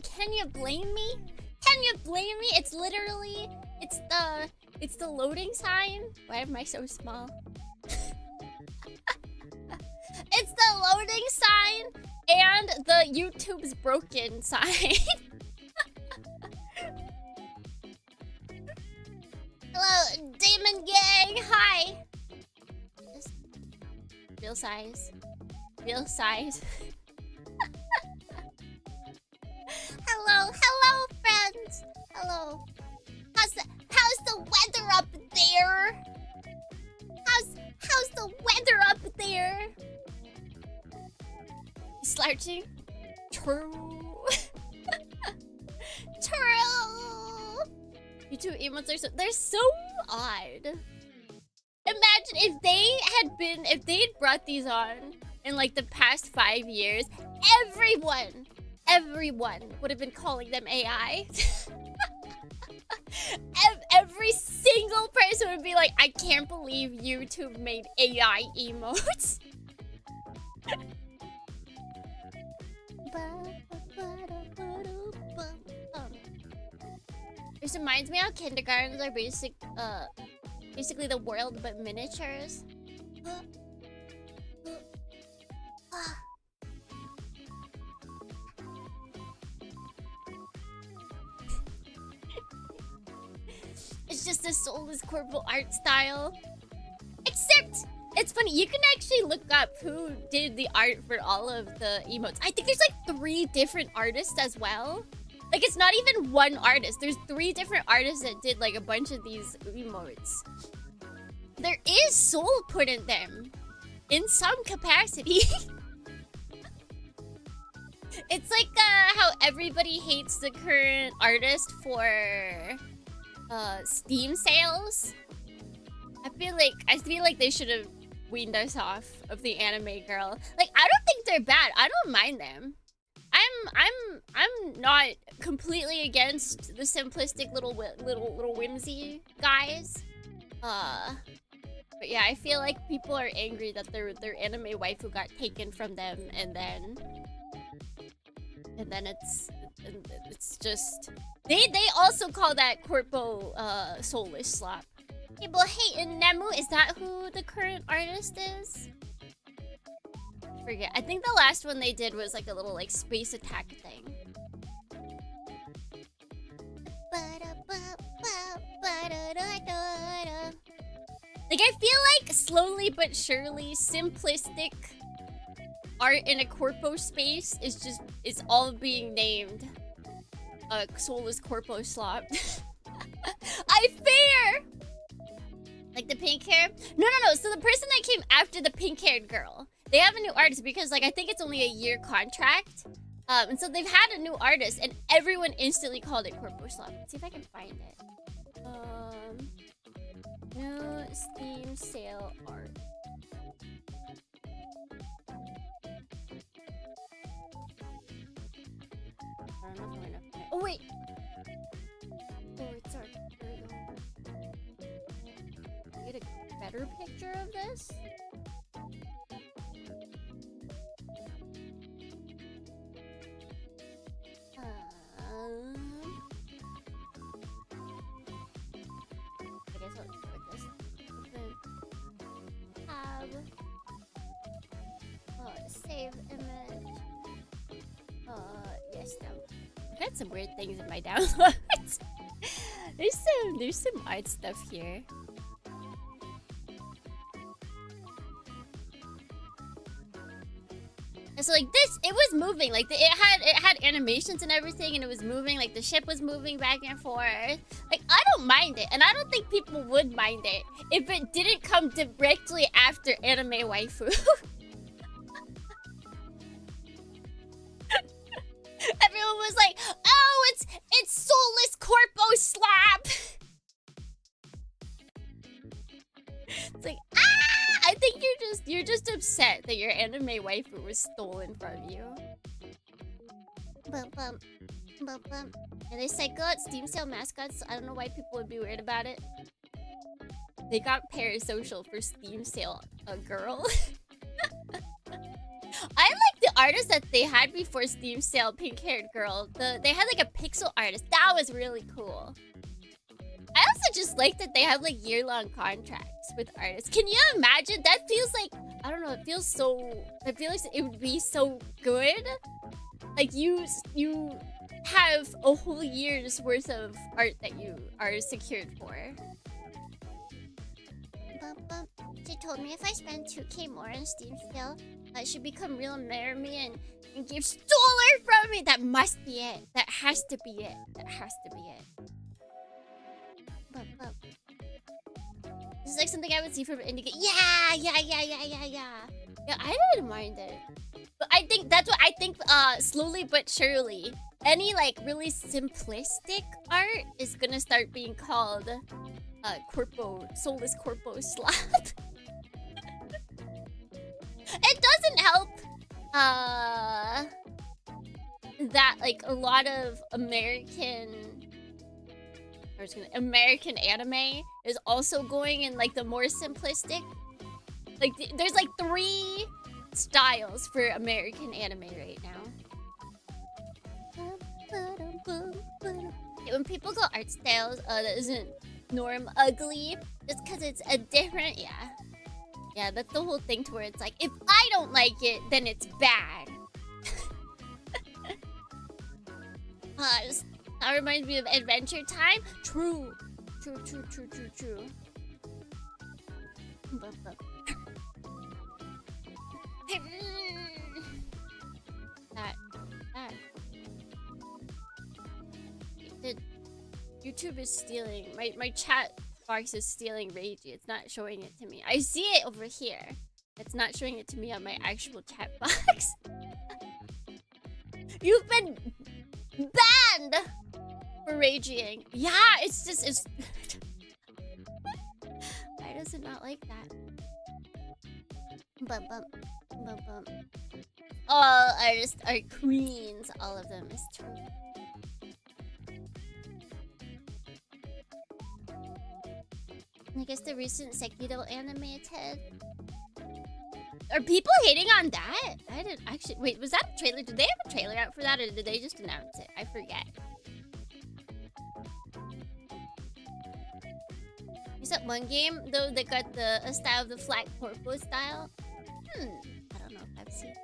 Can you blame me? Can you blame me? It's literally it's the loading sign. Why am I so small? It's the loading sign and the YouTube's broken sign. Hello, Demon Gang. Hi. Real size. Real size. Hello, friends. Hello. How's the weather up there? How's the weather up there? Slouching. True. True. YouTube emotes are they're so odd. Imagine if they had brought these on in like the past 5 years, everyone would have been calling them AI. Every single person would be like, I can't believe YouTube made AI emotes. This reminds me how kindergartens are basically the world but miniatures. It's just a soulless corporal art style. Except, it's funny, you can actually look up who did the art for all of the emotes. I think there's like 3 different artists as well. Like, it's not even one artist. There's 3 different artists that did like a bunch of these emotes. There is soul put in them. In some capacity. It's like how everybody hates the current artist for Steam sales. I feel like they should have weaned us off of the anime girl. Like, I don't think they're bad. I don't mind them. I'm not completely against the simplistic little whimsy guys. But yeah, I feel like people are angry that their anime waifu got taken from them, and then it's just they also call that corpo soulless slop. People hate in Nemu. Is that who the current artist is? I forget. I think the last one they did was like a little like space attack thing. Like, I feel like slowly but surely simplistic art in a corpo space is all being named soulless corpo slop. I fear. Like the pink hair? No. So the person that came after the pink-haired girl, they have a new artist because like I think it's only a year contract. And so they've had a new artist and everyone instantly called it corpo slop. Let's see if I can find it. New Steam sale art. I don't know if I'm gonna find. Oh wait. Oh, it's art. There we go. Get a better picture of this. I guess I'll just put this. Save image. Yes, no. I've got some weird things in my downloads. There's some art stuff here. And so like this, it was moving. Like it had animations and everything, and it was moving. Like the ship was moving back and forth. Like I don't mind it, and I don't think people would mind it if it didn't come directly after anime waifu. Everyone was like, "Oh, it's soulless corpo slap." It's like, I think you're just upset that your anime waifu was stolen from you. And they cycle out Steam sale mascots. I don't know why people would be weird about it. They got parasocial for Steam sale a girl. I like the the artist that they had before Steam Sale, pink-haired girl. They had like a pixel artist. That was really cool. I also just like that they have like year-long contracts with artists. Can you imagine? That feels like, I don't know, it feels so, I feel like it would be so good. Like you have a whole year's worth of art that you are secured for. She told me if I spend 2K more on Steam Sale, I should become real Meremy and give $1 from me. That must be it. That has to be it. That has to be it. This is like something I would see from Indicate. Yeah, I didn't mind it. But I think that's what I think, slowly but surely, any like really simplistic art is gonna start being called soulless corpo slap. It doesn't help that like a lot of American anime is also going in like the more simplistic. Like there's like 3 styles for American anime right now. When people go art styles, that isn't norm ugly just because it's a different, yeah, that's the whole thing to where it's like, if I don't like it, then it's bad. That reminds me of Adventure Time. True. That. YouTube is stealing. My chat box is stealing Ragey. It's not showing it to me. I see it over here. It's not showing it to me on my actual chat box. You've been banned for raging. Yeah, it's just why does it not like that? All artists are queens. All of them is true. I guess the recent Sekiro animated. Are people hating on that? I didn't actually. Wait, was that a trailer? Did they have a trailer out for that, or did they just announce it? I forget. Is that one game though that got the style of the flat corpo style? I don't know if I've seen.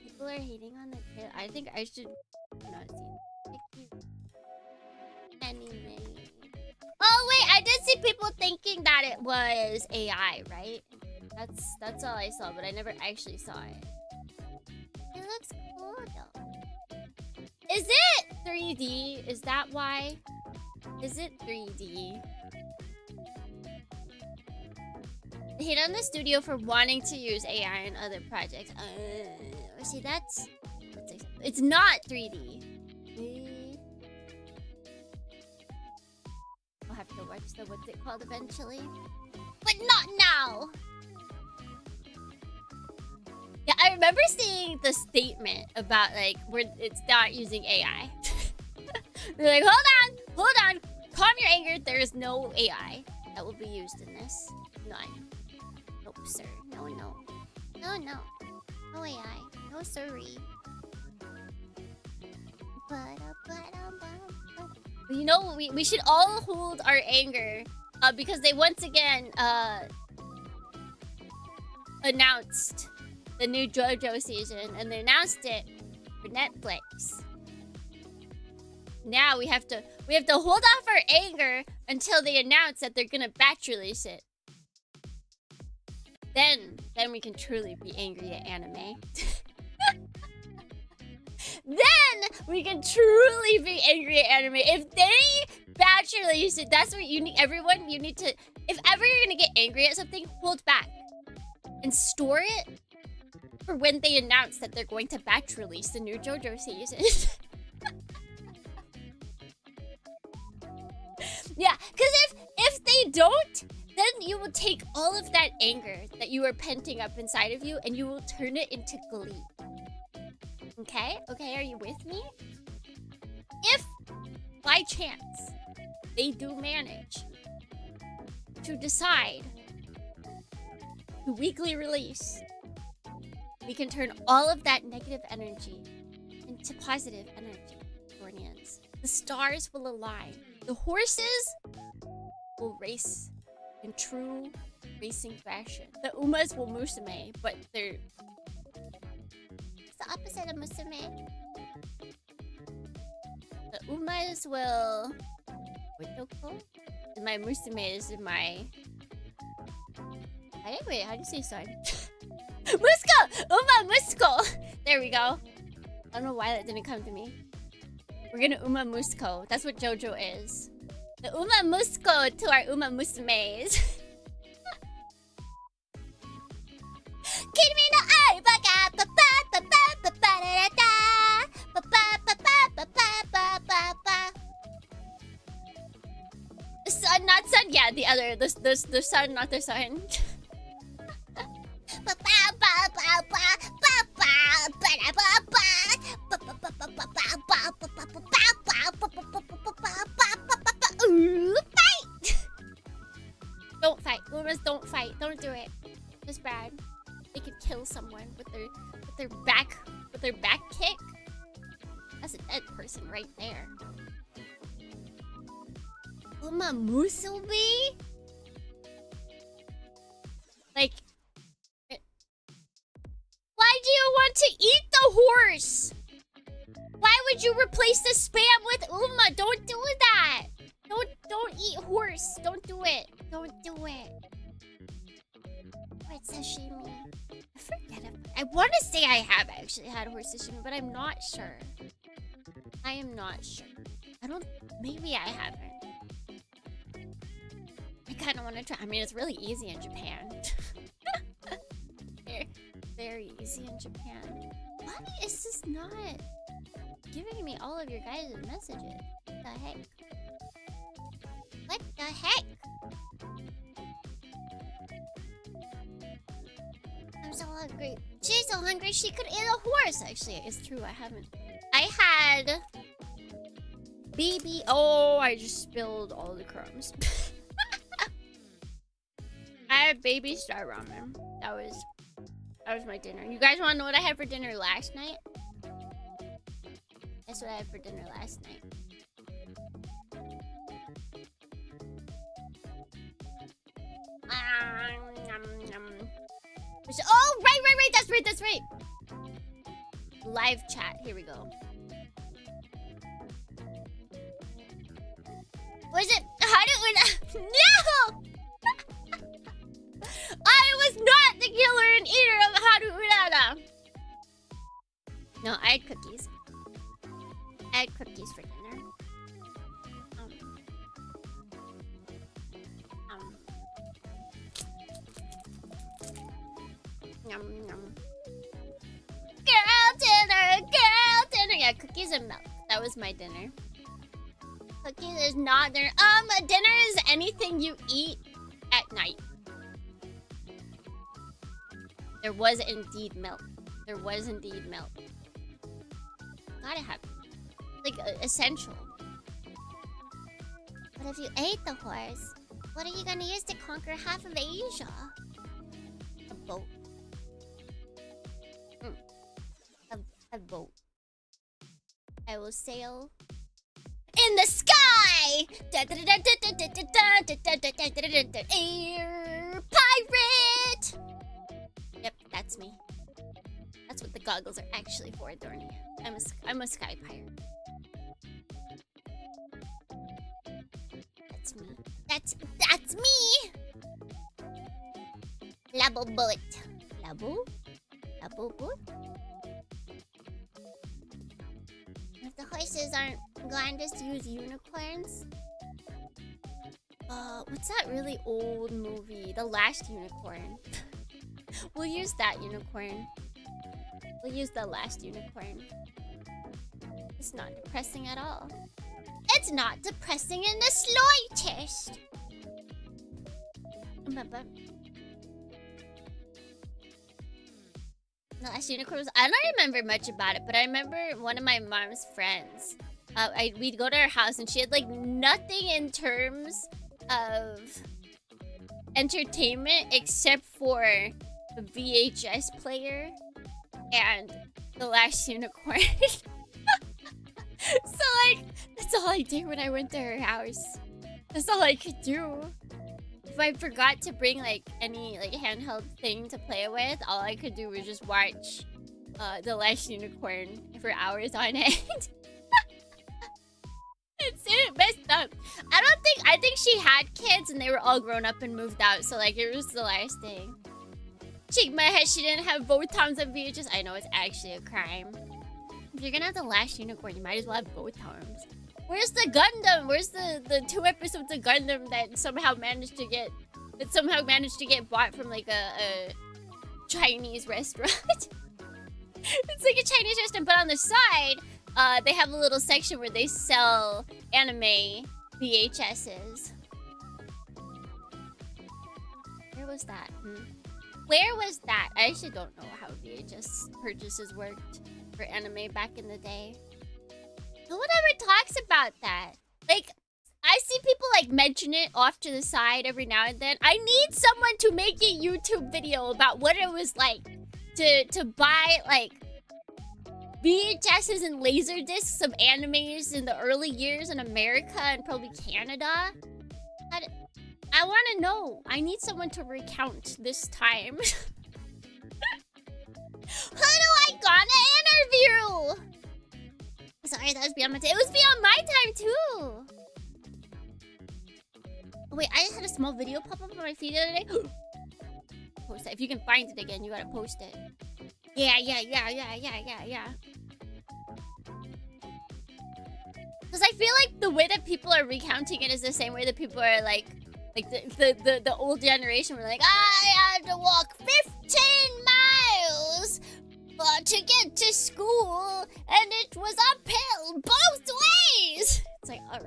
People are hating on the trailer. I think I should not see anime. Oh wait, I did see people thinking that it was AI, right? That's all I saw, but I never actually saw it. It looks cool though. Is it 3D? Is that why? Is it 3D? Hate on the studio for wanting to use AI in other projects. See, it's not 3D. I'll have to watch the what's it called eventually, but not now. Yeah, I remember seeing the statement about like where it's not using AI. They're like, hold on, calm your anger. There is no AI that will be used in this. None. Nope, sir. No. No AI. No sorry. You know, we should all hold our anger because they once again announced the new JoJo season, and they announced it for Netflix. Now we have to hold off our anger until they announce that they're gonna batch release it. Then we can truly be angry at anime. Then we can truly be angry at anime. If they batch release it, that's what you need. Everyone, you need to. If ever you're gonna get angry at something, hold back and store it for when they announce that they're going to batch release the new JoJo season. Yeah, because if they don't, then you will take all of that anger that you are penting up inside of you and you will turn it into glee. Okay? Okay, are you with me? If, by chance, they do manage to decide to weekly release, we can turn all of that negative energy into positive energy, Dornians. The stars will align. The horses will race in true racing fashion. The Umas will musume, but they're... It's the opposite of musume. The Umas will... My musume is my... Wait, how do you say son? Musko! Uma Musko! There we go. I don't know why that didn't come to me. We're gonna Uma Musko. That's what JoJo is. The Uma Musko to our Uma Musumes. Kimi no ai baka pa pa pa pa pa pa da da pa pa pa pa pa pa pa. Sun, not sun. Yeah, the other. The sun, not the sun. Don't fight. Umas, don't fight. Don't do it. It's bad. They could kill someone with their back kick. That's a dead person right there. Uma Musubi? Like, why do you want to eat the horse? Why would you replace the spam with Uma? Don't do that. Don't eat horse. Don't do it. Don't do it. What sashimi? I forget it. I want to say I have actually had horse sashimi, but I'm not sure. I am not sure. Maybe I haven't. I kind of want to try. I mean, it's really easy in Japan. Very easy in Japan. Why is this not giving me all of your guys' messages? What the heck? What the heck? I'm so hungry. She's so hungry she could eat a horse. Actually, it's true. I haven't. I had baby. Oh, I just spilled all the crumbs. I had baby star ramen. That was my dinner. You guys want to know what I had for dinner last night? That's what I had for dinner last night. Oh, right. That's right. Live chat. Here we go. Was it? How did we? No! I was not the killer and eater of Haru Urara. No, I had cookies. I had cookies for dinner. Yum, yum. Girl dinner. Yeah, cookies and milk. That was my dinner. Cookies is not dinner. Dinner is anything you eat at night. There was indeed milk. Gotta have it. Like, essential. But if you ate the horse, what are you gonna use to conquer half of Asia? A boat. A boat. I will sail in the sky! Air pirate! Yep, that's me. That's what the goggles are actually for, Dornia. I'm a sky pirate. That's me. That's me! Labo boat. Labo boat? If the horses aren't going to use unicorns. What's that really old movie? The Last Unicorn. We'll use that unicorn. We'll use the last unicorn. It's not depressing at all. It's not depressing in the slightest. The Last Unicorn was... I don't remember much about it, but I remember one of my mom's friends. We'd go to her house and she had like nothing in terms of entertainment except for the VHS player and The Last Unicorn. So like, that's all I did when I went to her house. That's all I could do. If I forgot to bring like any like handheld thing to play with, all I could do was just watch The Last Unicorn for hours on end. It's messed up. I think she had kids and they were all grown up and moved out, so like it was the last thing. Shake my head, she didn't have Votons on VHS. I know, it's actually a crime. If you're gonna have The Last Unicorn, you might as well have Votons. Where's the Gundam? Where's the 2 episodes of Gundam that somehow managed to get bought from like a Chinese restaurant? It's like a Chinese restaurant, but on the side, they have a little section where they sell anime VHSs. Where was that? Where was that? I actually don't know how VHS purchases worked for anime back in the day. No one ever talks about that. Like, I see people like mention it off to the side every now and then. I need someone to make a YouTube video about what it was like to buy like VHSs and laserdiscs of animes in the early years in America and probably Canada. I want to know. I need someone to recount this time. Who do I gotta interview? Sorry, that was beyond my time. It was beyond my time too. Oh, wait, I just had a small video pop up on my feed the other day. Post that. If you can find it again, you gotta post it. Yeah. Because I feel like the way that people are recounting it is the same way that people are like the old generation were like, I had to walk 15 miles to get to school, and it was uphill both ways. It's like, all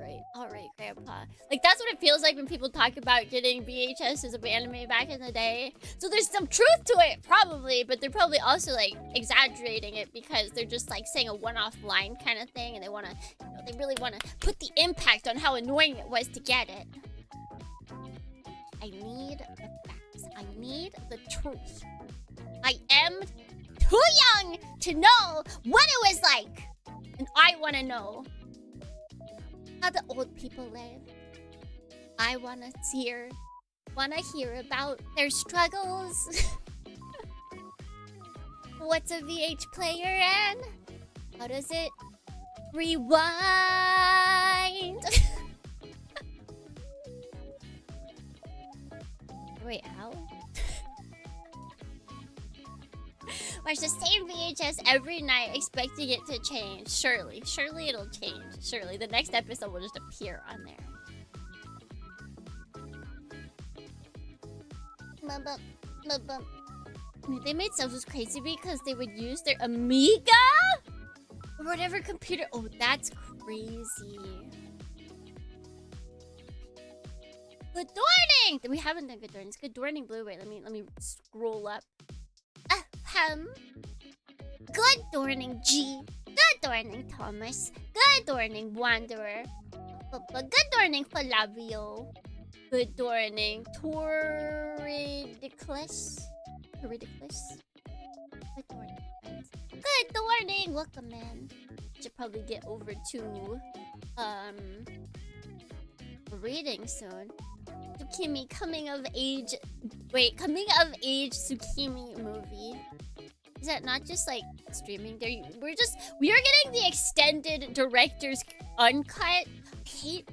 right, Grandpa. Like, that's what it feels like when people talk about getting VHSs of anime back in the day. So there's some truth to it, probably, but they're probably also, like, exaggerating it because they're just, like, saying a one-off line kind of thing, and they want to, you know, they really want to put the impact on how annoying it was to get it. I need the facts. I need the truth. I am too young to know what it was like, and I want to know how the old people live. I want to hear about their struggles. What's a VH player and how does it rewind? Wait, how? Watch the same VHS every night, expecting it to change. Surely it'll change. Surely the next episode will just appear on there. They made subs crazy because they would use their Amiga or whatever computer. Oh, that's crazy. Good morning. We haven't done good morning. It's good morning, Blu-ray. Let me scroll up. Good morning, G. Good morning, Thomas. Good morning, Wanderer. Good morning, Flavio. Good morning, Toridiclus. Good morning, friends. Good morning, welcome, man. Should probably get over to reading soon. Tsukimi coming of age Tsukimi movie. Is that not just like streaming there? We are getting the extended director's uncut. I hate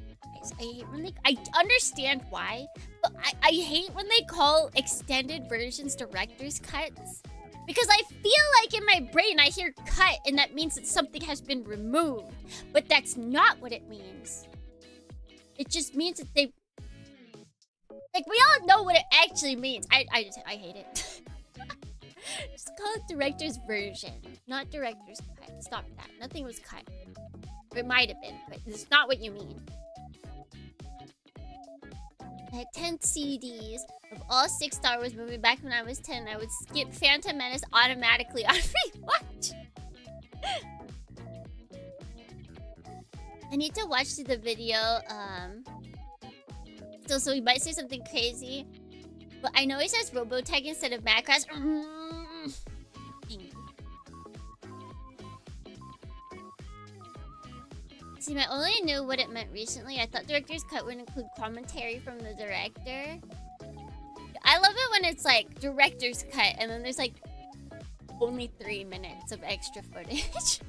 when they, I understand why, but I hate when they call extended versions director's cuts. Because I feel like in my brain I hear cut and that means that something has been removed. But that's not what it means. It just means that they... Like, we all know what it actually means. I hate it. Just call it director's version, not director's cut. Stop that. Nothing was cut. It might have been, but it's not what you mean. I had 10 CDs of all 6 Star Wars movies back when I was 10. I would skip Phantom Menace automatically on rewatch. I need to watch the video. So we might say something crazy. But I know it says Robotech instead of Macross. See, I only knew what it meant recently. I thought director's cut would include commentary from the director. I love it when it's like director's cut and then there's like only 3 minutes of extra footage.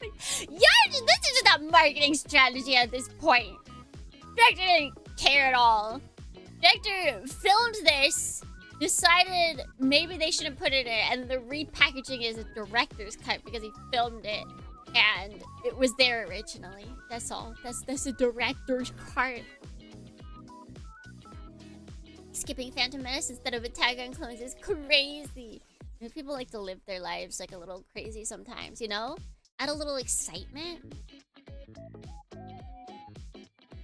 Like, yeah, this is just a marketing strategy at this point. Director didn't care at all. Director filmed this, decided maybe they shouldn't put it in, and the repackaging is a director's cut because he filmed it and it was there originally. That's all. That's a director's cut. Skipping Phantom Menace instead of Attack on Clones is crazy. You know, people like to live their lives like a little crazy sometimes, you know? Add a little excitement.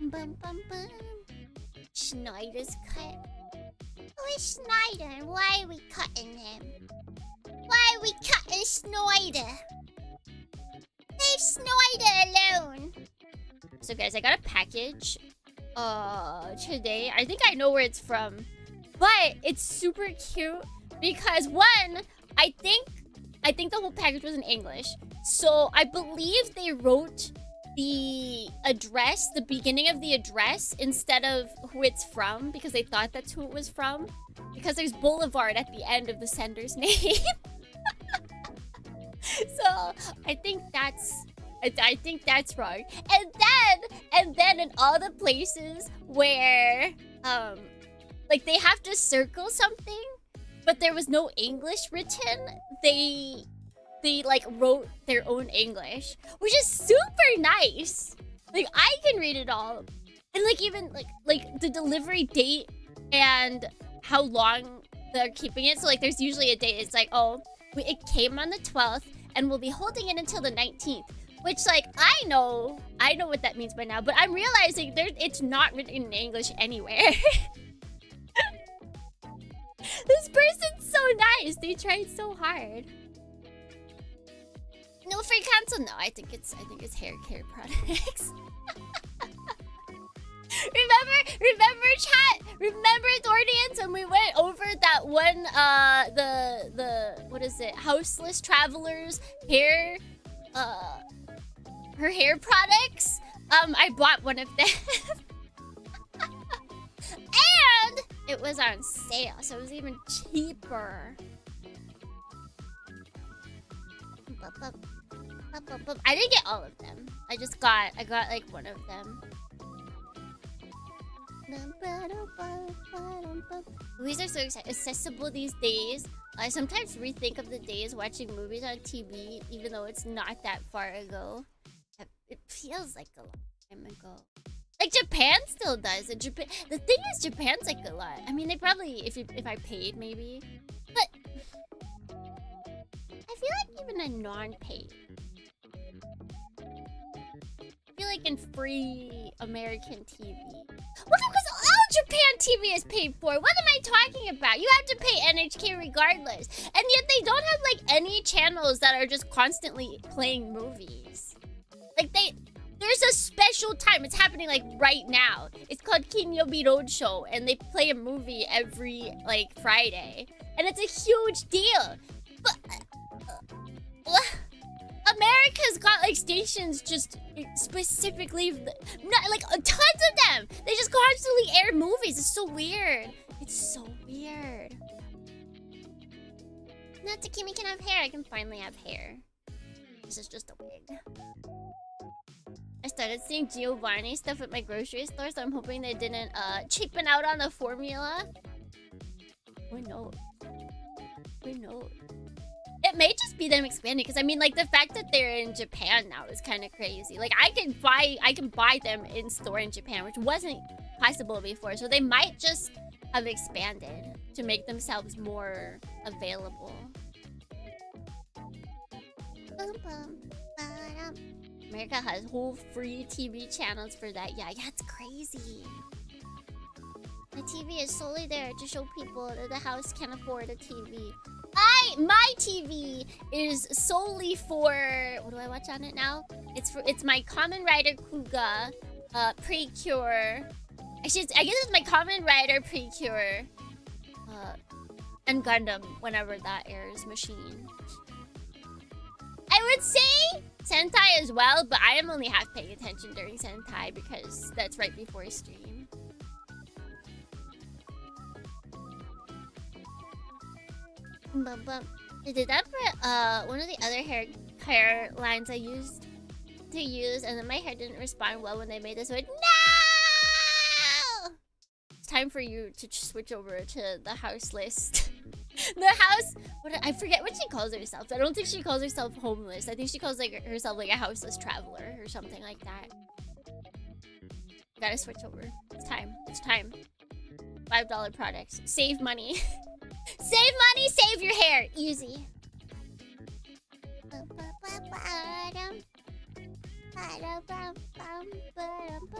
Bum, bum, bum. Schneider's cut. Who is Schneider and why are we cutting him? Why are we cutting Schneider? Leave Schneider alone. So guys, I got a package today. I think I know where it's from, but it's super cute because one, I think the whole package was in English, so I believe they wrote the address, the beginning of the address, instead of who it's from because they thought that's who it was from, because there's Boulevard at the end of the sender's name. So I think that's wrong. And then in all the places where like they have to circle something, but there was no English written, they like wrote their own English, which is super nice. Like I can read it all. And like even like the delivery date and how long they're keeping it. So like there's usually a date. It's like, oh, it came on the 12th and we'll be holding it until the 19th. Which, like, I know what that means by now, but I'm realizing it's not written in English anywhere. This person's so nice. They tried so hard. No free cancel. No, I think it's hair care products. Remember chat? Remember audience when we went over that one the what is it? Houseless Travelers hair her hair products? I bought one of them. And it was on sale, so it was even cheaper. I didn't get all of them. I got like one of them. Movies are so accessible these days. I sometimes rethink of the days watching movies on TV, even though it's not that far ago. It feels like a long time ago. Like Japan still does. The thing is, Japan's like a lot. I mean, they probably, if I paid, maybe. But I feel like even a non-paid. I feel like in free American TV. Well, because all Japan TV is paid for. What am I talking about? You have to pay NHK regardless. And yet they don't have like any channels that are just constantly playing movies. Like there's a special time. It's happening like right now. It's called Kinyobi Roadshow, and they play a movie every like Friday, and it's a huge deal. But America's got like stations just specifically, not like tons of them. They just constantly air movies. It's so weird. It's so weird. Not Takimi can have hair. I can finally have hair. This is just a wig. I started seeing Giovanni stuff at my grocery store, so I'm hoping they didn't cheapen out on the formula. Who knows? Who knows? It may just be them expanding, because I mean, like, the fact that they're in Japan now is kind of crazy. Like, I can buy them in store in Japan, which wasn't possible before. So they might just have expanded to make themselves more available. America has whole free TV channels for that. Yeah, it's crazy. The TV is solely there to show people that the house can't afford a TV. My TV is solely for, what do I watch on it now? It's my Kamen Rider Kuga Precure. Actually, I guess it's my Kamen Rider Precure and Gundam whenever that airs machine. I would say Sentai as well, but I am only half paying attention during Sentai because that's right before I stream. I did that for one of the other hair lines I used to use, and then my hair didn't respond well when they made this. So no! It's time for you to switch over to the house list. The house. I forget what she calls herself. I don't think she calls herself homeless. I think she calls herself like a houseless traveler or something like that. Gotta switch over. It's time. It's time. $5 products. Save money. Save money, save your hair. Easy.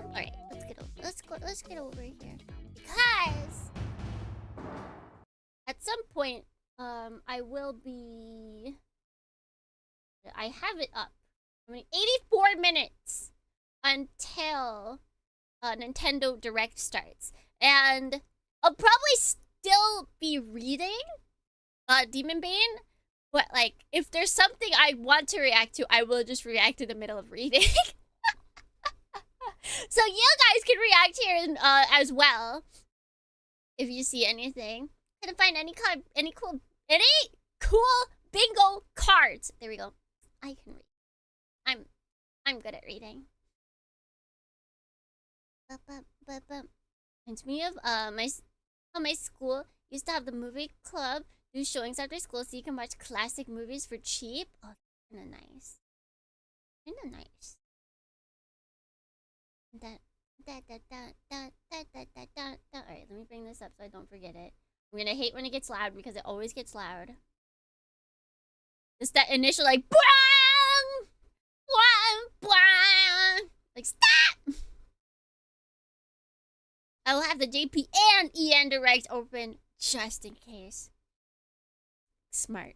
Alright, let's get over here. Because at some point, I will be... I have it up. I mean, 84 minutes until Nintendo Direct starts. And I'll probably still be reading Demonbane, but like, if there's something I want to react to, I will just react in the middle of reading. So you guys can react here as well if you see anything. Couldn't find any cool bingo cards. There we go. I can read. I'm good at reading. Reminds me of my school used to have the movie club do showings after school so you can watch classic movies for cheap. Oh, kinda nice. Kinda nice. Alright, let me bring this up so I don't forget it. I'm gonna hate when it gets loud because it always gets loud. Just that initial like BWANG! BWANG! BWANG! Like stop! I will have the JP and EN Direct open just in case. Smart.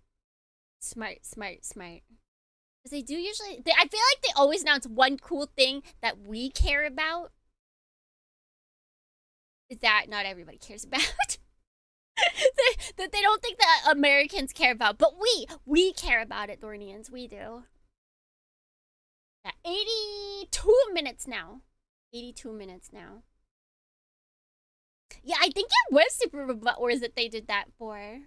Smart. Because they do usually... I feel like they always announce one cool thing that we care about. That not everybody cares about. That they don't think that Americans care about. But we care about it, Thornians. We do. Yeah, 82 minutes now. 82 minutes now. Yeah, I think it was Super Robot Wars that they did that for.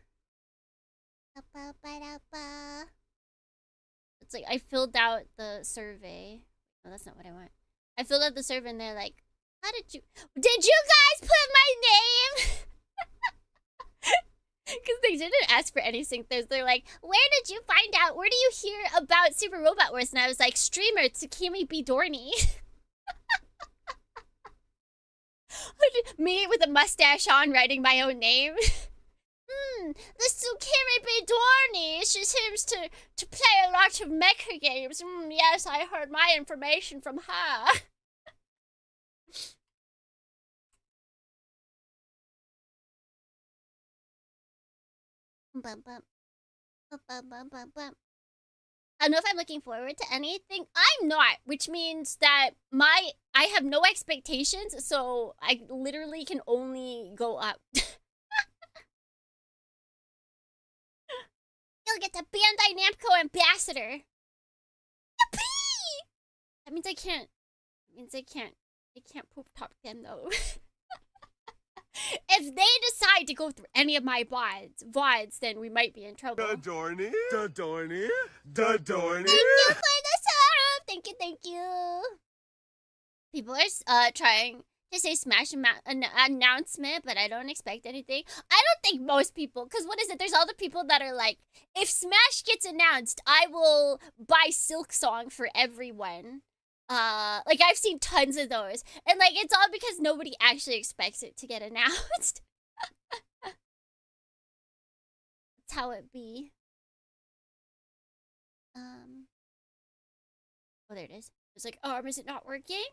It's like I filled out the survey. No, that's not what I want. I filled out the survey and they're like, did you guys put my name? Because they didn't ask for anything. They're like, where did you find out? Where do you hear about Super Robot Wars? And I was like, streamer Tsukimi B. Dorney. Me with a mustache on, writing my own name. This Tsukimi B. Dorney. She seems to play a lot of mecha games. Yes, I heard my information from her. I don't know if I'm looking forward to anything. I'm not, which means that I have no expectations, so I literally can only go up. You'll get the Bandai Namco ambassador. Yippee! That means I can't. I can't poop Top 10 though. If they decide to go through any of my VODs, then we might be in trouble. Dadorny. Thank you for the sub. Thank you. People are trying to say Smash announcement, but I don't expect anything. I don't think most people, because what is it? There's all the people that are like, if Smash gets announced, I will buy Silk Song for everyone. Like I've seen tons of those, and like it's all because nobody actually expects it to get announced. That's how it be. Oh, there it is. It's like, oh, is it not working?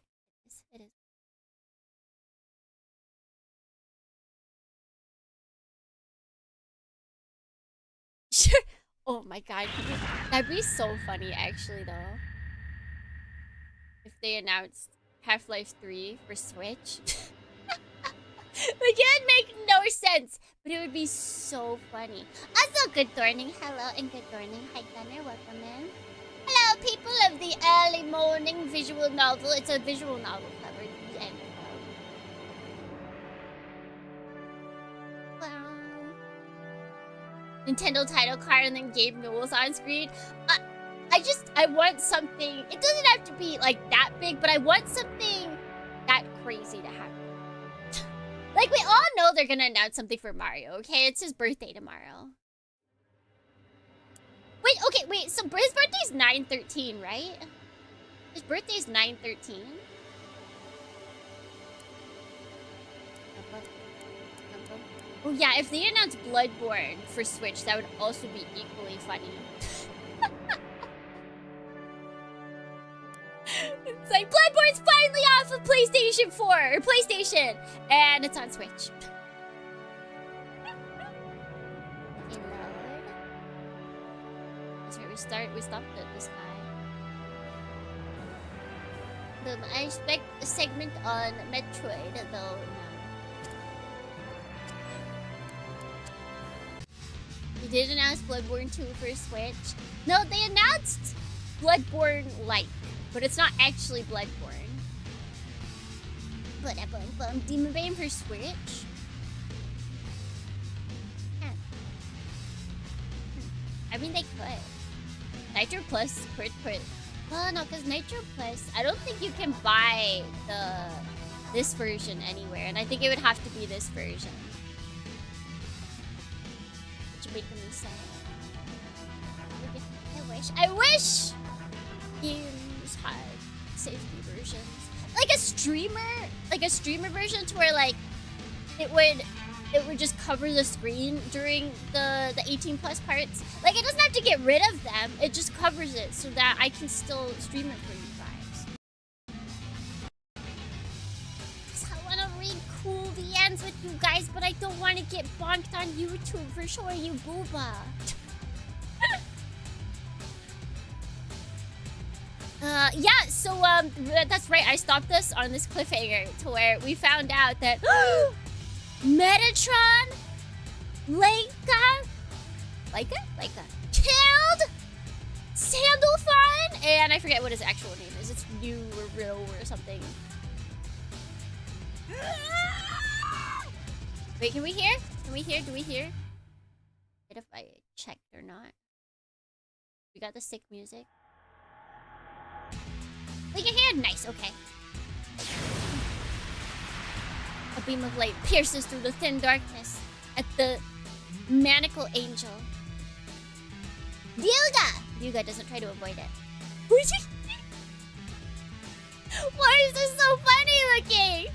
It is. Sure. Oh my god, that'd be so funny actually though. If they announced Half-Life 3 for Switch. Like, it would make no sense, but it would be so funny. Also, good morning. Hello, and good morning. Hi, Gunner. Welcome in. Hello, people of the early morning visual novel. It's a visual novel cover. And, Nintendo title card and then Gabe Newell's on screen. I want something. It doesn't have to be like that big, but I want something that crazy to happen. Like, we all know they're gonna announce something for Mario, okay? It's his birthday tomorrow. Wait, so his birthday's 9/13, right? His birthday's 9/13. Oh yeah, if they announced Bloodborne for Switch, that would also be equally funny. It's like, Bloodborne's finally off of PlayStation 4, or PlayStation, and it's on Switch. That's where we stopped at this guy. I expect a segment on Metroid, though no. They did announce Bloodborne 2 for Switch. No, they announced Bloodborne Like, but it's not actually Bloodborne. Demonbane for Switch? I mean, they could. Nitro Plus could put... Well, no, because Nitro Plus, I don't think you can buy this version anywhere, and I think it would have to be this version. Which would make me sad. I wish games had safety versions. Like a streamer version to where like it would just cover the screen during the 18 plus parts. Like, it doesn't have to get rid of them. It just covers it so that I can still stream it for you guys. Cause I want to read cool VNs with you guys, but I don't want to get bonked on YouTube for showing you booba. Yeah, so, that's right. I stopped us on this cliffhanger to where we found out that Metatron, Leica, killed Sandalphon, and I forget what his actual name is. It's New or Real or something. Wait, can we hear? Do we hear? Wait, if I checked or not. We got the sick music. We can hear? Nice, okay. A beam of light pierces through the thin darkness at the manacle angel. Ryuga doesn't try to avoid it. Why is this so funny looking?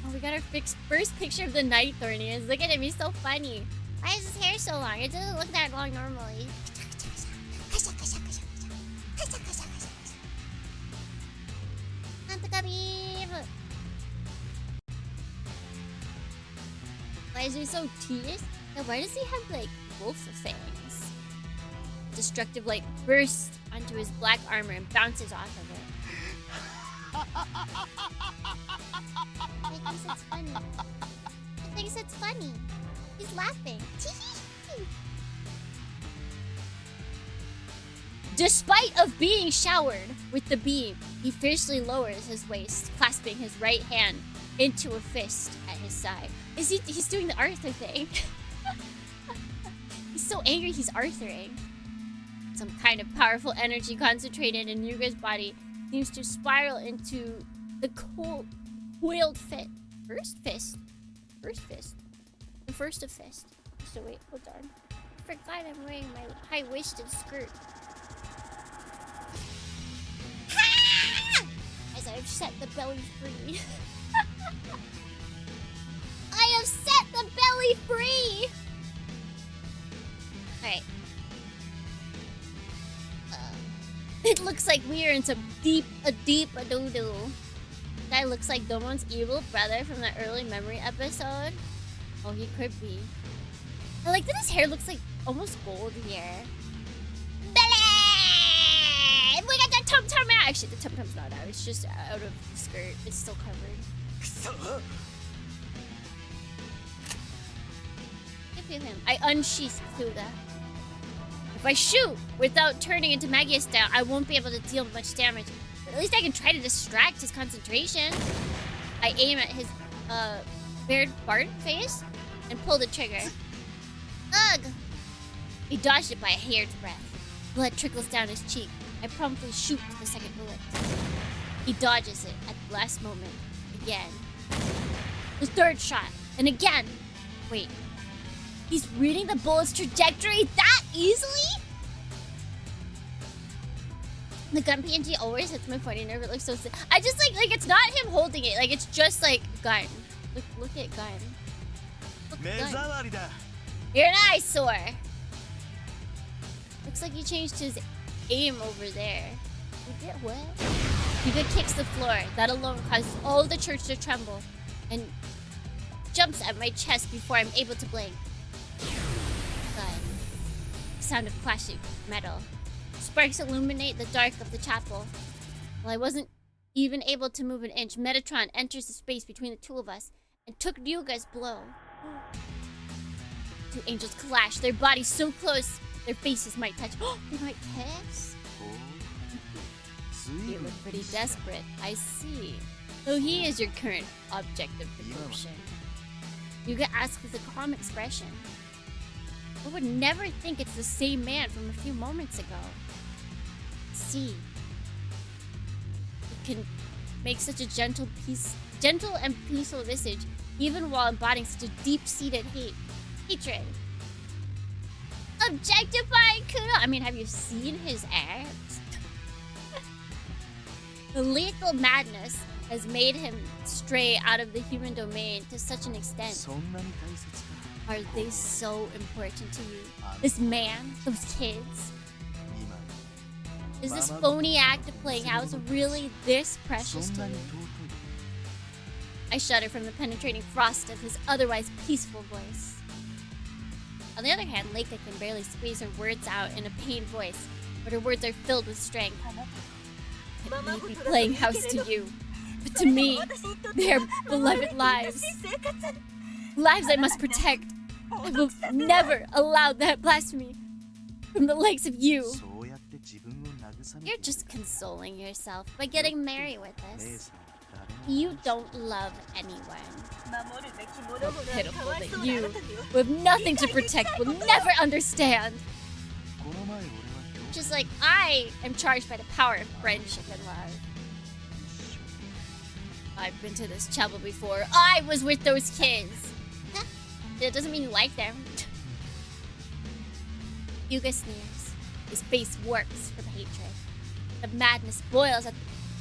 Oh, we got our first picture of the night Thornians. Look at him, he's so funny. Why is his hair so long? It doesn't look that long normally. Why is he so tedious? Now, why does he have, like, wolf fangs? Destructive light bursts onto his black armor and bounces off of it. He thinks it's funny. He's laughing. Despite of being showered with the beam, he fiercely lowers his waist, clasping his right hand into a fist at his side. He's doing the Arthur thing. He's so angry he's Arthering. Some kind of powerful energy concentrated in Yuga's body seems to spiral into the coiled fist. First fist. The first of fist. So wait, hold on. I forgot I'm wearing my high-waisted skirt. As I've set the belly free. I have set the belly free! Alright. It looks like we are in some deep a-doo-doo. Guy looks like Domon's evil brother from that early memory episode. Oh, he could be. I like that his hair looks like almost gold here. Belly! We got that tum-tum out! Actually, the tum-tum's not out. It's just out of the skirt. It's still covered. at him. I unsheath Hyuga. If I shoot without turning into Magia style, I won't be able to deal much damage. But at least I can try to distract his concentration. I aim at his bared Bard face and pull the trigger. Ugh! He dodged it by a hair's breadth. Blood trickles down his cheek. I promptly shoot the second bullet. He dodges it at the last moment. Again. The third shot. And again. Wait. He's reading the bullet's trajectory that easily? The gun PNG always hits my funny nerve. It looks so sick. I just like it's not him holding it. Like it's just like gun. Look at gun. Look at gun. You're an eyesore. Looks like he changed his aim over there. You get what? Yuga kicks the floor. That alone causes all of the church to tremble and jumps at my chest before I'm able to blink. Gun. Sound of clashing metal. Sparks illuminate the dark of the chapel. While I wasn't even able to move an inch, Metatron enters the space between the two of us and took Ryuga's blow. Two angels clash, their bodies so close, their faces might touch. They might kiss? You look pretty desperate, I see. So he is your current object of devotion. Yuga asks with a calm expression. I would never think it's the same man from a few moments ago. See, it can make such a gentle and peaceful visage, even while embodying such a deep-seated hatred. Objectifying Kuno. I mean, have you seen his abs? The lethal madness has made him stray out of the human domain to such an extent. Are they so important to you? This man, those kids. Is this phony act of playing house really this precious to you? I shudder from the penetrating frost of his otherwise peaceful voice. On the other hand, Leica can barely squeeze her words out in a pained voice, but her words are filled with strength. It may be playing house to you, but to me, they are beloved lives. Lives I must protect. I will never allow that blasphemy from the likes of you. You're just consoling yourself by getting married with us. You don't love anyone. How pitiful that you, who have nothing to protect, will never understand. Just like I am charged by the power of friendship and love. I've been to this chapel before. I was with those kids. That doesn't mean you like them. Yuga sneers. His face warps from hatred. The madness boils at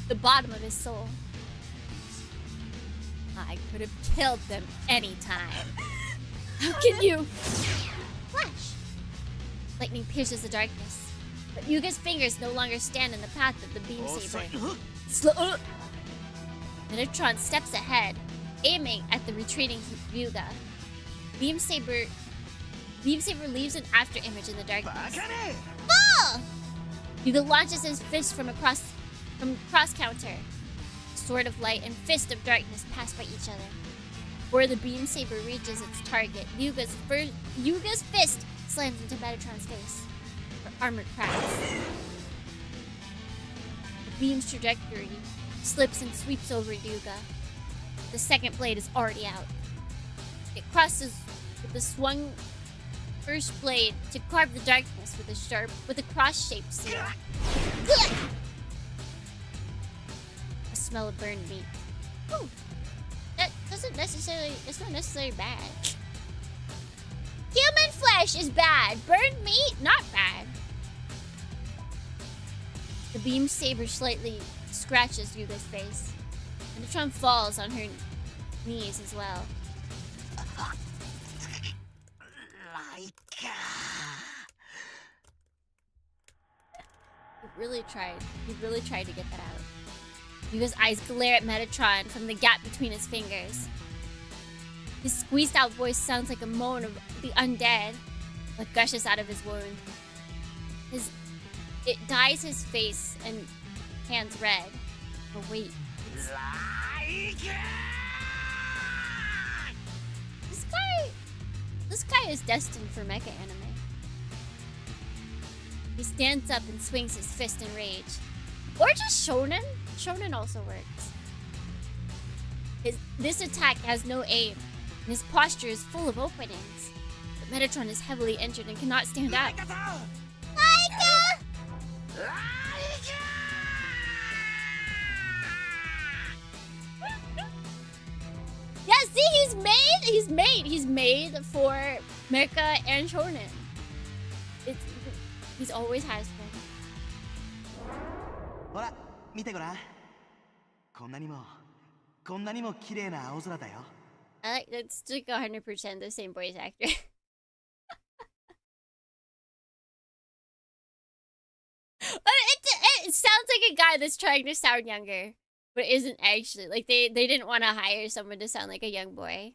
the bottom of his soul. I could have killed them anytime. How can you? Flash! Lightning pierces the darkness, but Yuga's fingers no longer stand in the path of the beam saber. Metatron steps ahead, aiming at the retreating Yuga. Beam saber leaves an afterimage in the darkness. Fall! Yuga launches his fist from cross counter. Sword of light and fist of darkness pass by each other. Before the beam saber reaches its target, Yuga's fist slams into Metatron's face. Her armor cracks. The beam's trajectory slips and sweeps over Yuga. The second blade is already out. It crosses with the swung first blade to carve the darkness with a cross-shaped seal. A smell of burned meat. Ooh, it's not necessarily bad. Human flesh is bad. Burned meat, not bad. The beam saber slightly scratches Yuga's face. Metatron falls on her knees as well. He really tried to get that out. Yuga's eyes glare at Metatron from the gap between his fingers. His squeezed out voice sounds like a moan of the undead, but gushes out of his wound. It dyes his face and hands red. But wait, This guy is destined for mecha anime. He stands up and swings his fist in rage. Or just shonen. Shonen also works. This attack has no aim, and his posture is full of openings. But Metatron is heavily injured and cannot stand up. Leica! Yeah, see, he's made for mecha and shonen. He's always has been. ほら、見てごらん。こんなにも綺麗な青空だよ。That's like 100% the same voice actor. It sounds like a guy that's trying to sound younger, but isn't actually. Like they didn't want to hire someone to sound like a young boy.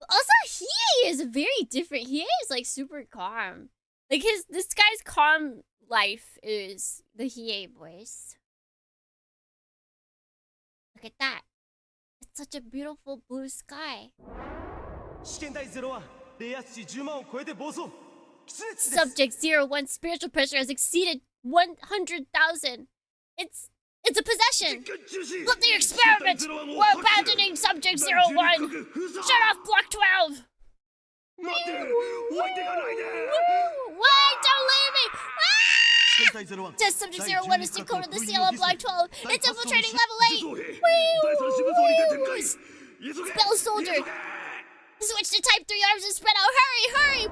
Also, Hiei is very different. Hiei is like super calm. Like this guy's calm life is the Hiei voice. Look at that. It's such a beautiful blue sky. Subject 01 spiritual pressure has exceeded 100,000. It's a possession. Let the experiment. We're abandoning subject 01. Shut off block 12. Wait, don't leave me. Test subject 01 is decoded the seal on block 12. It's infiltrating level 8. Spell soldier. Switch to type 3 arms and spread out. Hurry.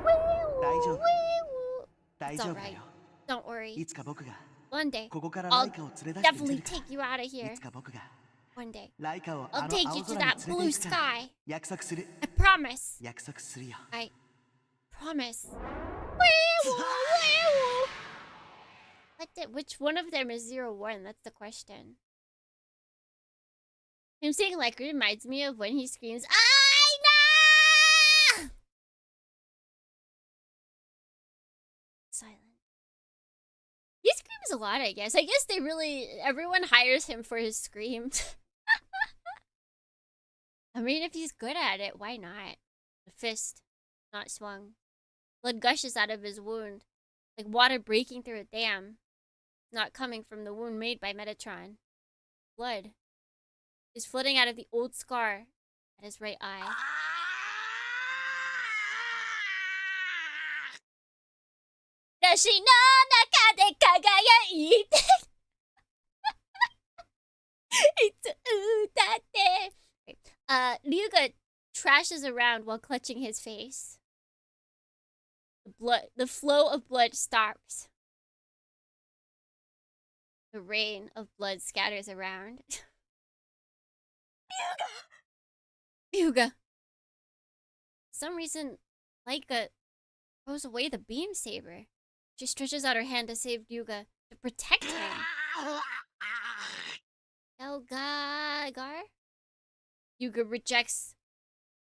It's alright. Don't worry. One day, I'll definitely take you out of here. One day, I'll take you to that blue sky. I promise. I promise. Which one of them is 01? That's the question. Him saying like reminds me of when he screams, "I know!" Silent. He screams a lot, I guess. Everyone hires him for his screams. I mean, if he's good at it, why not? The fist, not swung. Blood gushes out of his wound, like water breaking through a dam. Not coming from the wound made by Metatron. Blood is flooding out of the old scar at his right eye. Nashi no naka de kagayaite. Ryuga trashes around while clutching his face. The flow of blood stops. The rain of blood scatters around. Ryuga! For some reason, Leica throws away the beam saber. She stretches out her hand to save Ryuga, to protect him. Elgar? Ryuga rejects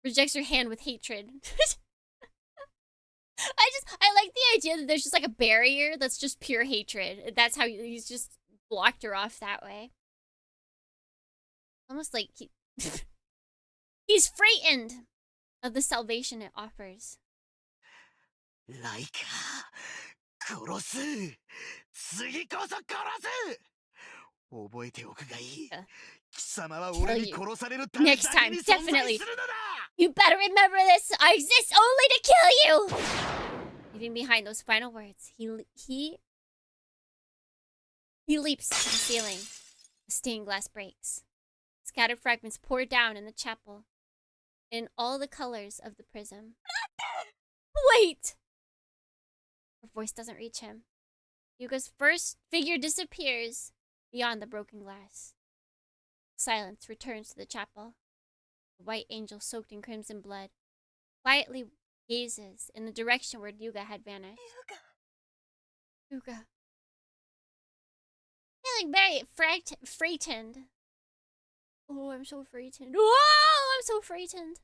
her hand with hatred. I like the idea that there's just like a barrier that's just pure hatred. That's how he's just blocked her off that way. Almost like he's frightened of the salvation it offers. Leica, 殺す。次こそ殺す。覚えておくがいい。貴様は俺に殺されるためだけに存在するのだ。You better remember this. I exist only to kill you. Leaving behind those final words, he leaps to the ceiling. The stained glass breaks. Scattered fragments pour down in the chapel, in all the colors of the prism. Wait! Her voice doesn't reach him. Yuga's first figure disappears beyond the broken glass. Silence returns to the chapel. The white angel soaked in crimson blood quietly gazes in the direction where Yuga had vanished. Yuga. Feeling very frightened. Oh, I'm so frightened. Oh, I'm so frightened.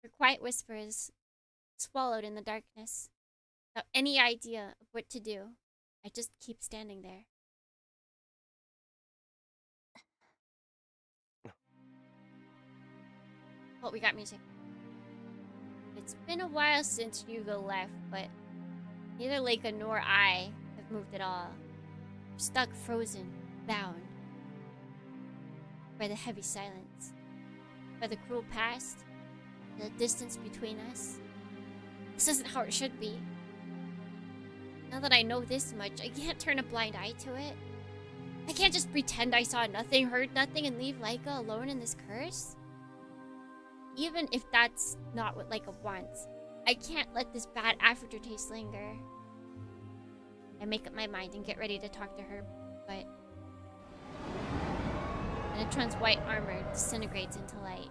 Her quiet whisper is swallowed in the darkness. Without any idea of what to do, I just keep standing there. Oh, we got music. It's been a while since Yuga left, but neither Leica nor I have moved at all. We're stuck, frozen, bound by the heavy silence, by the cruel past, the distance between us. This isn't how it should be. Now that I know this much, I can't turn a blind eye to it. I can't just pretend I saw nothing, heard nothing, and leave Leica alone in this curse. Even if that's not what Leica wants, I can't let this bad aftertaste linger. I make up my mind and get ready to talk to her, but Metatron's white armor disintegrates into light.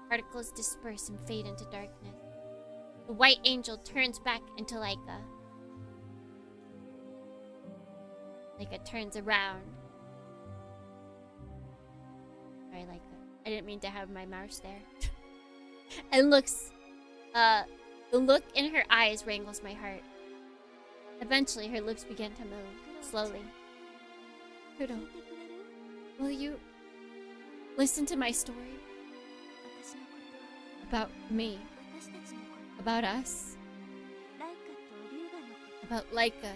Particles disperse and fade into darkness. The white angel turns back into Leica. Leica turns around. Sorry, Leica. I didn't mean to have my mouse there. And looks. The look in her eyes wrangles my heart. Eventually, her lips begin to move, slowly. Kudo, will you listen to my story? About me. About us. About Leica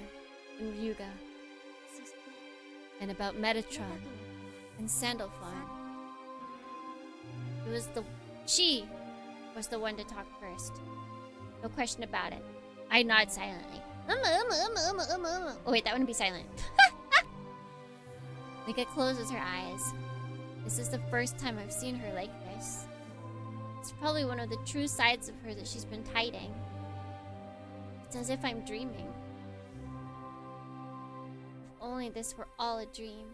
and Ryuga. And about Metatron and Sandalphon. She was the one to talk first. No question about it. I nod silently. Oh wait, that wouldn't be silent. Leica closes her eyes. This is the first time I've seen her like this. It's probably one of the true sides of her that she's been hiding. It's as if I'm dreaming. If only this were all a dream.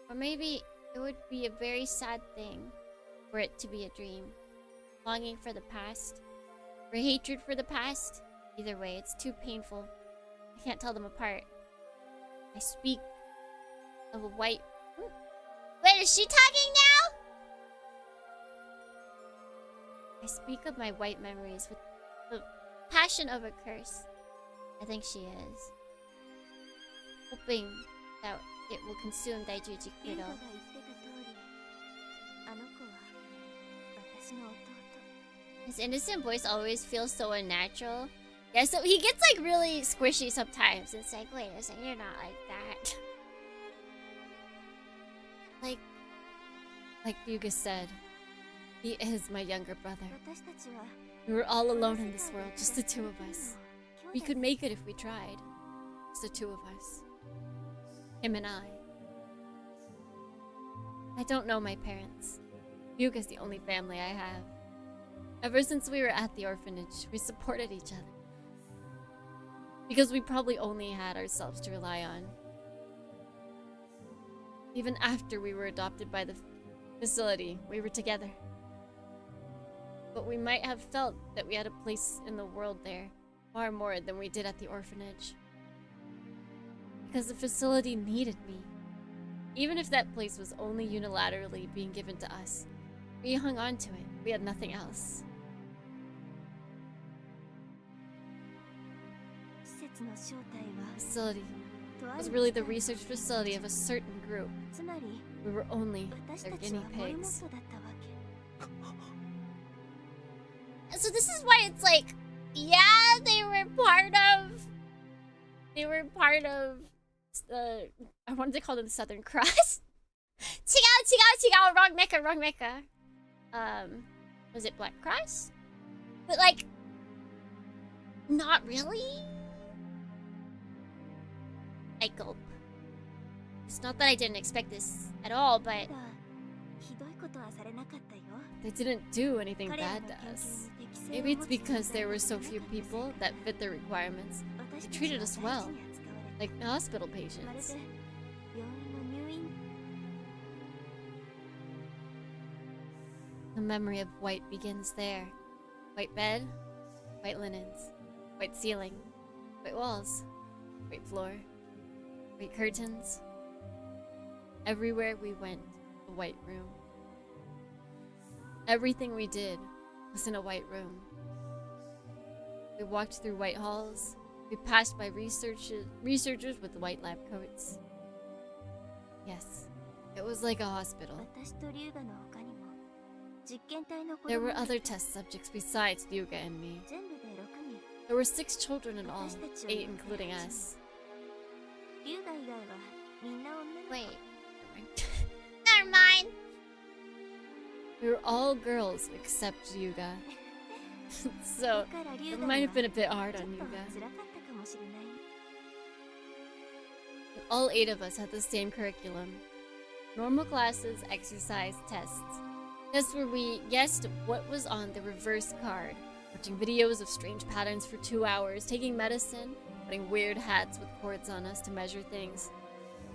Or maybe it would be a very sad thing for it to be a dream. Longing for the past. Or hatred for the past. Either way, it's too painful. I can't tell them apart. I speak of a white... Wait, is she talking now? I speak of my white memories with the passion of a curse. I think she is. Hoping that it will consume Daijuji Kudo. His innocent voice always feels so unnatural. Yeah, so he gets like really squishy sometimes. It's like, wait a second, you're not like that. Like Yuga said, he is my younger brother. We were all alone in this world, just the two of us. We could make it if we tried. Just the two of us. Him and I. I don't know my parents. Yuga's the only family I have. Ever since we were at the orphanage, we supported each other. Because we probably only had ourselves to rely on. Even after we were adopted by the facility, we were together. But we might have felt that we had a place in the world there, far more than we did at the orphanage. Because the facility needed me. Even if that place was only unilaterally being given to us, we hung on to it. We had nothing else. Facility was really the research facility of a certain group. We were only their guinea pigs. So this is why it's like, yeah, they were part of the, I wanted to call them the Southern Cross. Chigao, wrong mecha. Was it Black Cross? But like, not really? I gulp. It's not that I didn't expect this at all, but they didn't do anything bad to us. Maybe it's because there were so few people that fit their requirements. They treated us well, like hospital patients. The memory of white begins there. White bed, white linens, white ceiling, white walls, white floor, white curtains. Everywhere we went, a white room. Everything we did was in a white room. We walked through white halls. We passed by researchers with white lab coats. Yes, it was like a hospital. There were other test subjects besides Ryuga and me. There were 6 children in all, 8 including us. Wait, never mind. We were all girls except Ryuga. So, it might have been a bit hard on Ryuga. But all 8 of us had the same curriculum. Normal classes, exercise, tests. Tests where we guessed what was on the reverse card. Watching videos of strange patterns for 2 hours, taking medicine, putting weird hats with cords on us to measure things.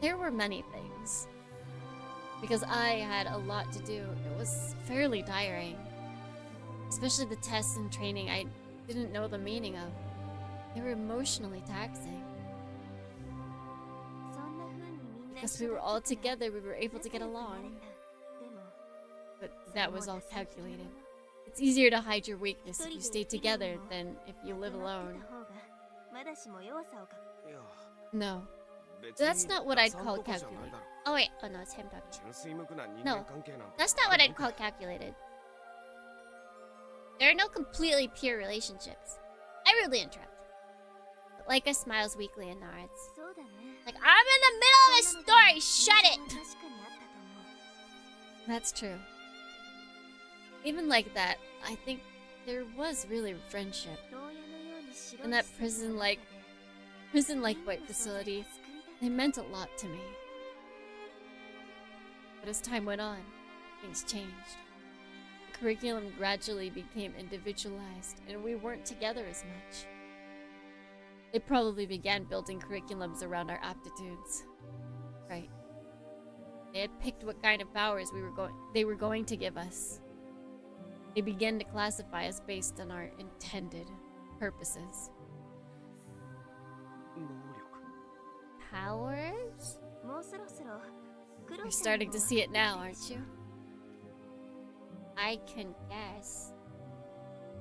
There were many things. Because I had a lot to do, it was fairly tiring. Especially the tests and training I didn't know the meaning of. They were emotionally taxing. Because we were all together, we were able to get along. But that was all calculated. It's easier to hide your weakness if you stay together than if you live alone. No. That's not what I'd call calculated. Oh wait, oh no, it's him talking. No, that's not what I'd call calculated. There are no completely pure relationships. I rudely interrupt. But Leica smiles weakly and nods. Like, I'm in the middle of a story, shut it! That's true. Even like that, I think there was really friendship. In that prison-like white facility, they meant a lot to me. But as time went on, things changed. The curriculum gradually became individualized, and we weren't together as much. They probably began building curriculums around our aptitudes. Right. They had picked what kind of powers they were going to give us. They began to classify us based on our intended purposes. Powers? You're starting to see it now, aren't you? I can guess.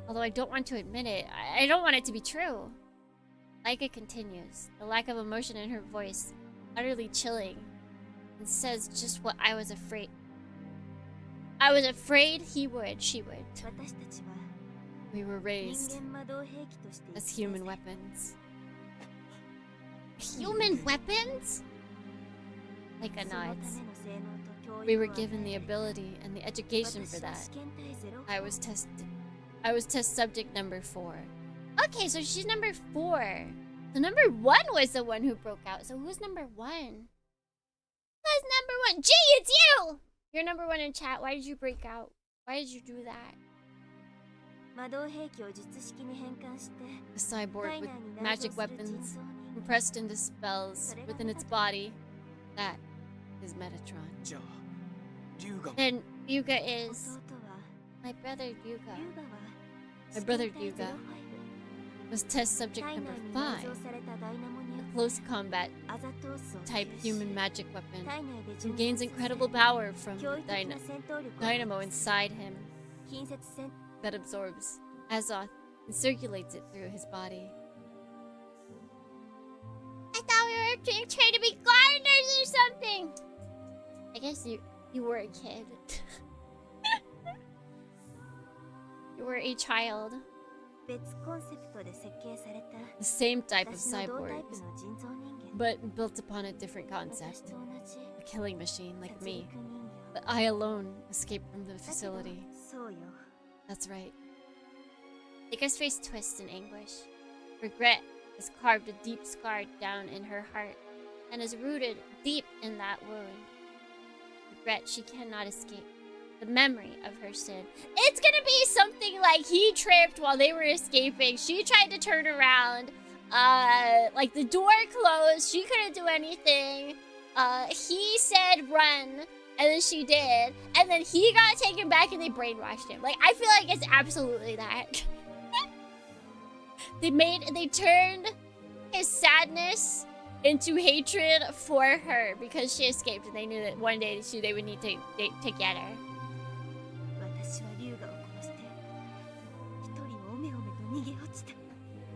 Although I don't want to admit it, I don't want it to be true. Leica continues, the lack of emotion in her voice utterly chilling, and says just what I was afraid. I was afraid she would. We were raised as human weapons. Human weapons? Leica nods. We were given the ability and the education for that. I was test subject number 4. Okay, so she's number 4. So number 1 was the one who broke out. So who's number 1? Who's number 1? Gee, it's you! You're number 1 in chat. Why did you break out? Why did you do that? A cyborg with magic weapons compressed into spells within its body. That is Metatron. And Ryuga is my brother Ryuga. My brother Ryuga was test subject number 5, a close combat type human magic weapon, and gains incredible power from the dynamo inside him that absorbs Azoth and circulates it through his body. I thought we were trying to be gardeners or something. I guess you were a kid. You were a child. The same type of cyborg, but built upon a different concept. A killing machine like me. But I alone escaped from the facility. That's right. Leica's face twists in anguish. Regret has carved a deep scar down in her heart and is rooted deep in that wound. Regret she cannot escape. The memory of her sin. It's gonna be something like he tripped while they were escaping. She tried to turn around. Like the door closed. She couldn't do anything. He said run. And then she did. And then he got taken back and they brainwashed him. Like, I feel like it's absolutely that. They turned his sadness into hatred for her because she escaped and they knew that one day they would need to get together.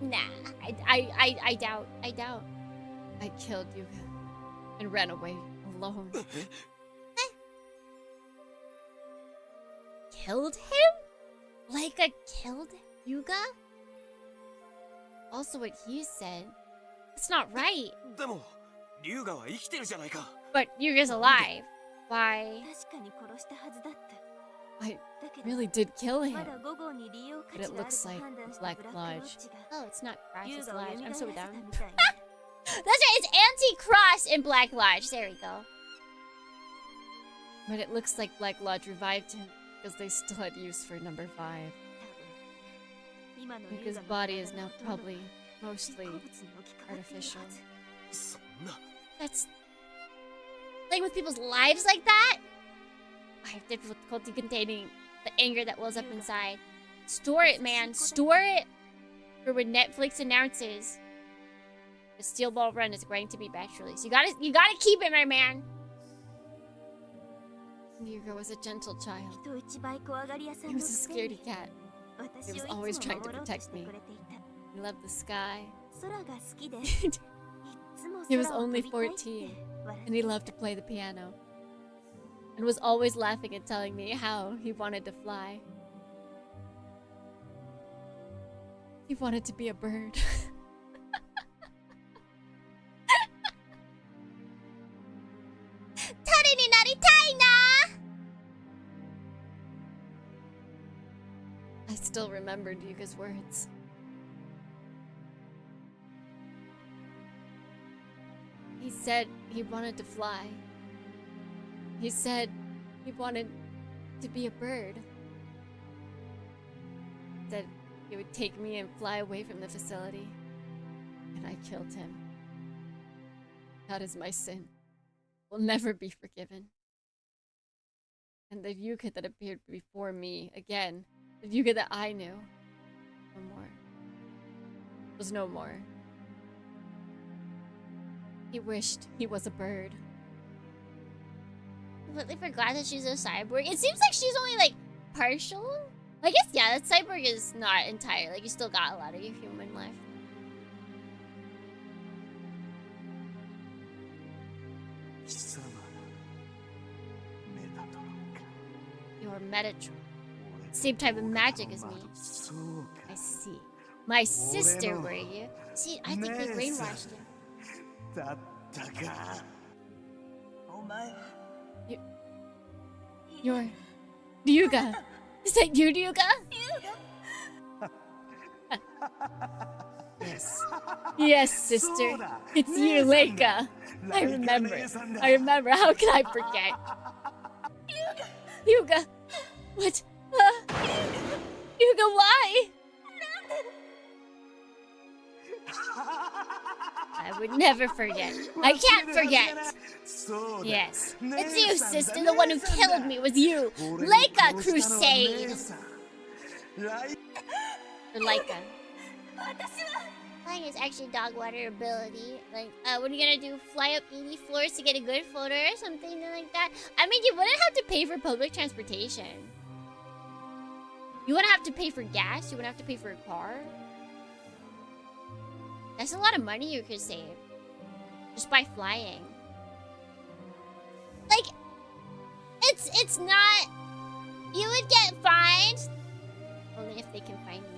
Nah, I doubt. I killed Yuga and ran away alone. killed him? Leica killed Hyuga? Also what he said. It's not right. But Hyuga's alive. Why? I really did kill him. But it looks like Black Lodge. Oh, it's not Cross's Lodge. I'm so dumb. That's right, it's anti-Cross in Black Lodge. There we go. But it looks like Black Lodge revived him because they still had use for number 5. Hyuga's body is now probably mostly artificial. That's like with people's lives like that. I have difficulty containing the anger that wells up inside. Store it, man. Store it for when Netflix announces the Steel Ball Run is going to be batch release. You gotta keep it, my man. Hyuga was a gentle child. He was a scaredy cat. He was always trying to protect me. He loved the sky. He was only 14, and he loved to play the piano. And was always laughing and telling me how he wanted to fly. He wanted to be a bird. I still remembered Hyuga's words. He said he wanted to fly. He said he wanted to be a bird. That he would take me and fly away from the facility. And I killed him. That is my sin. Will never be forgiven. And the Hyuga that appeared before me, again, the Hyuga that I knew, no more. Was no more. He wished he was a bird. Completely forgot that she's a cyborg. It seems like she's only like partial. I guess yeah, that cyborg is not entire. Like you still got a lot of your human left. Your Metatron. Same type of magic as me. I see. My sister, were you? See, I think we brainwashed him. You're Hyuga. Is that you, Hyuga? Yes. Yes, sister. It's you, Leica. I remember. I remember. How can I forget? Hyuga. What? Hyuga, why? I would never forget. I can't forget. Yes. It's you, sister. The one who killed me was you. Leica Crusade. Or Leica. Flying is actually dog water ability. Like, what are you gonna do? Fly up 80 floors to get a good photo or something like that? I mean, you wouldn't have to pay for public transportation. You wouldn't have to pay for gas. You wouldn't have to pay for a car. That's a lot of money you could save. Just by flying. Like, it's not... You would get fined. Only if they can find me.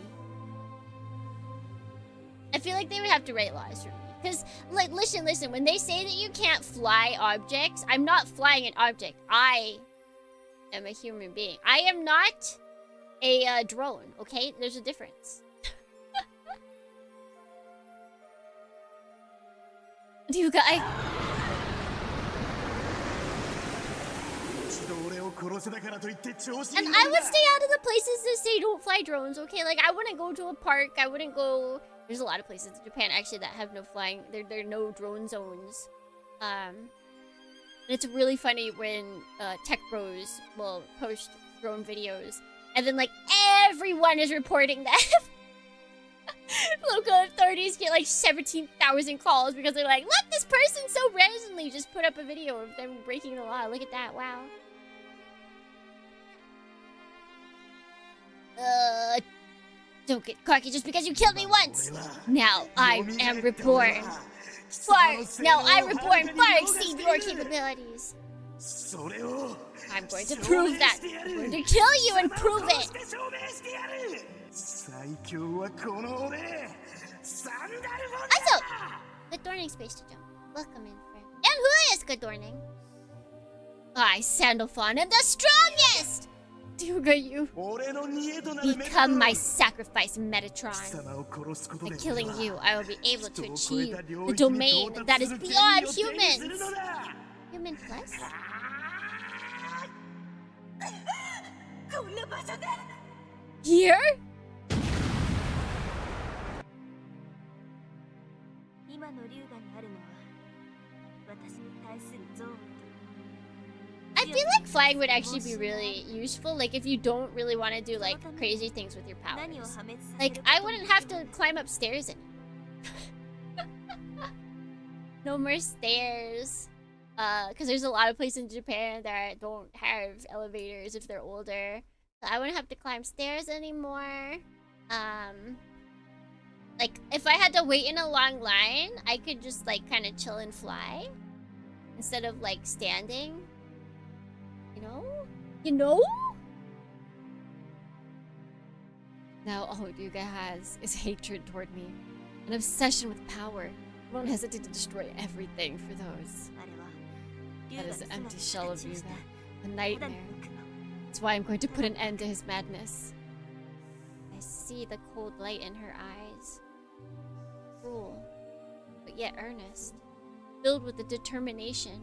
I feel like they would have to write laws for me. Because, like, listen. When they say that you can't fly objects, I'm not flying an object. I am a human being. I am not a drone, okay? There's a difference. Hyuga, and I would stay out of the places that say don't fly drones, okay? Like, I wouldn't go to a park. I wouldn't go... There's a lot of places in Japan, actually, that have no flying... There are no drone zones. And it's really funny when tech bros will post drone videos. And then, like, everyone is reporting them. Local authorities get, like, 17,000 calls because they're like, look, this person so randomly just put up a video of them breaking the law. Look at that, wow. Don't get cocky just because you killed me once. Now I am reborn. Now I reborn far exceed your capabilities. I'm going to prove that. I'm going to kill you and prove it. Also, good morning, Space to Jump. Welcome in, friend. And who is good morning? I, Sandalphon, am the strongest! Duga, you become my sacrifice, Metatron. By killing you, I will be able to achieve the domain that is beyond humans. Human plus? Here? I feel like flying would actually be really useful, like if you don't really want to do like crazy things with your powers. Like I wouldn't have to climb upstairs in it. No more stairs. Because there's a lot of places in Japan that don't have elevators if they're older. So I wouldn't have to climb stairs anymore. Like if I had to wait in a long line, I could just like kind of chill and fly instead of like standing. You know? Now all Yuga has is hatred toward me. An obsession with power. I won't hesitate to destroy everything for those. That is an empty shell of Yuga. A nightmare. That's why I'm going to put an end to his madness. I see the cold light in her eyes. Cruel, but yet earnest. Filled with the determination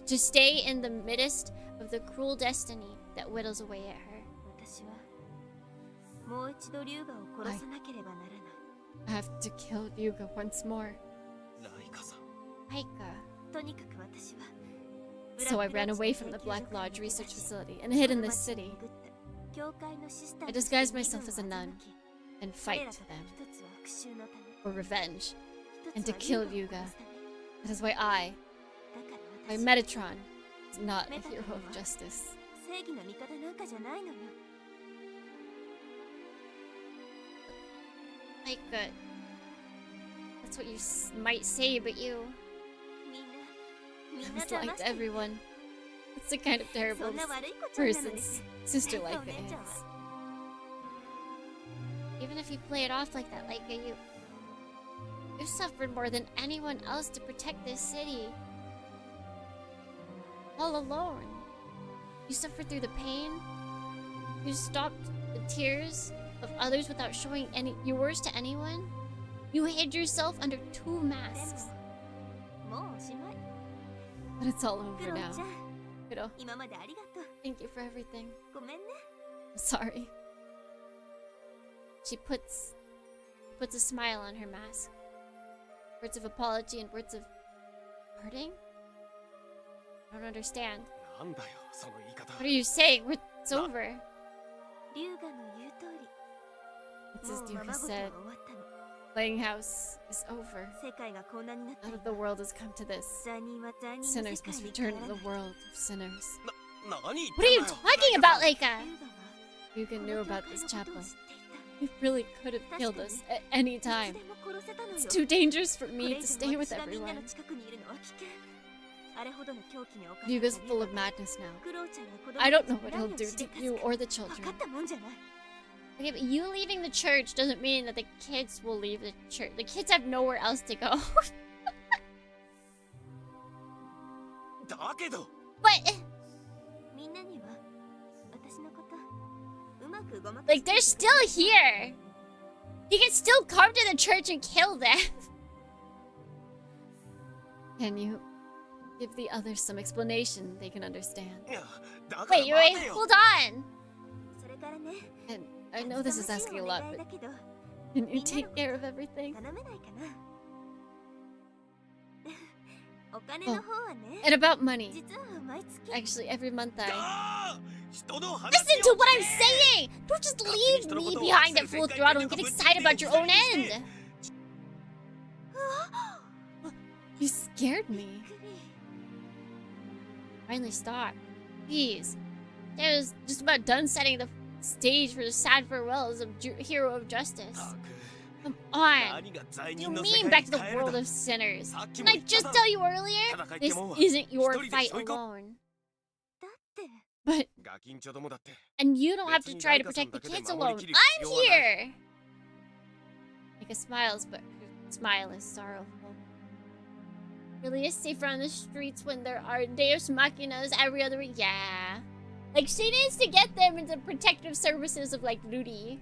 to stay in the midst of the cruel destiny that whittles away at her. I have to kill Yuga once more. Leica. So I ran away from the Black Lodge research facility and hid in this city. I disguised myself as a nun and fight them for revenge and to kill Yuga. That is why my Metatron is not a hero of justice. Like, that's what you might say, but you... I was lying to everyone. That's the kind of terrible person Sister Leica is. Even if you play it off like that, Leica, you've suffered more than anyone else to protect this city. All alone. You suffered through the pain. You stopped the tears of others without showing yours to anyone. You hid yourself under 2 masks. But it's all over now. Kuro, thank you for everything. I'm sorry. She puts a smile on her mask. Words of apology and words of hurting? I don't understand. What are you saying? It's over. It's as Duka said. Playing house is over. Out of the world has come to this. Sinners must return to the world of sinners. What are you talking about, Leica? Yuga knew about this chapel. He really could have killed us at any time. It's too dangerous for me to stay with everyone. Yuga's full of madness now. I don't know what he'll do to you or the children. Okay, but you leaving the church doesn't mean that the kids will leave the church. The kids have nowhere else to go. But... like, they're still here. You can still come to the church and kill them. Can you give the others some explanation they can understand? Wait, hold on. And I know this is asking a lot, but can you take care of everything? Oh, and about money. Actually, every month I... Listen to what I'm saying! Don't just leave me behind at full throttle and get excited about your own end! You scared me. Finally stop. Please. I was just about done setting the stage for the sad farewells of hero of justice. Come on. You mean back to the world of sinners? Didn't I just tell you earlier? This isn't your fight alone. But and you don't have to try to protect the kids alone. I'm here. Leica smiles, but her smile is sorrowful. Really is safer on the streets when there are Deus Machinas every other week. Yeah. Like, she needs to get them into protective services of, like, Rudy.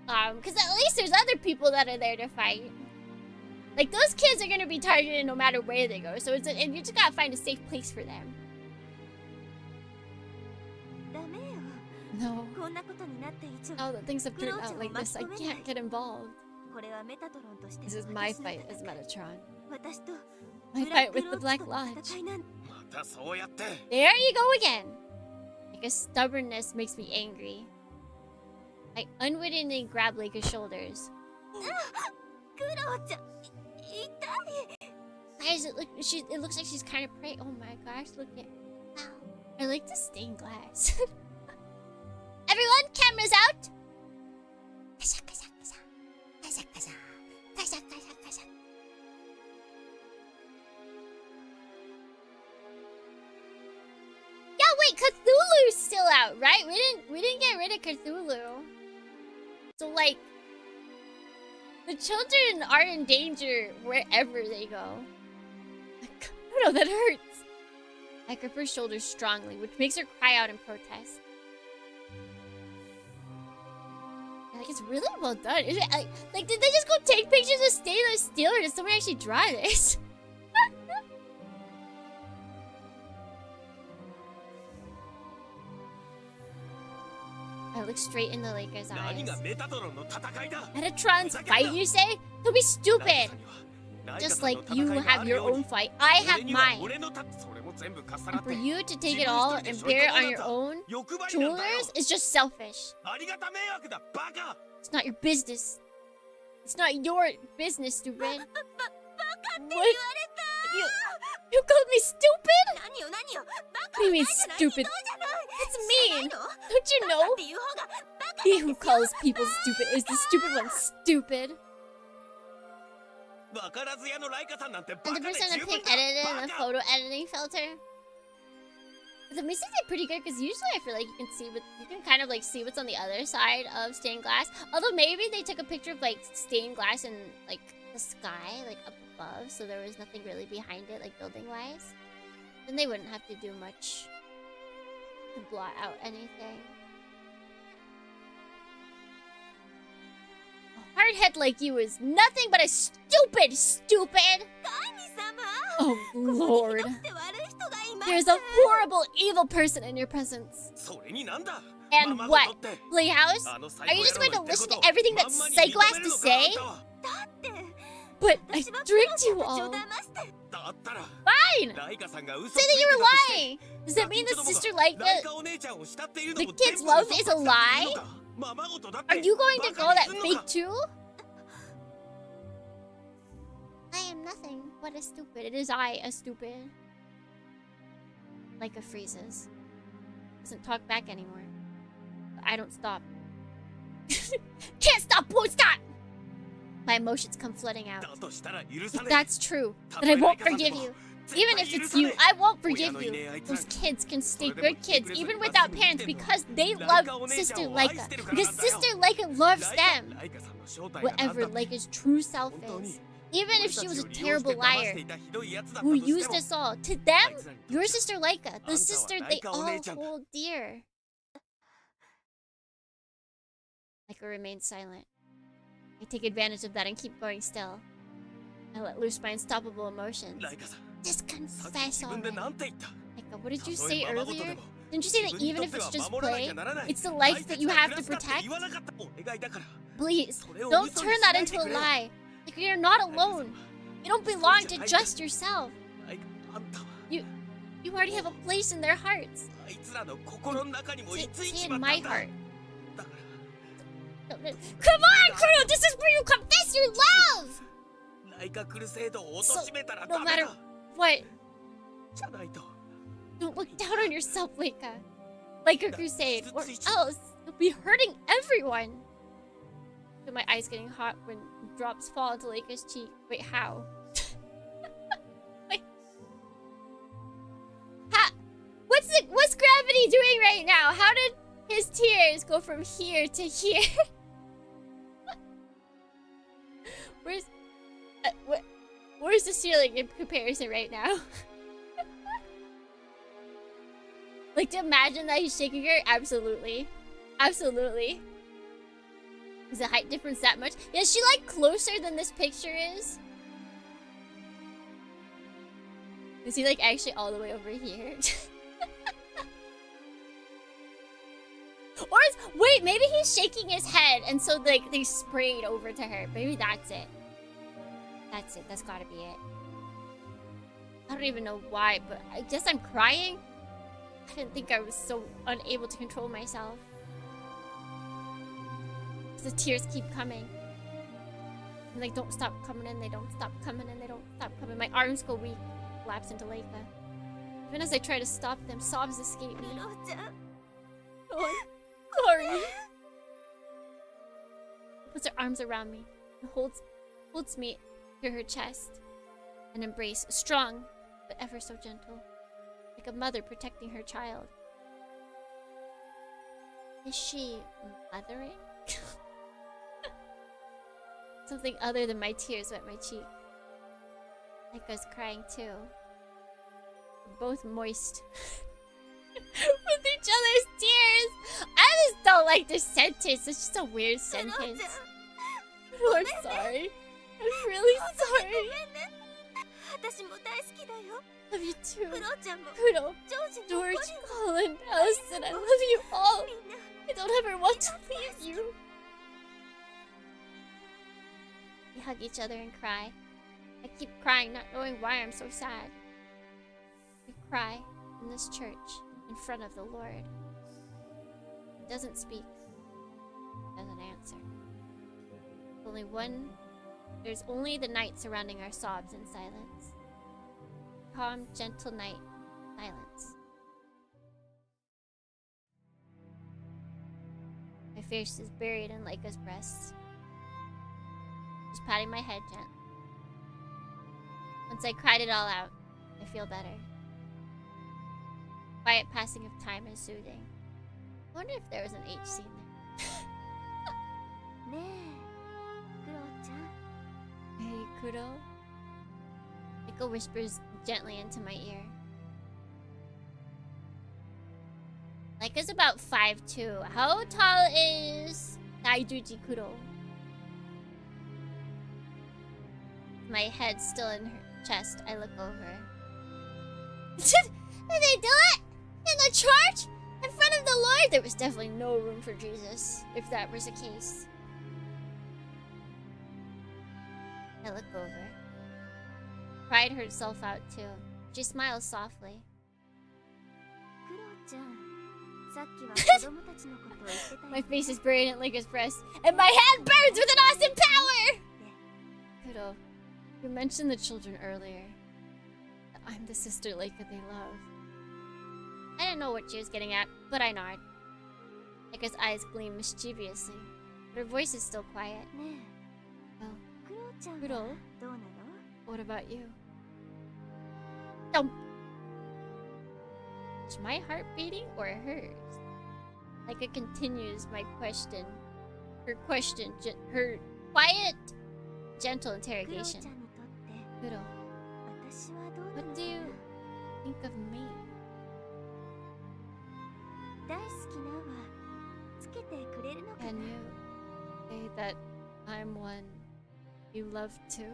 Because at least there's other people that are there to fight. Like, those kids are gonna be targeted no matter where they go. So it's and you just gotta find a safe place for them. No. Oh, that things have turned out like this. I can't get involved. This is my fight as Metatron. My fight with the Black Lodge. There you go again. Like, a stubbornness makes me angry. I unwittingly grab Leica's shoulders. Guys, it looks like she's kind of praying. Oh my gosh, look at. Ow. I like the stained glass. Everyone, cameras out. Yeah, wait, Cthulhu's still out, right? We didn't get rid of Cthulhu. So like, the children are in danger wherever they go. I don't know, that hurts. I grip her shoulders strongly, which makes her cry out in protest. Like, it's really well done. Is it, like, did they just go take pictures of stainless steel, or did someone actually draw this? I look straight into Leica's eyes. Metatron's fight, you say? Don't be stupid! Just like you have your own fight, I have mine. And for you to take it all and bear it on your own shoulders is just selfish. It's not your business. It's not your business, stupid. What? You called me stupid? What do you mean, stupid? That's mean. Don't you know? He who calls people stupid is the stupid one, stupid. And the person that picked edited in the photo editing filter. The music is pretty good because usually I feel like you can kind of like see what's on the other side of stained glass. Although maybe they took a picture of like stained glass in like the sky, like up above, so there was nothing really behind it, like building wise. Then they wouldn't have to do much to blot out anything. A hardhead like you is nothing but a stupid. Oh Lord. There's a horrible, evil person in your presence. And what? Playhouse? Are you just going to listen to everything that Psycho has to say? But I tricked you all. Fine! Say that you were lying! Does that mean that Sister Leica, the kid's love, is a lie? Are you going to call that fake too? I am nothing but a stupid. It is I, a stupid. Leica freezes. Doesn't talk back anymore. But I don't stop. Can't stop, won't stop! My emotions come flooding out. If that's true, then I won't forgive you. Even if it's you, I won't forgive you. Those kids can stay good kids even without parents because they love Sister Leica. Because Sister Leica loves them. Whatever Leica's true self is. Even if she was a terrible liar who used us all, to them, your Sister Leica, the sister they all hold dear. Leica remains silent. I take advantage of that and keep going still. I let loose my unstoppable emotions. Just confess already. Leica, what did you say earlier? Didn't you say that even if it's just play, it's the life that you have to protect? Please, don't turn that into a lie. Like, you're not alone. You don't belong to just yourself. You already have a place in their hearts. Say in my heart. Come on, Kuro! This is where you confess your love! So, no matter what, don't look down on yourself, Leica. Like a crusade, or else you'll be hurting everyone. My eyes getting hot when drops fall into Leica's cheek. Wait, how? Wait. Ha! What's grabbing he doing right now? How did his tears go from here to here? Where's the ceiling in comparison right now? Like, to imagine that he's shaking her? Absolutely. Absolutely. Is the height difference that much? Yeah, is she like closer than this picture is? Is he like actually all the way over here? Or wait, maybe he's shaking his head and so like they sprayed over to her. Maybe that's it. That's it. That's gotta be it. I don't even know why, but I guess I'm crying. I didn't think I was so unable to control myself. The tears keep coming. And they don't stop coming in, they don't stop coming in, they don't stop coming. My arms go weak, collapse into Leica. Even as I try to stop them, sobs escape me. Oh, I'm sorry. Puts her arms around me and holds me to her chest. An embrace, strong, but ever so gentle. Like a mother protecting her child. Is she mothering? Something other than my tears wet my cheek. Leica's crying too. We're both moist with each other's tears. I just don't like this sentence. It's just a weird sentence. Oh, I'm sorry. I'm really sorry. Love you too. Kuro, George, Colin, Allison, I love you all. I don't ever want to leave you. We hug each other and cry. I keep crying, not knowing why I'm so sad. We cry in this church, in front of the Lord. He doesn't speak, doesn't answer. There's only the night surrounding our sobs and silence. Calm, gentle night, silence. My face is buried in Leica's breast. Just patting my head gently. Once I cried it all out, I feel better. Quiet passing of time is soothing. I wonder if there was an H scene there. Hey, Kuro. Leika whispers gently into my ear. Leika's about 5'2". How tall is Daijuji Kuro? My head still in her chest, I look over. Did they do it? In the church? In front of the Lord? There was definitely no room for Jesus, if that was the case. I look over. Cried herself out too. She smiles softly. My face is buried in Leika's breast, and my hand burns with an awesome power! Kuro, you mentioned the children earlier. I'm the sister Leica they love. I didn't know what she was getting at, but I nod. Leika's eyes gleam mischievously, but her voice is still quiet. Oh, Kuro, what about you? Is my heart beating or hers? Leica continues my question. Her quiet, gentle interrogation. Kuro, what do you think of me? Can you say that I'm one you love too?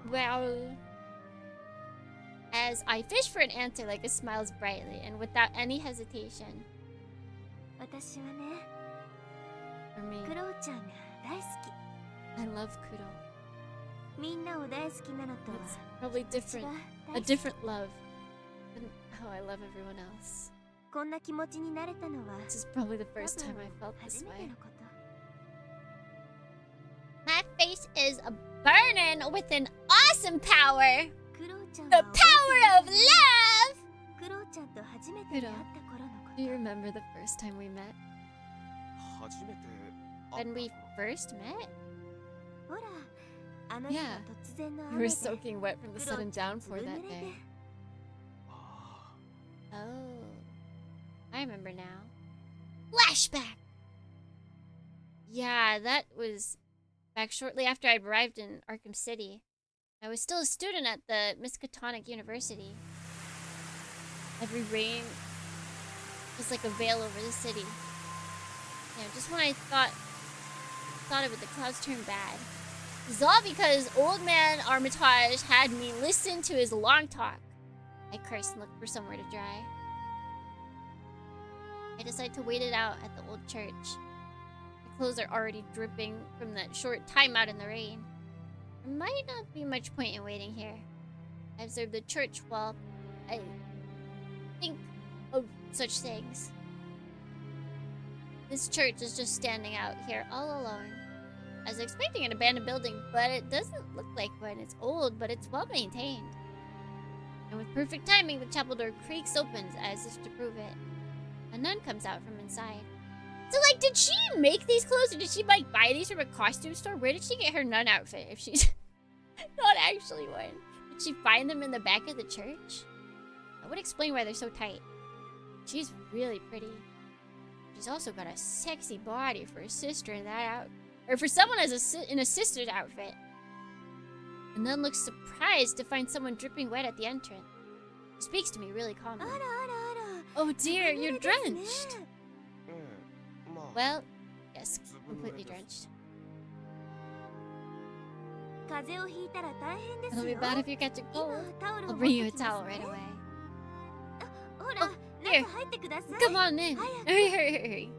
Well... As I fish for an answer, Leica smiles brightly and without any hesitation. For me, I love Kuro. It's probably different. A different love than how I love everyone else. This is probably the first time I felt this way. My face is burning with an awesome power! The power of love! Kuro, do you remember the first time we met? When we first met? Yeah, you were soaking wet from the sudden downpour that day. Oh. I remember now. Flashback! Yeah, that was back shortly after I'd arrived in Arkham City. I was still a student at the Miskatonic University. Every rain was like a veil over the city. You know, just when I thought of it, the clouds turned bad. It's all because old man Armitage had me listen to his long talk. I cursed and looked for somewhere to dry. I decided to wait it out at the old church. My clothes are already dripping from that short time out in the rain. There might not be much point in waiting here. I observed the church while I think of such things. This church is just standing out here all alone. I was expecting an abandoned building, but it doesn't look like one. It's old, but it's well maintained. And with perfect timing, the chapel door creaks open as if to prove it. A nun comes out from inside. So, like, did she make these clothes, or did she, like, buy these from a costume store? Where did she get her nun outfit if she's not actually one? Did she find them in the back of the church? That would explain why they're so tight. She's really pretty. She's also got a sexy body for a sister in that outfit. Or for someone in a sister's outfit. The nun looks surprised to find someone dripping wet at the entrance. She speaks to me really calmly. Oh dear, you're drenched. Well, yes, completely drenched. It'll be bad if you catch a cold. I'll bring you a towel right away. Oh, here. Come on in. Hurry, hurry, hurry.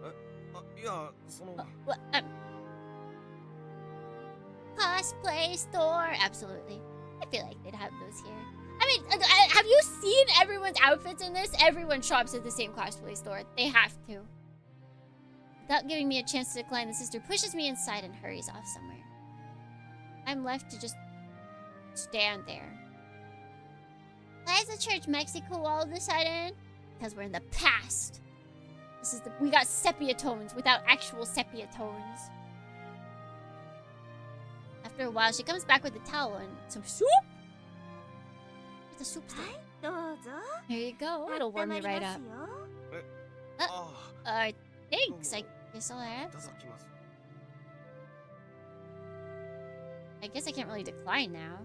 Cosplay store. Absolutely. I feel like they'd have those here. I mean, have you seen everyone's outfits in this? Everyone shops at the same cosplay store. They have to. Without giving me a chance to decline, the sister pushes me inside and hurries off somewhere. I'm left to just stand there. Why is the church Mexico all of a sudden? Because we're in the past. We got sepia tones without actual sepia tones. After a while, she comes back with a towel and some soup. It's a soup store. Here you go. It'll warm you right up. Thanks. I guess I'll have. I guess I can't really decline now.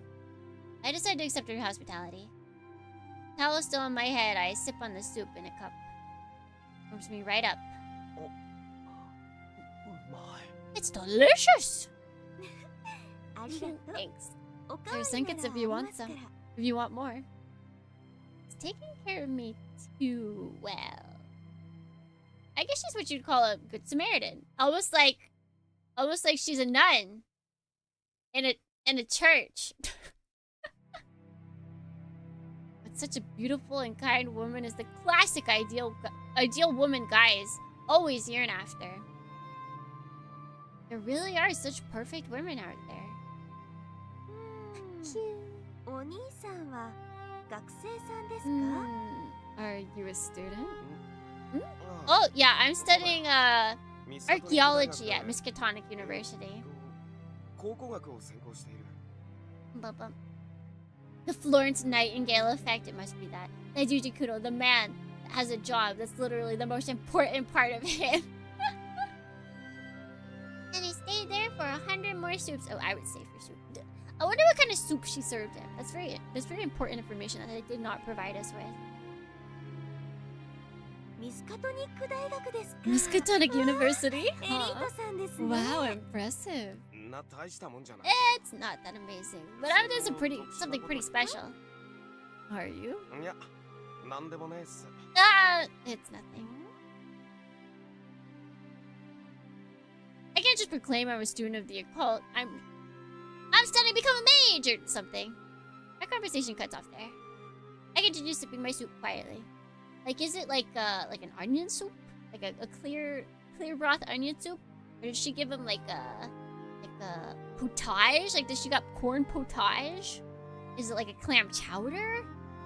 I decide to accept her hospitality. Towel still on my head, I sip on the soup in a cup. Warms me right up. It's delicious! Thanks. There's trinkets if you want some. If you want more. It's taking care of me too well. I guess she's what you'd call a good Samaritan. Almost like she's a nun in a church. But such a beautiful and kind woman is the classic ideal woman guys always yearn after. There really are such perfect women out there. Are you a student? Oh, yeah, I'm studying archaeology at Miskatonic University. The Florence Nightingale effect, it must be that. Nejuji Kudo, the man that has a job that's literally the most important part of him. And he stayed there for 100 more soups. Oh, I would stay for soup. I wonder what kind of soup she served him. That's very important information that they did not provide us with. Miskatonic University? Huh? Wow, impressive. It's not that amazing, but I'm doing something pretty special. Are you? It's nothing. I can't just proclaim I'm a student of the occult. I'm studying to become a mage or something. Our conversation cuts off there. I continue sipping my soup quietly. Like, is it like an onion soup? Like a clear broth onion soup? Or did she give him like a potage? Like, does she got corn potage? Is it like a clam chowder?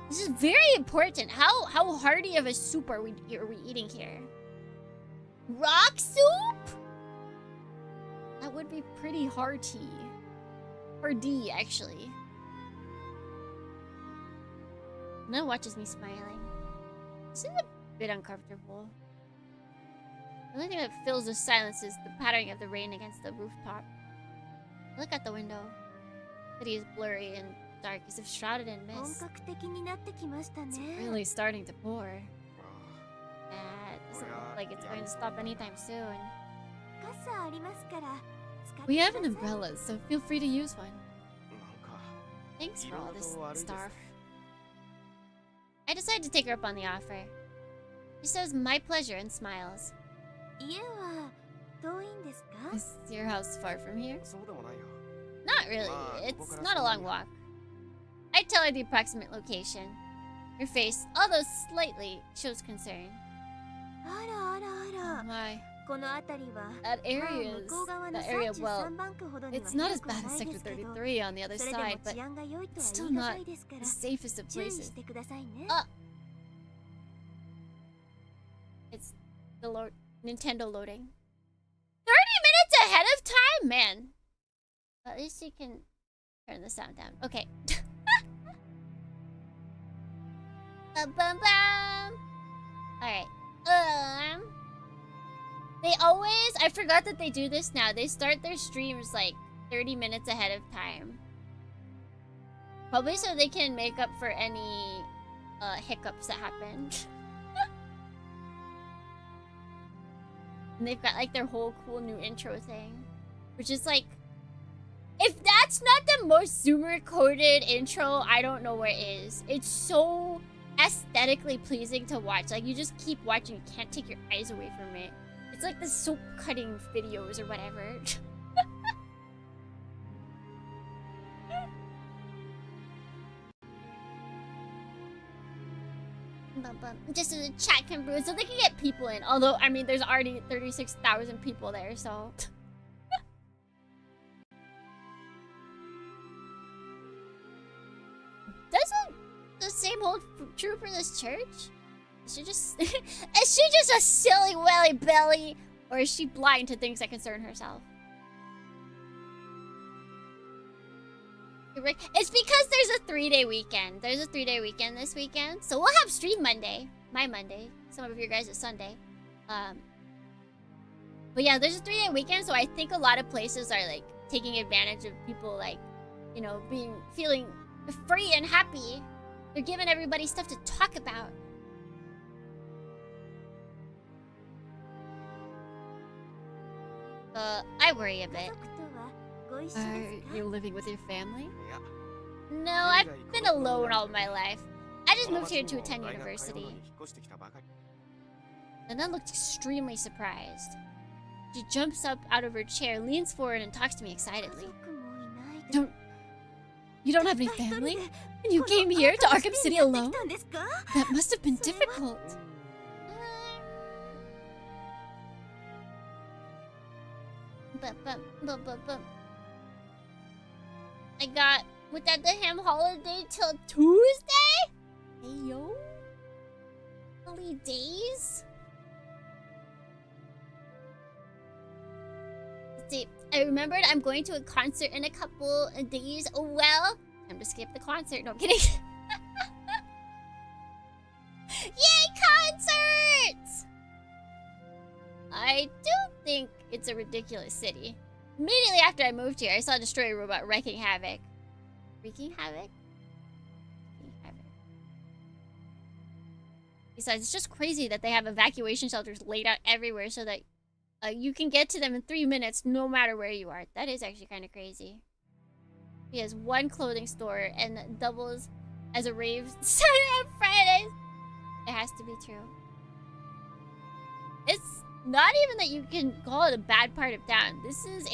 This is very important. How hearty of a soup are we eating here? Rock soup? That would be pretty hearty. Hardy, actually. Nun watches me smiling. This is a bit uncomfortable. The only thing that fills the silence is the pattering of the rain against the rooftop. I look out the window. The city is blurry and dark, as if shrouded in mist. It's really starting to pour. It doesn't look like it's going to stop anytime soon. We have an umbrella, so feel free to use one. Thanks for all this stuff. I decided to take her up on the offer. She says my pleasure and smiles. Is your house far from here? Not really. It's not a long walk. I tell her the approximate location. Her face, although slightly, shows concern. Oh my. That area, well, it's not as bad as Sector 33 on the other side, but it's still not the safest of places. It's the Nintendo loading. 30 minutes ahead of time? Man. At least you can turn the sound down. Okay. Alright. They always... I forgot that they do this now. They start their streams like 30 minutes ahead of time. Probably so they can make up for any hiccups that happened. And they've got like their whole cool new intro thing. Which is like... If that's not the most Zoomer coded intro, I don't know what is. It's so aesthetically pleasing to watch. Like you just keep watching. You can't take your eyes away from it. It's like the soap cutting videos or whatever. Just so the chat can brew, so they can get people in. Although, I mean, there's already 36,000 people there, so... Doesn't the same hold true for this church? Is she just... is she just a silly welly belly? Or is she blind to things that concern herself? It's because there's a 3-day weekend. There's a 3-day weekend this weekend. So we'll have stream Monday. My Monday. Some of your guys' is Sunday. But yeah, there's a 3-day weekend. So I think a lot of places are like taking advantage of people like, you know, feeling free and happy. They're giving everybody stuff to talk about. I worry a bit. Are you living with your family? No, I've been alone all my life. I just moved here to attend university. And then looked extremely surprised. She jumps up out of her chair, leans forward, and talks to me excitedly. You don't have any family? And you came here to Arkham City alone? That must have been difficult. I got without the ham holiday till Tuesday? Hey yo. Only days? Let's see. I remembered I'm going to a concert in a couple of days. Oh well. Time to skip the concert. No, I'm kidding. Yay, concerts! I do think it's a ridiculous city. Immediately after I moved here, I saw a destroyer robot wreaking havoc. Wreaking havoc? Wreaking havoc. Besides, it's just crazy that they have evacuation shelters laid out everywhere so that you can get to them in 3 minutes no matter where you are. That is actually kind of crazy. He has one clothing store and doubles as a rave center on Fridays. It has to be true. It's not even that you can call it a bad part of town. This is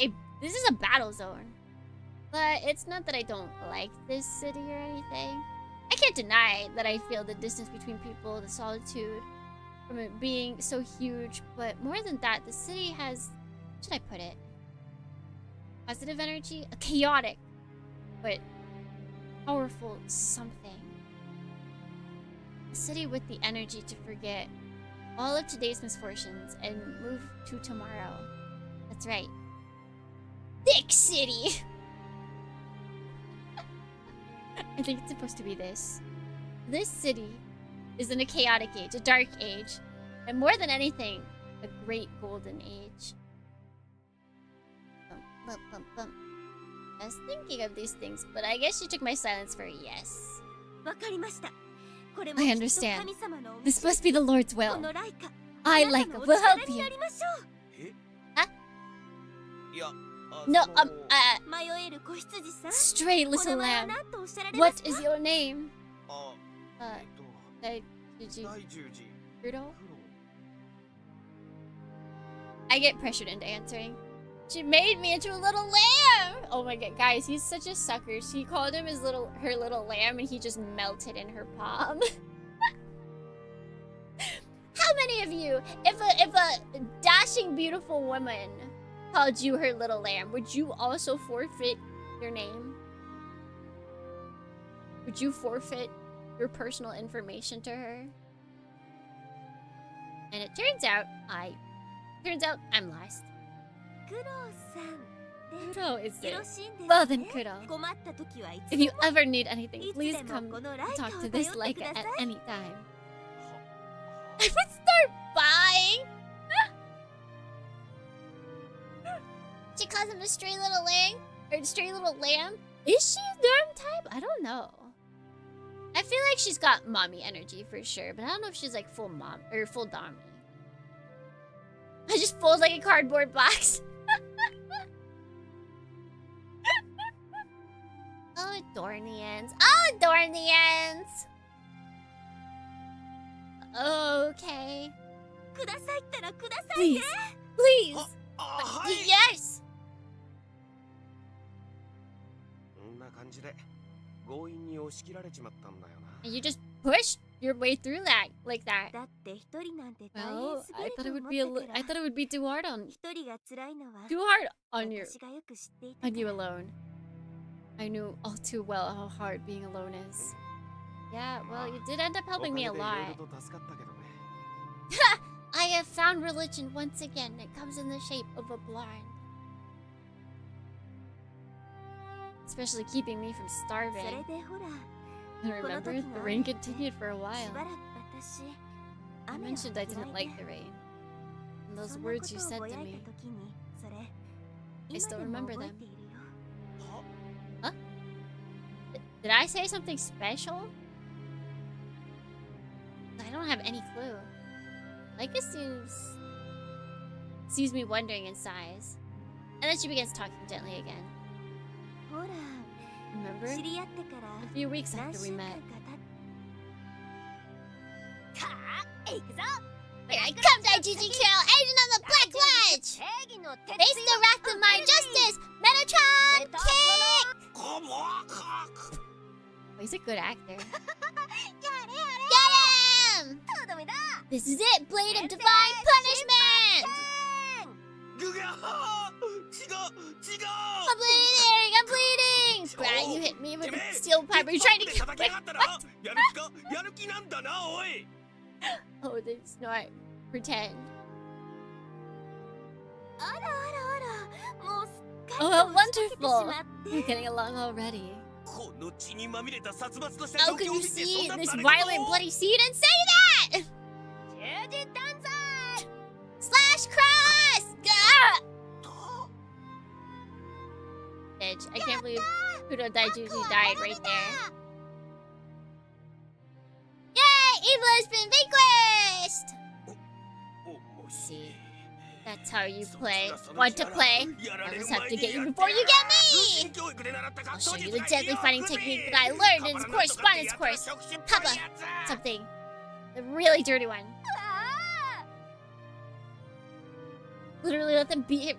a battle zone. But it's not that I don't like this city or anything. I can't deny that I feel the distance between people, the solitude from it being so huge. But more than that, the city has, how should I put it? Positive energy? A chaotic, but powerful something. A city with the energy to forget all of today's misfortunes and move to tomorrow. That's right. Thick City! I think it's supposed to be this. This city is in a chaotic age, a dark age, and more than anything, a great golden age. Bum, bum, bum, bum. I was thinking of these things, but I guess you took my silence for a yes. I understand. This must be the Lord's will. I, Leica, will help you. Huh? No, stray little lamb. What is your name? Kuro? I get pressured into answering. She made me into a little lamb! Oh my god, guys, he's such a sucker. She called him her little lamb and he just melted in her palm. How many of you, if a dashing beautiful woman called you her little lamb, would you also forfeit your name? Would you forfeit your personal information to her? And it turns out I'm lost. Kuro is it? Well then, Kuro. If you ever need anything, please come talk to this Leica at any time. I would start buying! She calls him a stray little lamb? Or stray little lamb? Is she a Dorm type? I don't know. I feel like she's got mommy energy for sure, but I don't know if she's like full mom or full Dommy. I just fold like a cardboard box. Oh, Dornians. Oh, Dornians! Okay. Please. Please! Yes! And you just pushed your way through that like that. Well, I thought it would be too hard on you alone. I knew all too well how hard being alone is. Yeah, well, you did end up helping me a lot. I have found religion once again. It comes in the shape of a blind. Especially keeping me from starving. And remember, the rain continued for a while. I mentioned I didn't like the rain. And those words you said to me, I still remember them. Huh? Did I say something special? I don't have any clue. Leica sees me wondering and sighs. And then she begins talking gently again. Remember? A few weeks after we met. Here I come, Daijujin Kill! Agent of the Black Lodge! Face the wrath of my justice! Metatron kick! Oh, he's a good actor. Get him! This is it! Blade of Divine Punishment! I'm bleeding! I'm bleeding! Brad, you hit me with a steel pipe. Are you trying to kill me? What? Oh, that's not pretend. Oh, how wonderful! We're getting along already. How can you see this violent, bloody seed and say that? Slash cross! Bitch, I can't believe Kuro Daijuji died right there. Yay! Evil has been vanquished! See, that's how you play. Want to play? I just have to get you before you get me! I'll show you the deadly fighting technique that I learned in the correspondence course. Papa, something. The really dirty one. Literally let them beat him.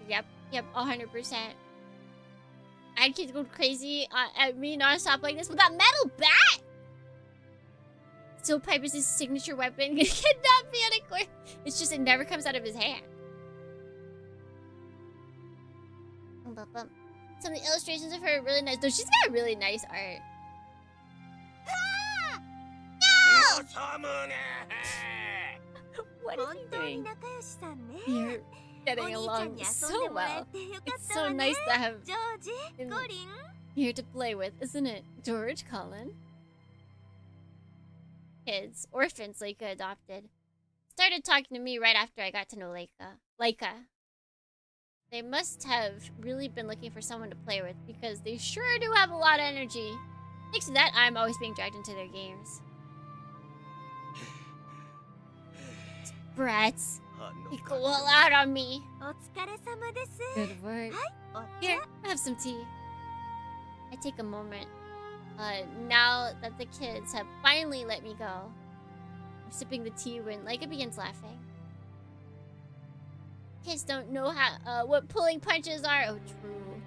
Yep, 100%. I can't go crazy at me non-stop like this with that metal bat! Steel pipe is his signature weapon. It cannot be on a course. It's just, it never comes out of his hand. Some of the illustrations of her are really nice. Though she's got really nice art. No! What is he doing? You're getting along so well. It's so nice to have him here to play with, isn't it, George Cullen? kids, orphans Leica adopted, started talking to me right after I got to know Leica. They must have really been looking for someone to play with because they sure do have a lot of energy. Thanks to that, I'm always being dragged into their games. Brats. They go all out on me. Good work. Here, have some tea. I take a moment. Now that the kids have finally let me go, I'm sipping the tea when Leica begins laughing. Kids don't know how what pulling punches are. Oh, true.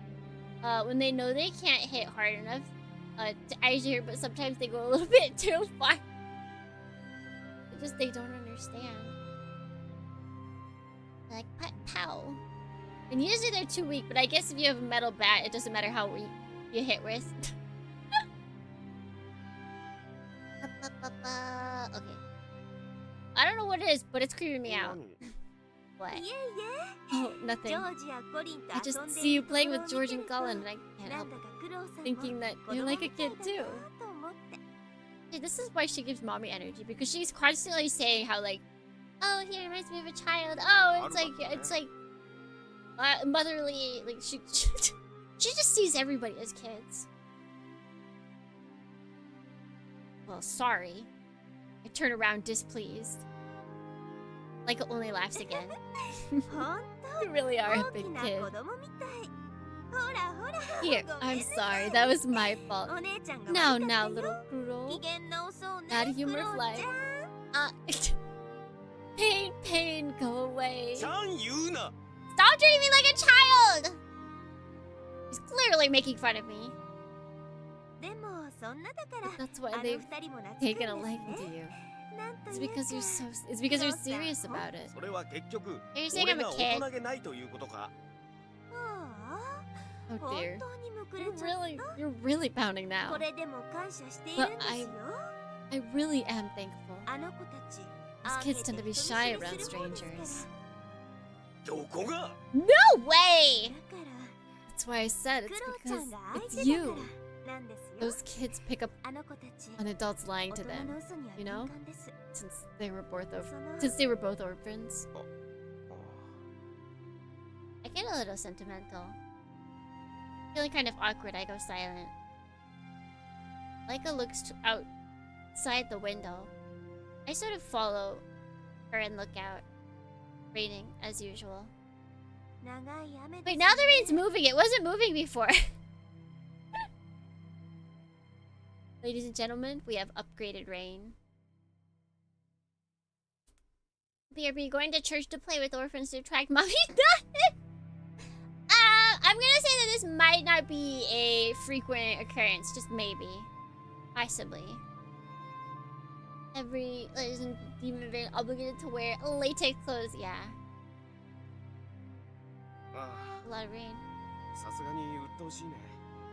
When they know they can't hit hard enough to edge here, but sometimes they go a little bit too far. They don't understand. They're like, pow. And usually they're too weak, but I guess if you have a metal bat, it doesn't matter how weak you hit with. Okay. I don't know what it is, but it's creeping me out. What? Oh, nothing. I just see you playing with George and Cullen, and I can't help thinking that you're like a kid too. Hey, this is why she gives mommy energy, because she's constantly saying how like, oh, he reminds me of a child. Oh, it's like motherly. Like she just sees everybody as kids. Well, sorry. I turn around displeased. Leica only laughs again. You really are a big kid. Here, I'm sorry. That was my fault. Now, little Kuro. Bad humor fly. Pain, go away. Stop treating me like a child! He's clearly making fun of me. But that's why they've taken a liking to you. It's because you're serious about it. Are you saying I'm a kid? Oh dear. You're really pounding now. But I really am thankful. These kids tend to be shy around strangers. No way! That's why I said it's because it's you. Those kids pick up on adults lying to them, you know? Since they were both orphans. I get a little sentimental. Feeling kind of awkward, I go silent. Leica looks outside the window. I sort of follow her and look out. Raining, as usual. Wait, now the rain's moving. It wasn't moving before. Ladies and gentlemen, we have upgraded rain. BRB, going to church to play with orphans to attract mommy. I'm gonna say that this might not be a frequent occurrence, just maybe. Possibly. Every Demonbane obligated to wear latex clothes, yeah. A lot of rain.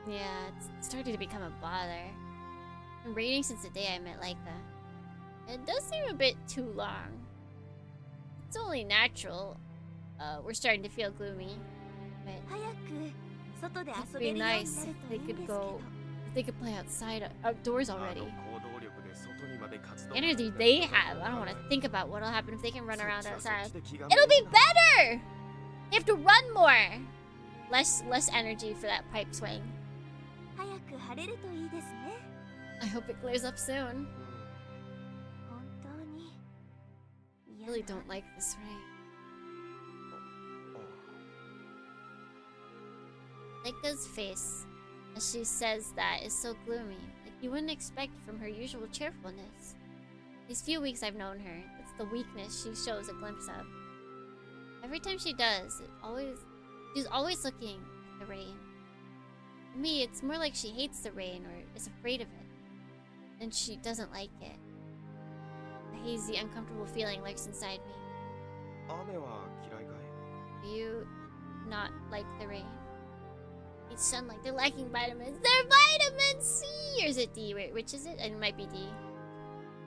Yeah, it's starting to become a bother. Been raining since the day I met Leica. It does seem a bit too long. It's only natural. We're starting to feel gloomy. But it'd be nice if they could play outdoors already. The energy they have, I don't want to think about what'll happen if they can run around outside. It'll be better! They have to run more! Less energy for that pipe swing. I hope it clears up soon. I really don't like this rain. Leica's face, as she says that, is so gloomy, like you wouldn't expect from her usual cheerfulness. These few weeks I've known her, it's the weakness she shows a glimpse of. Every time she does, she's always looking at the rain. For me, it's more like she hates the rain or is afraid of it. And she doesn't like it. A hazy, uncomfortable feeling lurks inside me. Do you not like the rain? It's sunlight. They're lacking vitamins. They're vitamin C! Or is it D? Which is it? It might be D.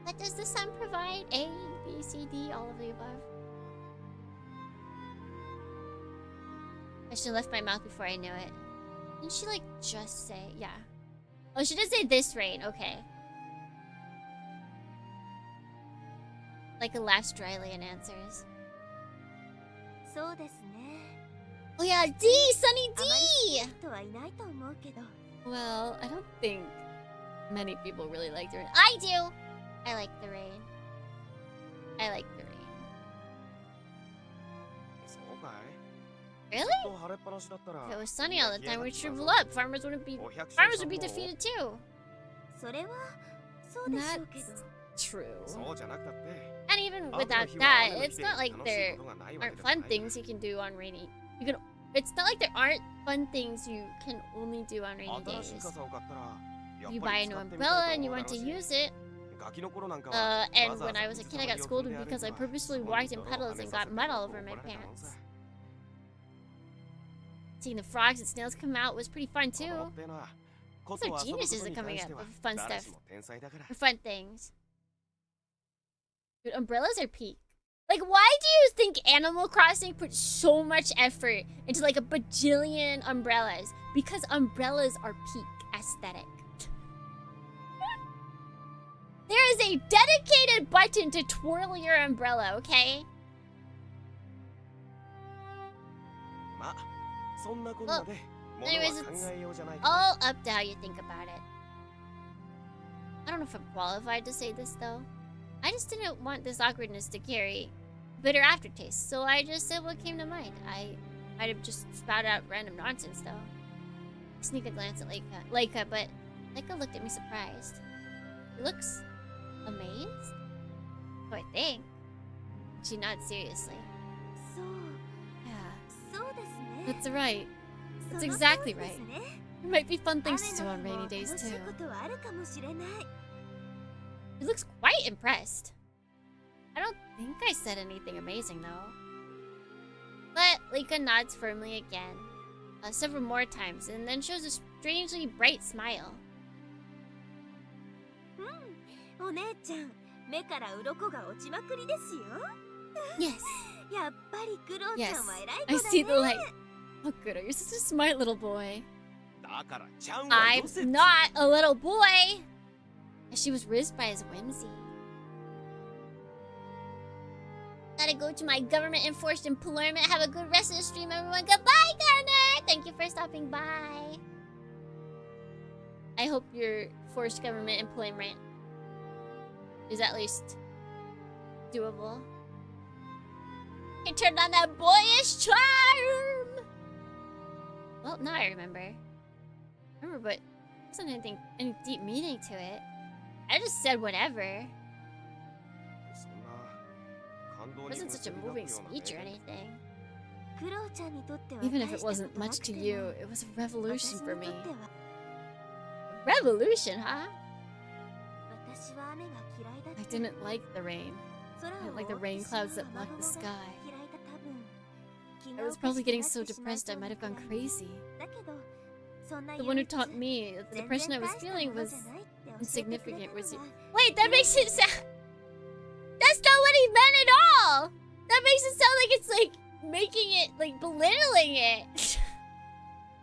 What does the sun provide? A, B, C, D, all of the above. I should have left my mouth before I knew it. Didn't she like just say, yeah. Oh, she did say this rain. Okay. Leica laughs dryly and answers. Oh yeah, D! Sunny D! Well, I don't think many people really like the rain. I do! I like the rain. I like the rain. Really? If it was sunny all the time, we'd shrivel up. Farmers would be defeated too. That's true. And even without that, it's not like there aren't fun things you can do on rainy. It's not like there aren't fun things you can only do on rainy days. If you buy a new umbrella and you want to use it. And when I was a kid, I got scolded because I purposefully walked in puddles and got mud all over my pants. Seeing the frogs and snails come out was pretty fun too. These are geniuses at coming up with fun stuff. Or fun things. Dude, umbrellas are peak. Like, why do you think Animal Crossing put so much effort into like a bajillion umbrellas? Because umbrellas are peak aesthetic. There is a dedicated button to twirl your umbrella, okay? Well, anyways, it's all up to how you think about it. I don't know if I'm qualified to say this, though. I just didn't want this awkwardness to carry bitter aftertaste, so I just said what came to mind. I might have just spouted out random nonsense, though. I sneak a glance at Leica, but Leica looked at me surprised. She looks amazed? So I think. She nods seriously. Yeah. That's right. That's exactly right. There might be fun things to do on rainy days, too. He looks quite impressed. I don't think I said anything amazing, though. But Leica nods firmly again, several more times, and then shows a strangely bright smile. Yes. Yes, I see the light. Oh, good. You're such a smart little boy. I'm not a little boy. She was rizzed by his whimsy. Gotta go to my government-enforced employment. Have a good rest of the stream, everyone. Goodbye, Garner! Thank you for stopping by. I hope your forced government employment is at least doable. I turned on that boyish charm! Well, now I remember. But there wasn't any deep meaning to it. I just said whatever. It wasn't such a moving speech or anything. Even if it wasn't much to you, it was a revolution for me. A revolution, huh? I didn't like the rain. I didn't like the rain clouds that blocked the sky. I was probably getting so depressed I might have gone crazy. The one who taught me that the depression I was feeling was insignificant was you. Wait, that makes it sound... That's not what he meant at all! That makes it sound like it's like making it, like belittling it.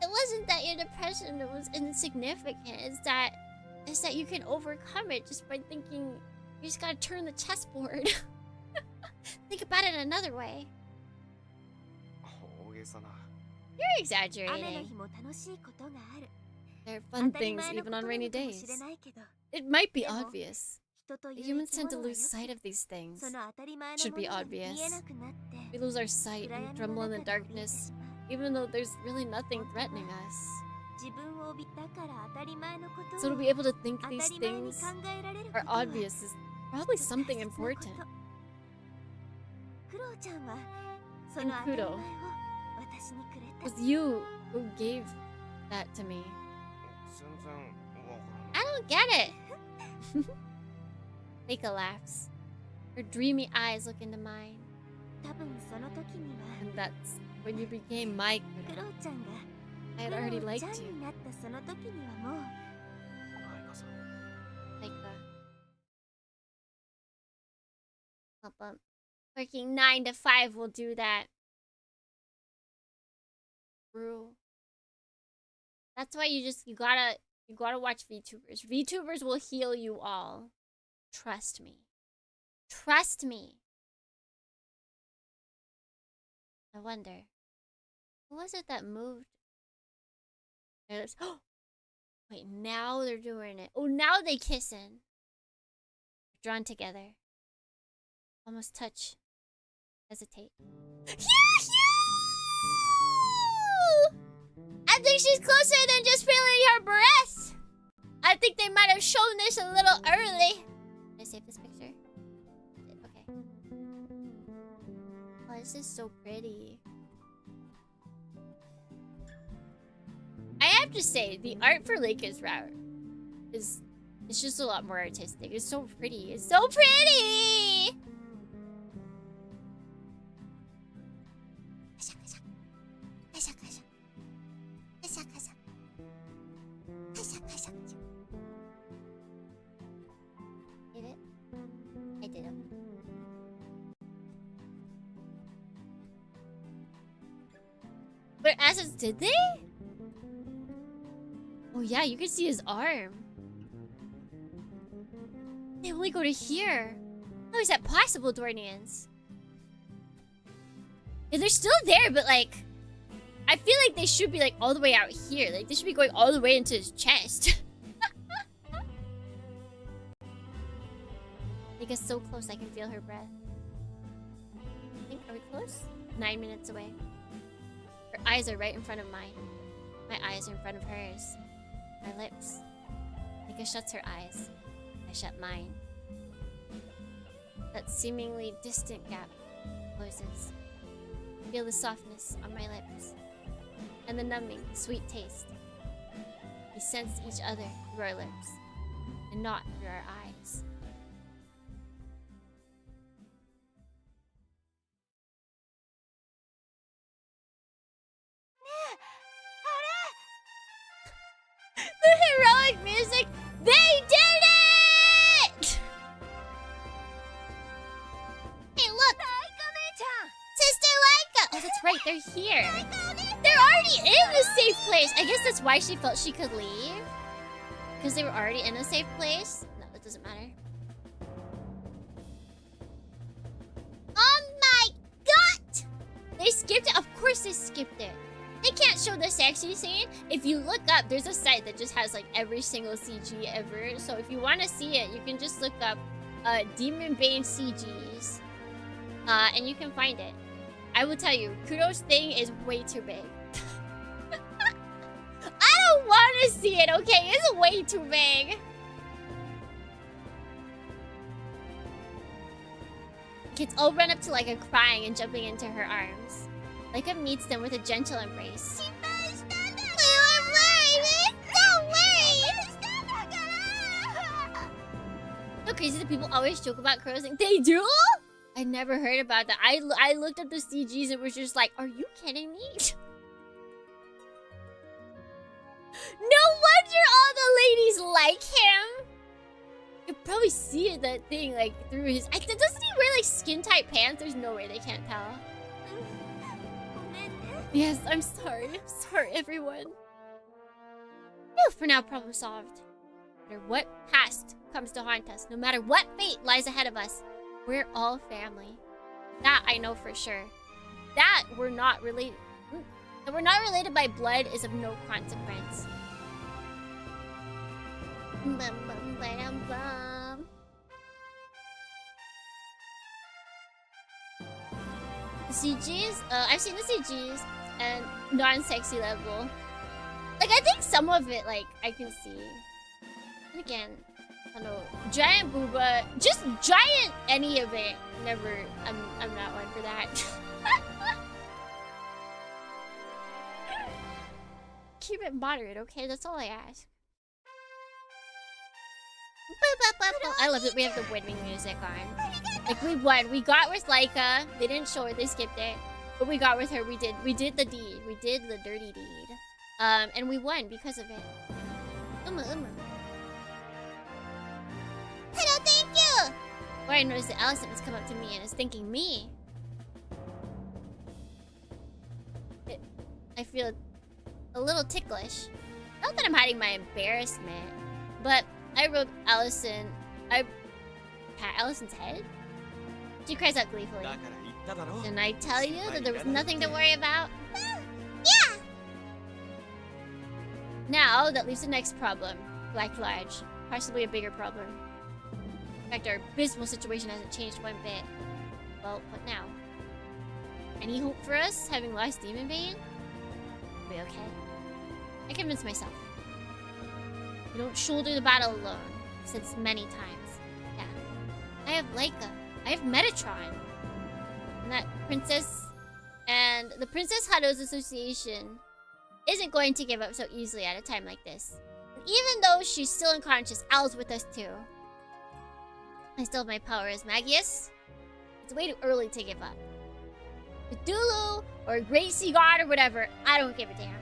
It wasn't that your depression was insignificant. It's that you can overcome it just by thinking you just gotta turn the chessboard. Think about it another way. You're exaggerating. There are fun things even on rainy days. It might be obvious. Humans tend to lose sight of these things. It should be obvious. We lose our sight and tremble in the darkness, even though there's really nothing threatening us. So to be able to think these things are obvious is probably something important. And Kudo, it was you who gave that to me. I don't get it. Leica laughs. Her dreamy eyes look into mine. And that's when you became my Kudo. I had already liked you. Leica. Working 9 to 5 will do that. True. That's why you gotta watch VTubers. VTubers will heal you all. Trust me. Trust me. I wonder. Who was it that moved? Oh! Wait, now they're doing it. Oh, now they kissing. Drawn together. Almost touch. Hesitate. I think she's closer than just feeling her breath. I think they might have shown this a little early. Can I save this picture? Okay. Oh, this is so pretty. I have to say, the art for Leica's route is it's just a lot more artistic. It's so pretty. It's so pretty! Did it? I did it. But assets, did they? Oh yeah, you can see his arm. They only go to here. How is that possible, Dornians? Yeah, they're still there, but like, I feel like they should be like all the way out here. Like they should be going all the way into his chest. They get so close, I can feel her breath. I think, are we close? 9 minutes away. Her eyes are right in front of mine. My eyes are in front of hers. My lips. Leica shuts her eyes. I shut mine. That seemingly distant gap closes. I feel the softness on my lips. And the numbing, sweet taste. We sense each other through our lips. And not through our eyes. The heroic music! They did it! Hey, look! Sister Leica! Oh, that's right, they're here. They're already in the safe place! I guess that's why she felt she could leave. Because they were already in a safe place? No, that doesn't matter. Oh my god! They skipped it? Of course they skipped it. They can't show the sexy scene. If you look up, there's a site that just has like every single CG ever. So if you want to see it, you can just look up Demonbane CGs. And you can find it. I will tell you, Kuro's thing is way too big. I don't want to see it, okay? It's way too big. Kids all run up to Leica crying and jumping into her arms. Leica meets them with a gentle embrace. So crazy that people always joke about Kuro's thing. They do? I never heard about that. I looked at the CGs and was just like, are you kidding me? No wonder all the ladies like him. You can probably see that thing like through his. Doesn't he wear like skin tight pants? There's no way they can't tell. Yes, I'm sorry. I'm sorry, everyone. Phew, for now, problem solved. No matter what past comes to haunt us, no matter what fate lies ahead of us, we're all family. That I know for sure. That we're not related. That we're not related by blood is of no consequence. Bum, bum, ba-dum, bum. The CGs? I've seen the CGs and non-sexy level. Like, I think some of it, like, I can see. And again, I don't know. Giant booba, just giant any of it. Never, I'm not one for that. Keep it moderate, okay? That's all I ask. I love that we have the winning music on. Like, we won. We got with Leica. They didn't show it. They skipped it. But we got with her. We did the deed. We did the dirty deed. And we won because of it. Hello, thank you! Where I noticed that Allison has come up to me and is thanking me. I feel a little ticklish. Not that I'm hiding my embarrassment, but I wrote Allison. I pat Allison's head. She cries out gleefully. Didn't I tell you that there was nothing to worry about? Yeah! Now, that leaves the next problem. Black Lodge. Possibly a bigger problem. In fact, our abysmal situation hasn't changed one bit. Well, what now? Any hope for us, having lost Demonbane? We'll be okay. I convinced myself. We don't shoulder the battle alone. I've said this many times. Yeah. I have Leica. I have Metatron. And that princess... And the Princess Hado's Association isn't going to give up so easily at a time like this. And even though she's still unconscious, Al's with us too. I still have my power as Magius. It's way too early to give up. Cthulhu or a great sea god or whatever, I don't give a damn.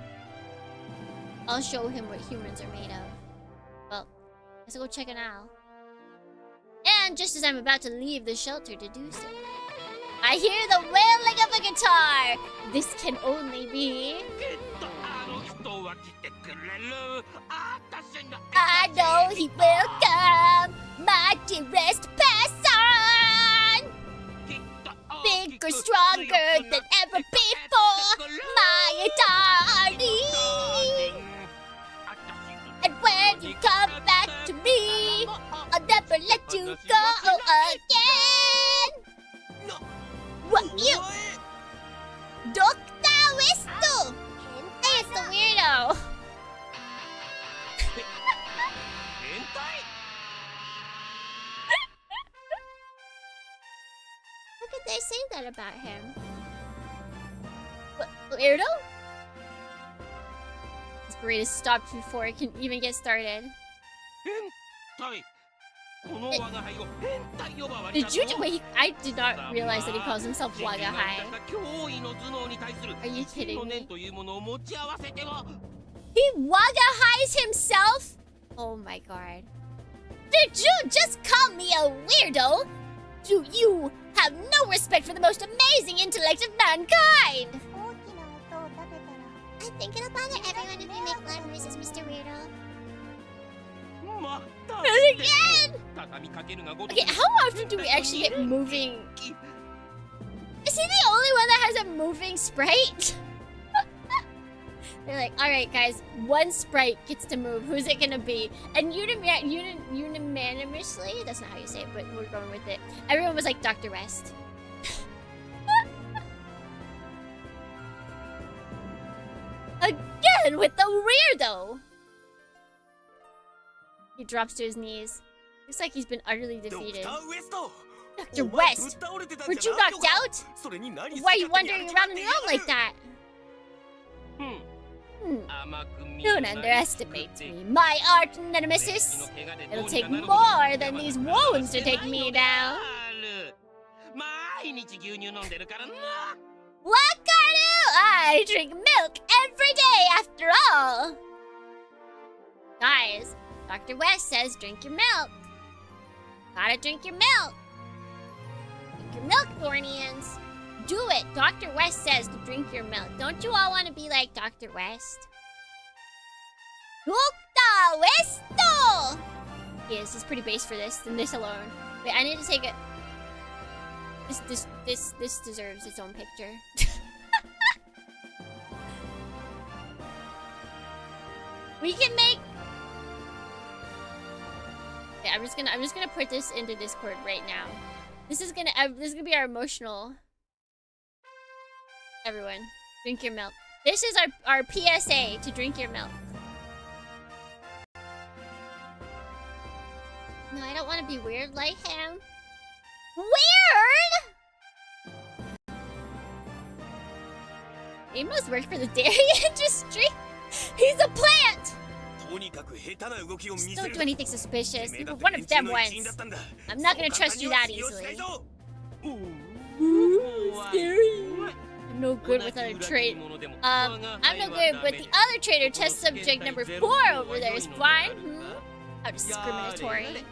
I'll show him what humans are made of. Well, let's go check on Al. And just as I'm about to leave the shelter to do so, I hear the wailing of a guitar! This can only be... I know he will come, my dearest person! Bigger, stronger than ever before, my darling! And when you come back to me, I'll never let you go again! What you? Dr. Wisto! Hey, it's the weirdo! How could they say that about him? What, weirdo? This parade is stopped before it can even get started. Did you wait? I did not realize that he calls himself Wagahai. Are you kidding me? He Wagahais himself? Oh my god. Did you just call me a weirdo? Do you have no respect for the most amazing intellect of mankind? I think it'll bother everyone if you make loud noises, Mr. Weirdo. Again! Okay, how often do we actually get moving? Is he the only one that has a moving sprite? They're like, alright guys, one sprite gets to move. Who's it gonna be? And unanimously, that's not how you say it, but we're going with it. Everyone was like Dr. West. Again with the weirdo! He drops to his knees. Looks like he's been utterly defeated. Dr. West! Weren't you knocked out? Why are you wandering around on your own like that? Don't underestimate me, my arch nemesis. It'll take more than these wounds to take me down. LuKremBo! I drink milk every day after all. Guys, Dr. West says drink your milk. Gotta drink your milk. Drink your milk, Thornians. Do it. Dr. West says to drink your milk. Don't you all want to be like Dr. West? Dr. Westo! Yes, he's pretty base for this, and this alone. Wait, I need to take it. This deserves its own picture. We can make. Yeah, I'm just gonna put this into Discord right now. This is gonna be our emotional. Everyone, drink your milk. This is our PSA to drink your milk. No, I don't want to be weird like him. Weird? He must work for the dairy industry. He's a plant. Don't do anything suspicious. You were one of them once. I'm not gonna trust you that easily. Ooh, scary. I'm no good with other trade. I'm no good, but the other trader, test subject number 4 over there, is fine. How discriminatory.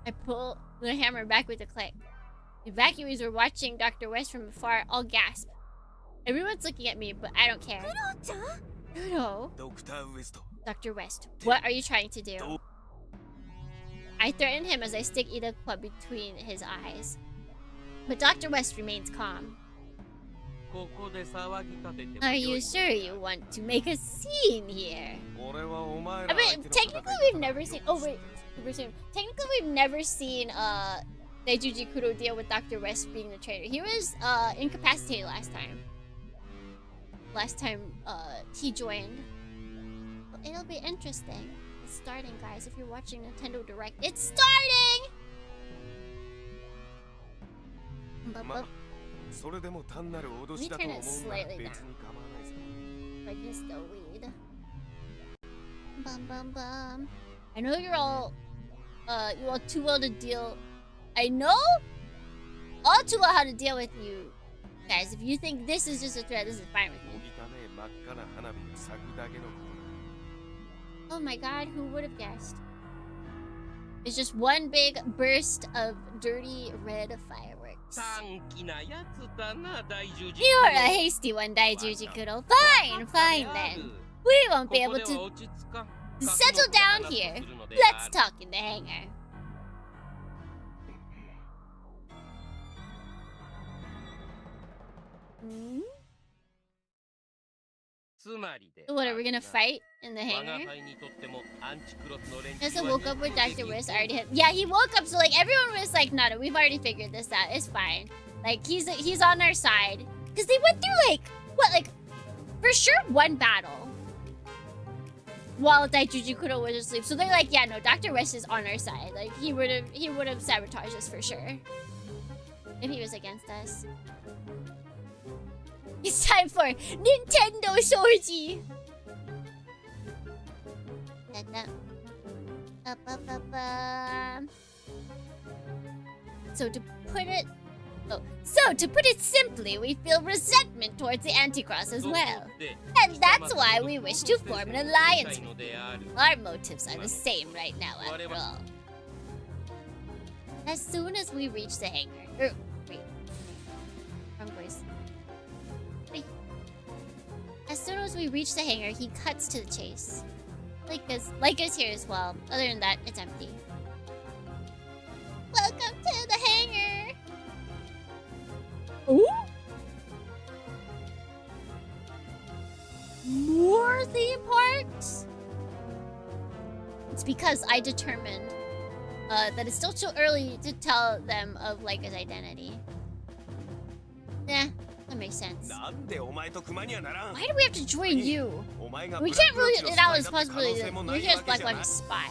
I pull the hammer back with a click. The evacuees were watching Dr. West from afar, all gasp. Everyone's looking at me, but I don't care. Kudo. Dr. West, what are you trying to do? I threaten him as I stick Idakwa between his eyes. But Dr. West remains calm. Are you sure you want to make a scene here? I mean, technically we've never seen... Oh, wait. Technically we've never seen Daijuji Kuro deal with Dr. West being the traitor. He was incapacitated last time. He joined. Well, it'll be interesting. It's starting, guys. If you're watching Nintendo Direct, it's starting! Let me turn it slightly down. So I can still read. Bum bum bum. I know you're all too well to deal. I know all too well how to deal with you guys. If you think this is just a threat, this is fine with me. Oh my god, who would have guessed? It's just one big burst of dirty red fireworks. You're a hasty one, Daijuji Kuro. Fine then. We won't be able to settle down here. Let's talk in the hangar. So what, are we gonna fight in the hangar? Just woke up with Dr. West already had... Yeah, he woke up, so like everyone was like, no, we've already figured this out. It's fine. Like he's on our side. Because they went through like for sure one battle while Daijuji Kuro was asleep. So they're like, yeah, no, Dr. West is on our side. Like he would have sabotaged us for sure if he was against us. It's time for Nintendo Shoji! So to put it simply, we feel resentment towards the Anticross as well. And that's why we wish to form an alliance with you. Our motives are the same right now, after all. As soon as we reach the hangar... wait. Wrong voice. As soon as we reach the hangar, he cuts to the chase. Leica's here as well. Other than that, it's empty. Welcome to the hangar! Ooh! More theme parks? It's because I determined that it's still too early to tell them of Leica's identity. That makes sense. Why do we have to join you? We can't rule it out as possibility that you're here as Black Widow spy.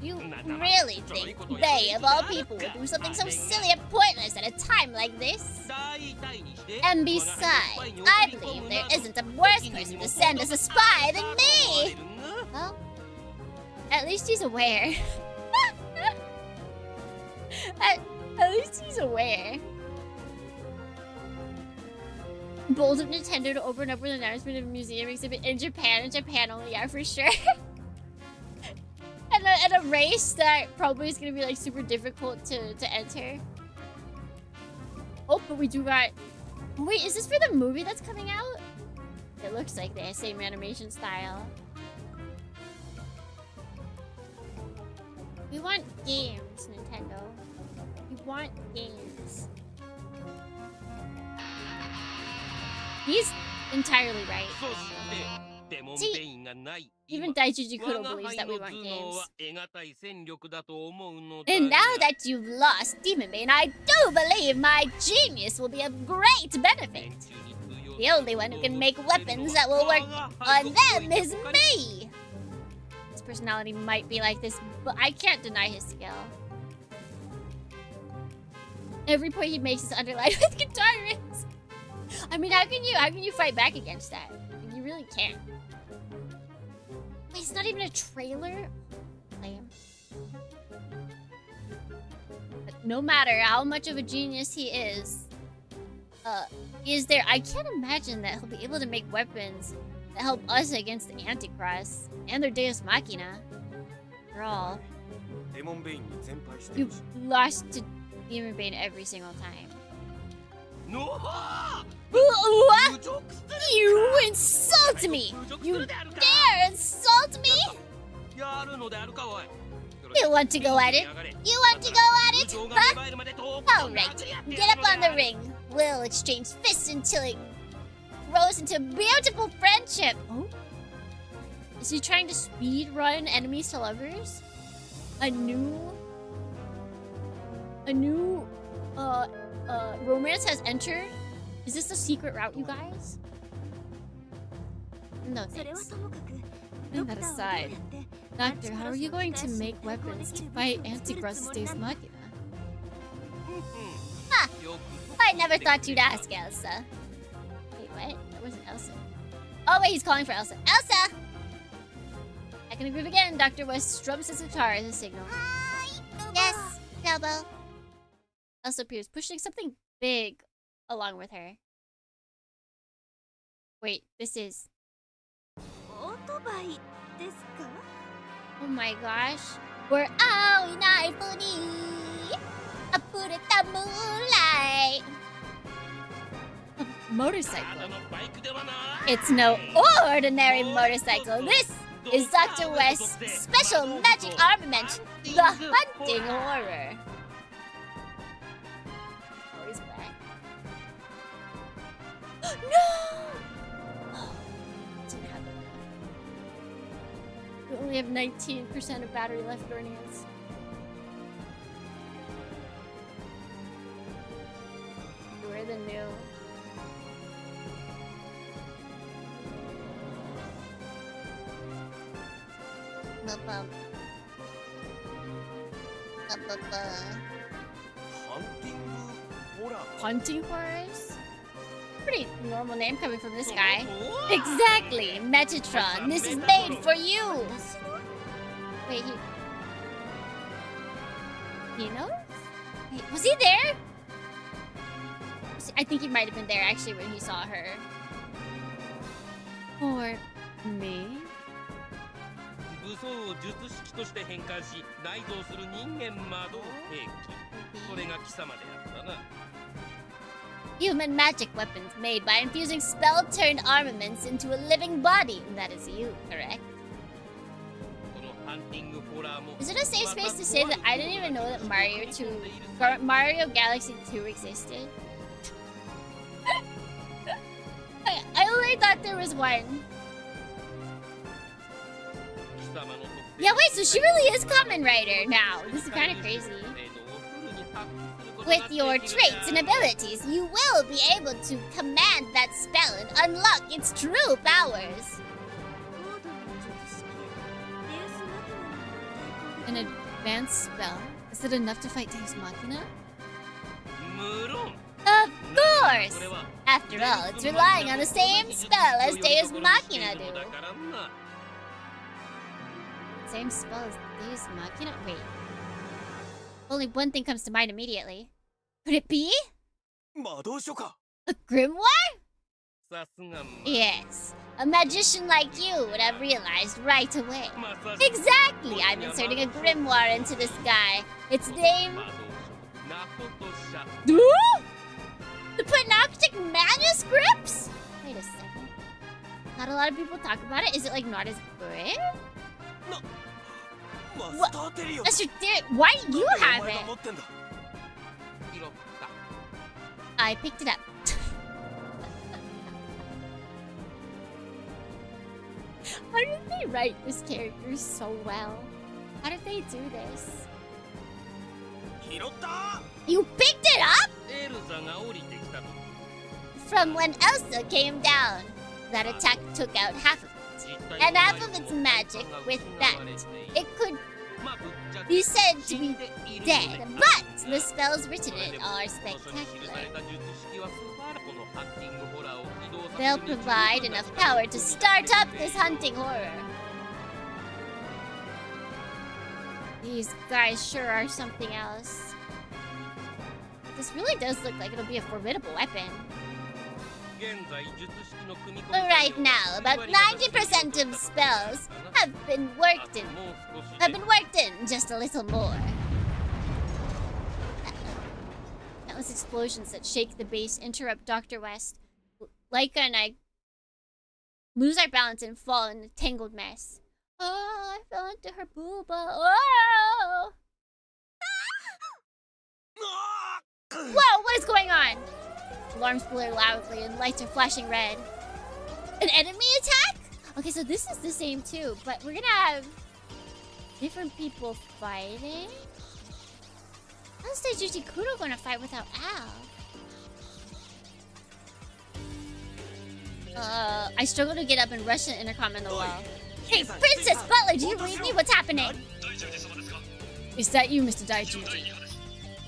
You really think they, of all people, would do something so silly and pointless at a time like this? And besides, I believe there isn't a worse person to send as a spy than me! Well, at least he's aware. At least he's aware. Bold of Nintendo to open up with an announcement of a museum exhibit in Japan only, yeah, for sure. and a race that probably is gonna be like super difficult to enter. Oh, but we do got... Wait, is this for the movie that's coming out? It looks like the same animation style. We want games, Nintendo. We want games. He's entirely right. See, even Daijuji Kuro believes that we want games. And now that you've lost Demonbane, I do believe my genius will be of great benefit. The only one who can make weapons that will work on them is me. His personality might be like this, but I can't deny his skill. Every point he makes is underlined with guitar riffs. I mean, how can you fight back against that? You really can't. Wait, it's not even a trailer? Lame. But no matter how much of a genius he is there... I can't imagine that he'll be able to make weapons that help us against the Anticross and their Deus Machina. After all, you've lost to Demonbane every single time. What? You insult me! You dare insult me? You want to go at it? You want to go at it? Huh? Alright, get up on the ring. We'll exchange fists until it grows into beautiful friendship. Oh? Is he trying to speed run enemies to lovers? A new romance has entered? Is this the secret route, you guys? No thanks. Putting that aside, Doctor, how are you going to make weapons to fight Antigrus's Deus Machina? Huh! I never thought you'd ask, Elsa. Wait, what? That wasn't Elsa. Oh wait, he's calling for Elsa. Elsa! I can groove again. Dr. West strums his guitar as a signal. Yes, Delbo. Elsa appears, pushing something big along with her. Wait, this is... Oh my gosh. We're all in iPhone. I put it the moonlight. A motorcycle. It's no ordinary motorcycle. This is Dr. West's special magic armament, the hunting horror. Oh, he's back. No! Oh, didn't happen. We only have 19% of battery left, Bernians. We're the new. Hunting horrors? Pretty normal name coming from this guy. Exactly, Metatron. This is made for you. Wait, he knows? Wait, was he there? I think he might have been there actually when he saw her. Or me? Human magic weapons made by infusing spell-turned armaments into a living body. That is you, correct? Is it a safe space to say that I didn't even know that Mario Galaxy 2 existed? I only thought there was one. Yeah, wait, so she really is Kamen Rider now. This is kind of crazy. With your traits and abilities, you will be able to command that spell and unlock its true powers. An advanced spell? Is it enough to fight Deus Machina? Of course! After all, it's relying on the same spell as Deus Machina do. Same spell as Deus Machina? Wait. Only one thing comes to mind immediately. Could it be? A grimoire? Yes. A magician like you would have realized right away. Exactly! I'm inserting a grimoire into this guy. Its name... The Panoptic manuscripts? Wait a second. Not a lot of people talk about it. Is it like not as good? What? That's your theory. Why do you have it? I picked it up. How did they write this character so well? How did they do this? You picked it up? From when Elsa came down. That attack took out half of it. And half of its magic with that. It could be said to be dead, but the spells written in it are spectacular. They'll provide enough power to start up this hunting horror. These guys sure are something else. This really does look like it'll be a formidable weapon. Right now, about 90% of spells have been worked in. Just a little more. Countless explosions that shake the base interrupt Dr. West. Leica and I lose our balance and fall in a tangled mess. Oh, I fell into her booba. Oh! Whoa, what is going on? Alarms blare loudly and lights are flashing red. An enemy attack? Okay, so this is the same too, but we're gonna have different people fighting? How's Daijouji Kuro gonna fight without Al? I struggle to get up and rush the intercom in the wall. Hey, Princess Butler, do you read me? What's happening? Is that you, Mr. Daijuji?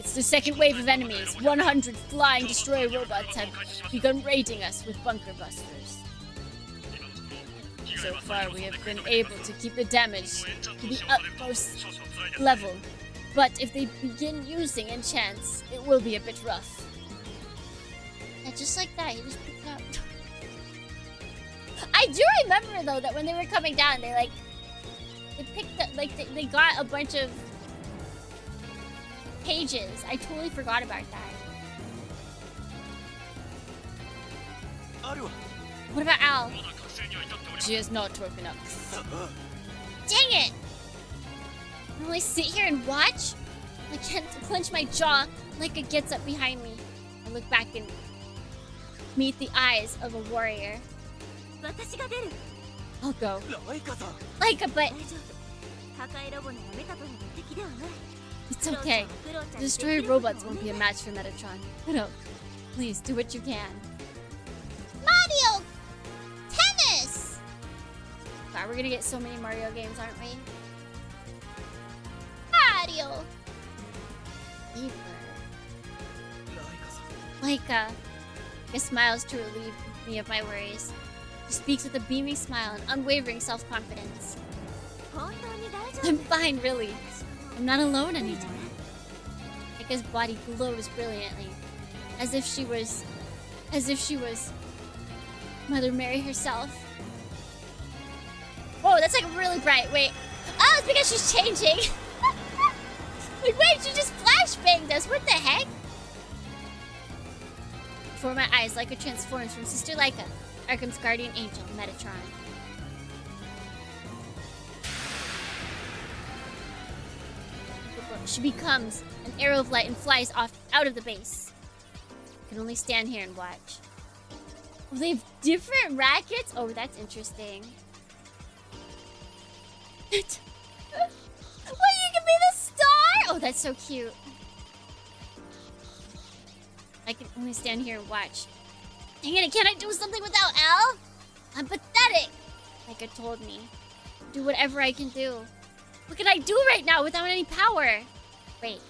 It's the second wave of enemies. 100 flying destroyer robots have begun raiding us with bunker busters. So far, we have been able to keep the damage to the utmost level. But if they begin using enchants, it will be a bit rough. Yeah, just like that, he just picked up. I do remember though that when they were coming down, they picked up, they got a bunch of pages. I totally forgot about that. What about Al? She has not woken up. Dang it! I only sit here and watch? I can't clench my jaw. Leica gets up behind me. I look back and meet the eyes of a warrior. I'll go. Leica, but... It's okay. Destroyer robots won't be a match for Metatron. No, please do what you can. Mario! Tennis! God, we're gonna get so many Mario games, aren't we? Mario! Leica smiles to relieve me of my worries. She speaks with a beaming smile and unwavering self-confidence. I'm fine, really. I'm not alone anymore. Leika's body glows brilliantly, as if she was Mother Mary herself. Whoa, that's like really bright. Wait. Oh, it's because she's changing. Like, wait, she just flashbanged us. What the heck? Before my eyes, Leica transforms from Sister Leica, Arkham's guardian angel, Metatron. She becomes an arrow of light and flies off out of the base. I can only stand here and watch. Oh, they have different rackets? Oh, that's interesting. What? You can be the star? Oh, that's so cute. I can only stand here and watch. Dang it, can't I do something without Al? I'm pathetic. Like it told me. Do whatever I can do. What can I do right now without any power? Wait.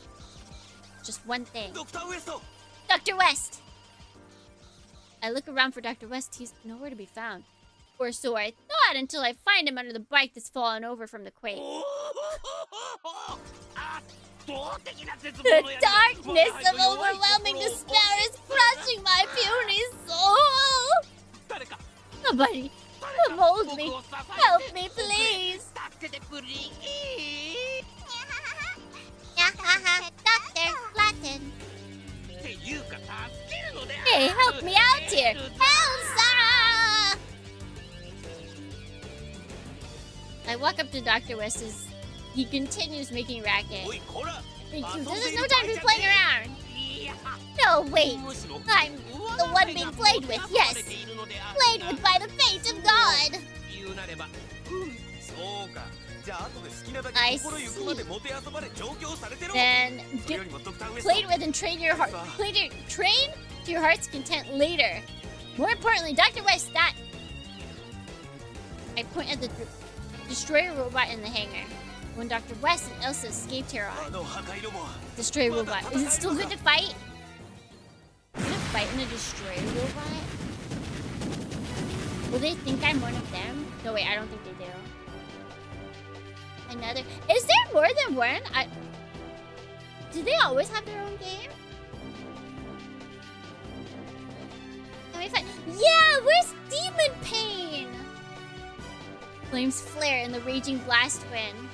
Just one thing. Dr. West! I look around for Dr. West. He's nowhere to be found. Or so I thought until I find him under the bike that's fallen over from the quake. The darkness of overwhelming despair is crushing my puny soul! Nobody, hold me. Help me, please. Dr. Flatten. Hey, help me out here. Elsa! I walk up to Dr. West as he continues making racket. This is no time to be playing around. No, wait. I'm the one being played with, yes. Played with by the fate of God. I see. Then get played with and train your heart. Train to your heart's content later. More importantly, Dr. West, that... I point at the destroyer robot in the hangar. When Dr. West and Elsa escaped here on. Destroyer robot. Is it still good to fight? I'm gonna fight in a destroyer robot? Will they think I'm one of them? No, wait, I don't think they do. Another... Is there more than one? Do they always have their own game? Can we find... Yeah, where's Demonbane? Flames flare in the raging blast wind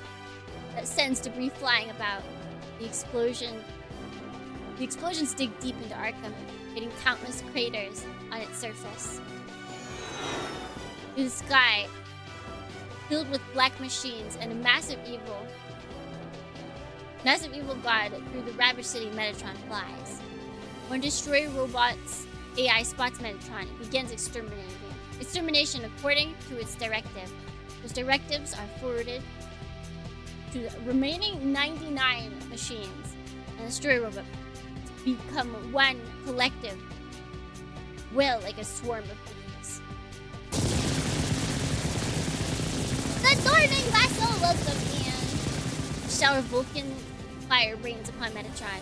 that sends debris flying about. The explosions dig deep into Arkham, hitting countless craters on its surface. through the sky, filled with black machines and a massive evil god through the ravaged city Metatron flies. When Destroyer Robot's AI spots Metatron, it begins extermination according to its directive. Those directives are forwarded to the remaining 99 machines, and the Destroyer Robot become one collective will like a swarm of bees. The Thorning Vassal welcome in! A shower of Vulcan fire rains upon Metatron.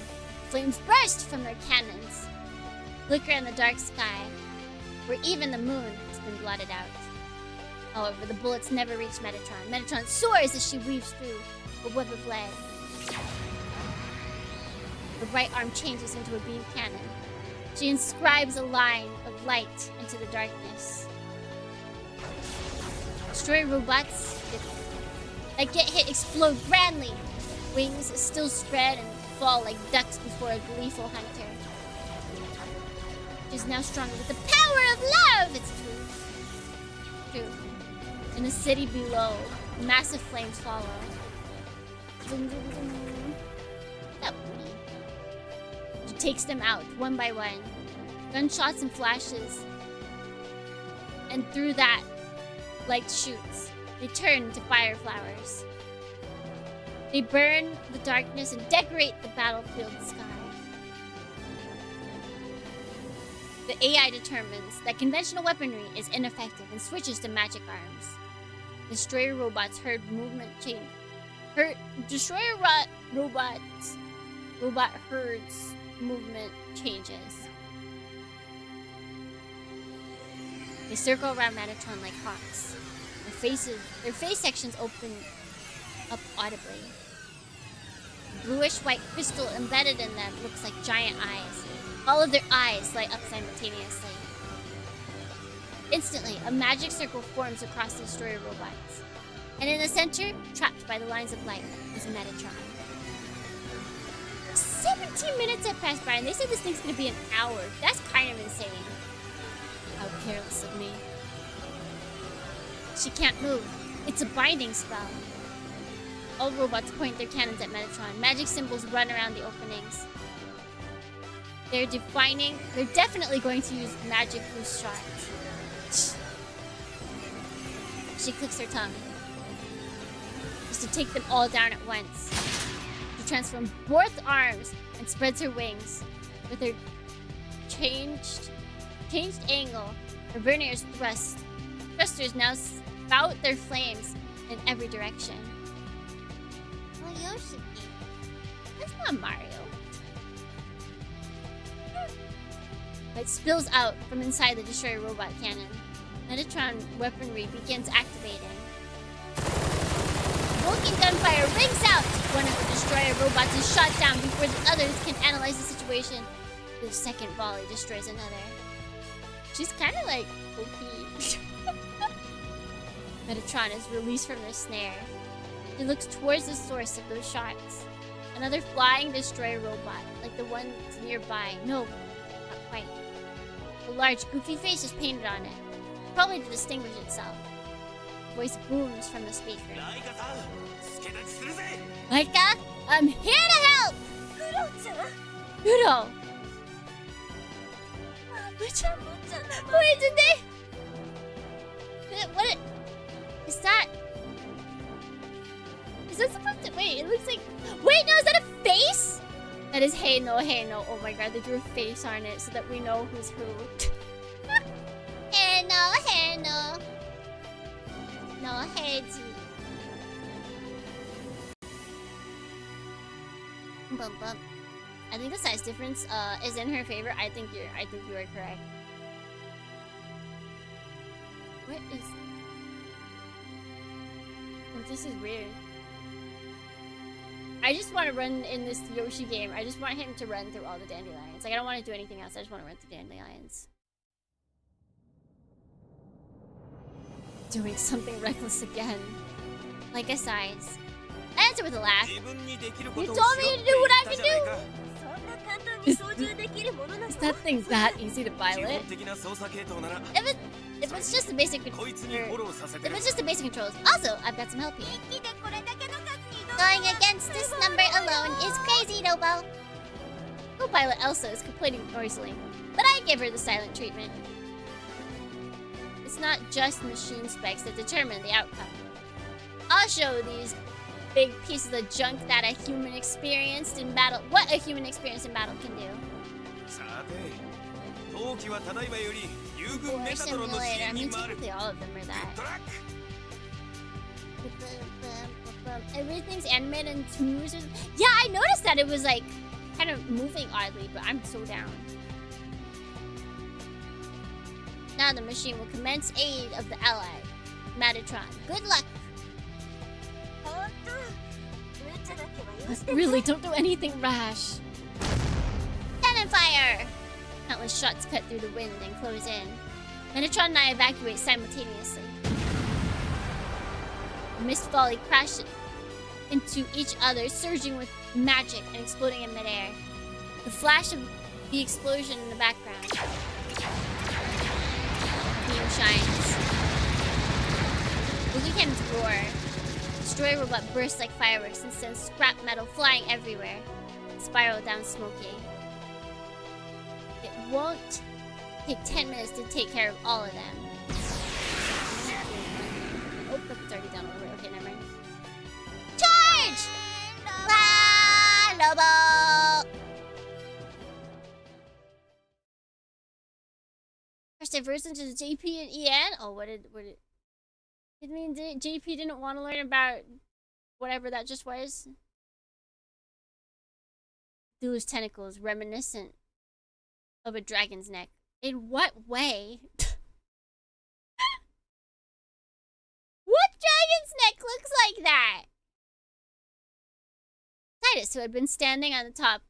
Flames burst from their cannons, flicker in the dark sky, where even the moon has been blotted out. However, the bullets never reach Metatron. Metatron soars as she weaves through a web of lead. Her right arm changes into a beam cannon. She inscribes a line of light into the darkness. Destroyer robots that get hit explode grandly. Wings still spread and fall like ducks before a gleeful hunter. She is now stronger with the power of love! It's true. In the city below, massive flames follow. She takes them out, one by one. Gunshots and flashes. And through that, light shoots. They turn to fire flowers. They burn the darkness and decorate the battlefield sky. The AI determines that conventional weaponry is ineffective and switches to magic arms. Destroyer robots herd movement change. Robot herds movement changes. They circle around Metatron like hawks. Their face sections open up audibly. The bluish-white crystal embedded in them looks like giant eyes. All of their eyes light up simultaneously. Instantly, a magic circle forms across the Destroyer robots. And in the center, trapped by the lines of light, is Metatron. 17 minutes have passed by and they said this thing's gonna be an hour. That's kind of insane. How careless of me. She can't move. It's a binding spell. All robots point their cannons at Metatron. Magic symbols run around the openings. They're definitely going to use magic boost shots. She clicks her tongue. Just to take them all down at once. She transforms both arms and spreads her wings. With her changed angle, her verniers thrusters now spout their flames in every direction. Oh, Yoshi. That's not Mario. It spills out from inside the Destroyer robot cannon. Metatron weaponry begins activating. Vulcan gunfire rings out! One of the Destroyer robots is shot down before the others can analyze the situation. The second volley destroys another. She's kind of like OP. Metatron is released from the snare. He looks towards the source of those shots. Another flying Destroyer robot, like the ones nearby. No, not quite. A large, goofy face is painted on it, probably to distinguish itself. A voice booms from the speaker. Leica, I'm here to help! Kuro! Wait, did they? What? Is that? Is that supposed to? Wait, it looks like. Wait, no, is that a face? That is hey no. Oh my god, they drew a face on it so that we know who's who. Hey no. No, heads. Bum. I think the size difference is in her favor. I think you are correct. What is? Oh, this is weird. I just want to run in this Yoshi game. I just want him to run through all the dandelions. Like, I don't want to do anything else. I just want to run through dandelions. Doing something reckless again. Like a size. I answer with a laugh. You told me to do what I could do! Is that thing that easy to pilot? If it's just the basic controls. Also, I've got some help here. Going against this number alone is crazy, Nobo. Co-pilot Elsa is complaining noisily, but I give her the silent treatment. It's not just machine specs that determine the outcome. I'll show these big pieces of junk that a human experienced in battle. What a human experienced in battle can do. War simulator. I mean, technically all of them are that. Everything's animated in twos. Yeah, I noticed that it was like kind of moving oddly, but I'm so down. Now the machine will commence aid of the ally, Metatron. Good luck. Really, don't do anything rash. Cannon fire! Countless shots cut through the wind and close in. Metatron and I evacuate simultaneously. The mist volley crashes into each other, surging with magic and exploding in midair. The flash of the explosion in the background. Beam shines. Wookiee cannons roar. Destroyer robot bursts like fireworks and sends scrap metal flying everywhere. Spiral down Smokey. It won't take 10 minutes to take care of all of them. Oh, look, it's already done over. Okay, never mind. Charge! Ah, Lobo! First diverse into the JP and EN? Oh, what did it mean JP didn't want to learn about whatever that just was? Dulu's tentacles reminiscent of a dragon's neck. In what way? What dragon's neck looks like that? Titus, who had been standing on the top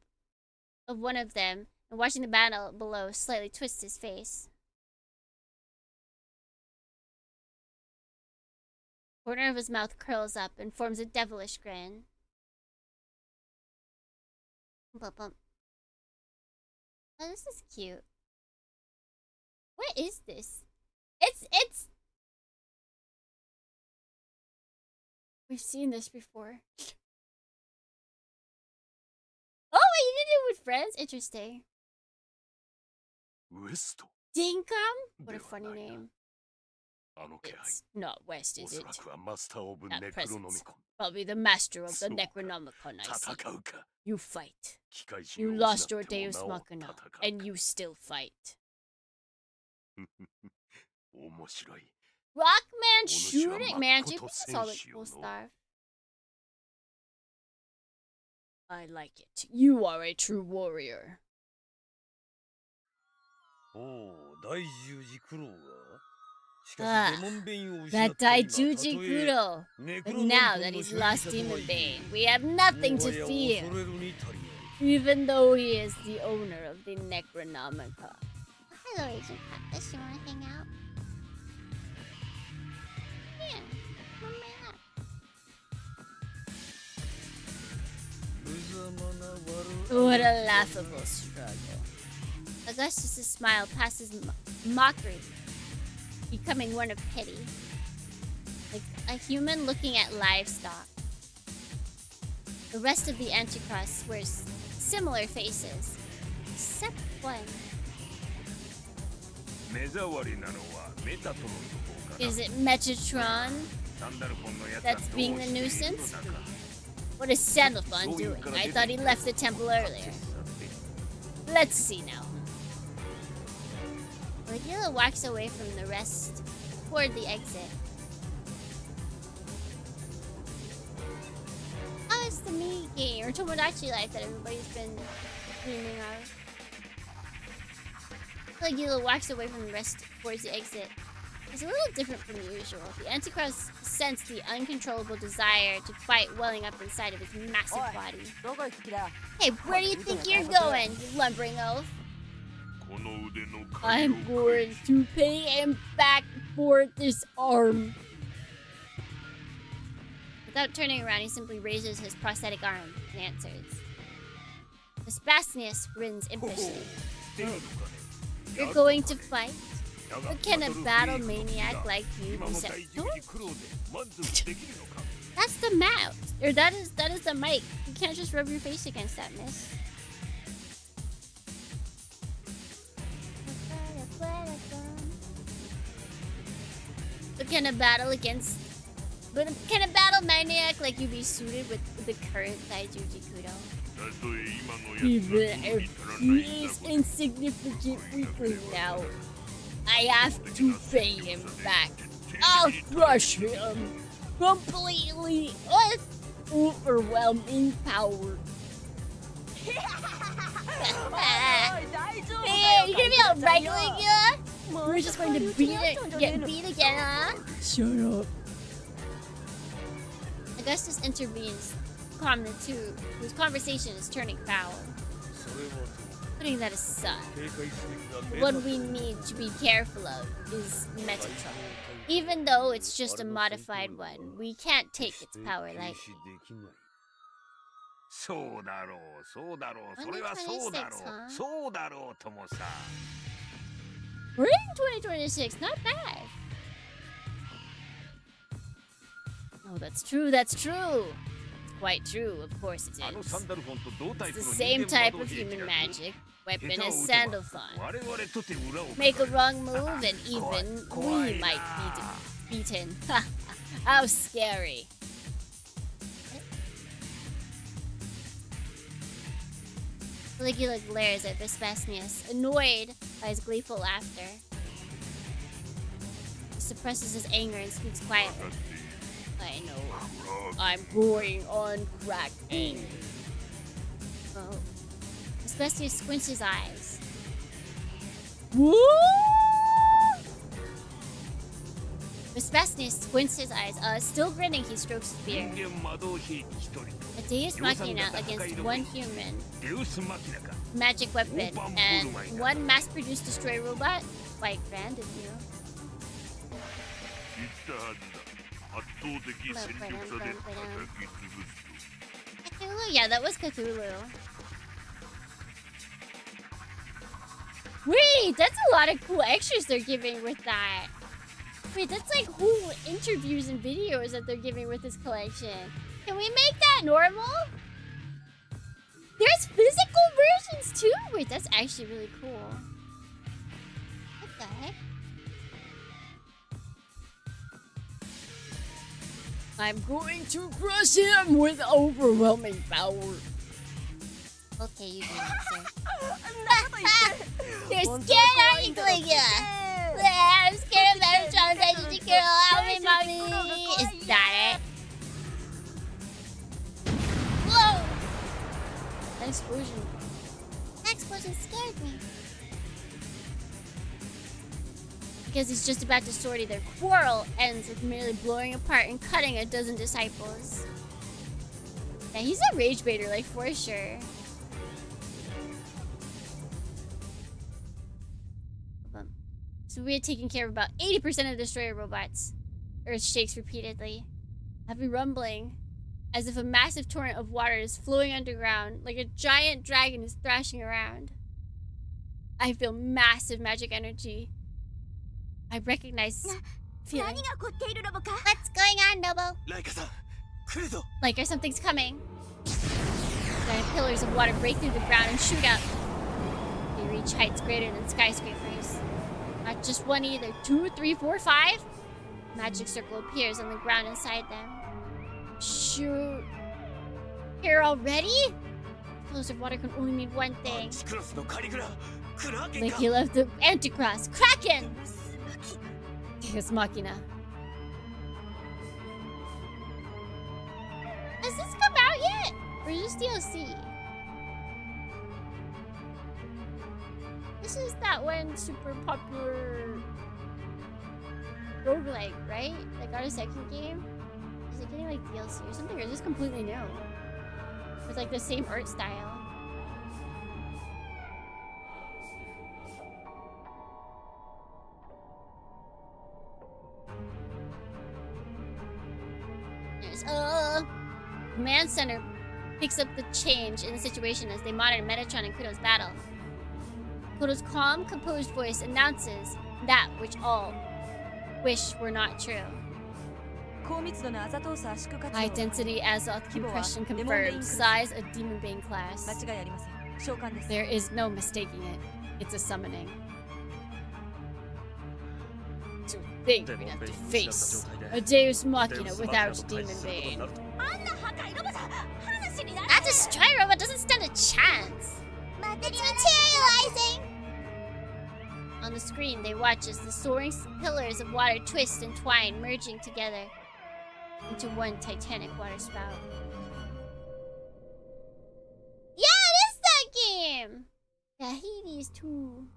of one of them and watching the battle below, slightly twists his face. The corner of his mouth curls up and forms a devilish grin. Bump, bump. Oh, this is cute. What is this? It's... We've seen this before. Oh, you did it with friends? Interesting. Dinkum? What a funny name. It's not West, is it? Not present. Probably the master of the Necronomicon, I see. You fight. You lost your Deus Machina, and you still fight. Rockman shooting magic? What's all the cool stuff? I like it. You are a true warrior. That Daijuji Kuro. But now that he's lost Demonbane, we have nothing to fear. Even though he is the owner of the Necronomica. Hello, Agent Cactus. You wanna hang out? Yeah, come on. What a laughable struggle. Augustus' smile passes mockery, becoming one of pity. Like a human looking at livestock. The rest of the Antichrist wears similar faces, except one. Is it Metatron that's being the nuisance? What is Sandalphon doing? I thought he left the temple earlier. Let's see now. Regula walks away from the rest toward the exit. Oh, it's the mini game or Tomodachi Life that everybody's been dreaming of. Regula walks away from the rest towards the exit. It's a little different from usual. The Antichrist sensed the uncontrollable desire to fight welling up inside of his massive body. Hey, where do you think you're going, you lumbering oaf? I'm going to pay him back for this arm. Without turning around, he simply raises his prosthetic arm and answers. Vespasianus grins impishly. You're going to fight? What can a battle maniac like you be set? That's the mouth. Or that is the mic. You can't just rub your face against that, miss. But can a battle maniac like you be suited with the current Daijuji Kudo? Even if he is insignificant weakling now, I have to pay him back. I'll crush him completely with overwhelming power. Hey, you gonna be all wrangling, yeah? We're just going to get beat again, huh? Shut up. Augustus intervenes, calming the two, whose conversation is turning foul. Putting that aside, what we need to be careful of is Metatron. Even though it's just a modified one, we can't take its power lightly. そうだろう、そうだろう、それはそうだろう、そうだろうともさ。We're in 2026, not bad. Oh, that's true, that's true. It's quite true, of course it is. It's the same type of human magic. Weapon is Sandalphon. Make a wrong move and even we might be beaten. How scary. Caligula glares at Vespasianus, annoyed by his gleeful laughter. He suppresses his anger and speaks quietly. I know. I'm going on cracking. Oh. Vespasianus squints his eyes. Woo! Vespasianus squints his eyes. Still grinning, he strokes his beard. A Deus Machina against one human magic weapon and one mass-produced destroy robot? Quite grand of you. Cthulhu? Yeah, that was Cthulhu. Wait, that's a lot of cool extras they're giving with that. Wait, that's like whole interviews and videos that they're giving with this collection. Can we make that normal? There's physical versions too? Wait, that's actually really cool. What the heck? I'm going to crush him with overwhelming power. Okay, you can answer. You're scared, aren't you, Caligula? I'm scared of Metatron, Daijuji Girl. Help me, mommy. Is that it? Whoa! That explosion. That explosion scared me. Because he's just about to sortie, their quarrel ends with merely blowing apart and cutting a dozen disciples. Yeah, he's a rage baiter, like, for sure. So we had taken care of about 80% of destroyer robots. Earth shakes repeatedly. Heavy rumbling, as if a massive torrent of water is flowing underground, like a giant dragon is thrashing around. I feel massive magic energy. I recognize feeling. What's going on, Nobo? Leica, something's coming. Giant pillars of water break through the ground and shoot up. They reach heights greater than skyscrapers. Not just one either. 2, 3, 4, 5. Magic circle appears on the ground inside them. Shoot. Here already? Pillars of water can only mean one thing. Like he left the Anticross. Kraken! Deus Machina. Has this come out yet? Or is this DLC? This is that one super popular roguelike, right? That got a second game? Is it getting like DLC or something? Or is this completely new? With like the same art style. There's command center picks up the change in the situation as they monitor Metatron and Kudo's battle. Kudo's calm, composed voice announces that which all wish were not true. High density azoth compression confirmed. Size a Demonbane class. There is no mistaking it. It's a summoning. To think we'd have to face a Deus Machina without Demonbane. That destroyer robot doesn't stand a chance. It's materializing! On the screen, they watch as the soaring pillars of water twist and twine, merging together into one titanic water spout. Yeah, it is that game! Yeah, Hades too.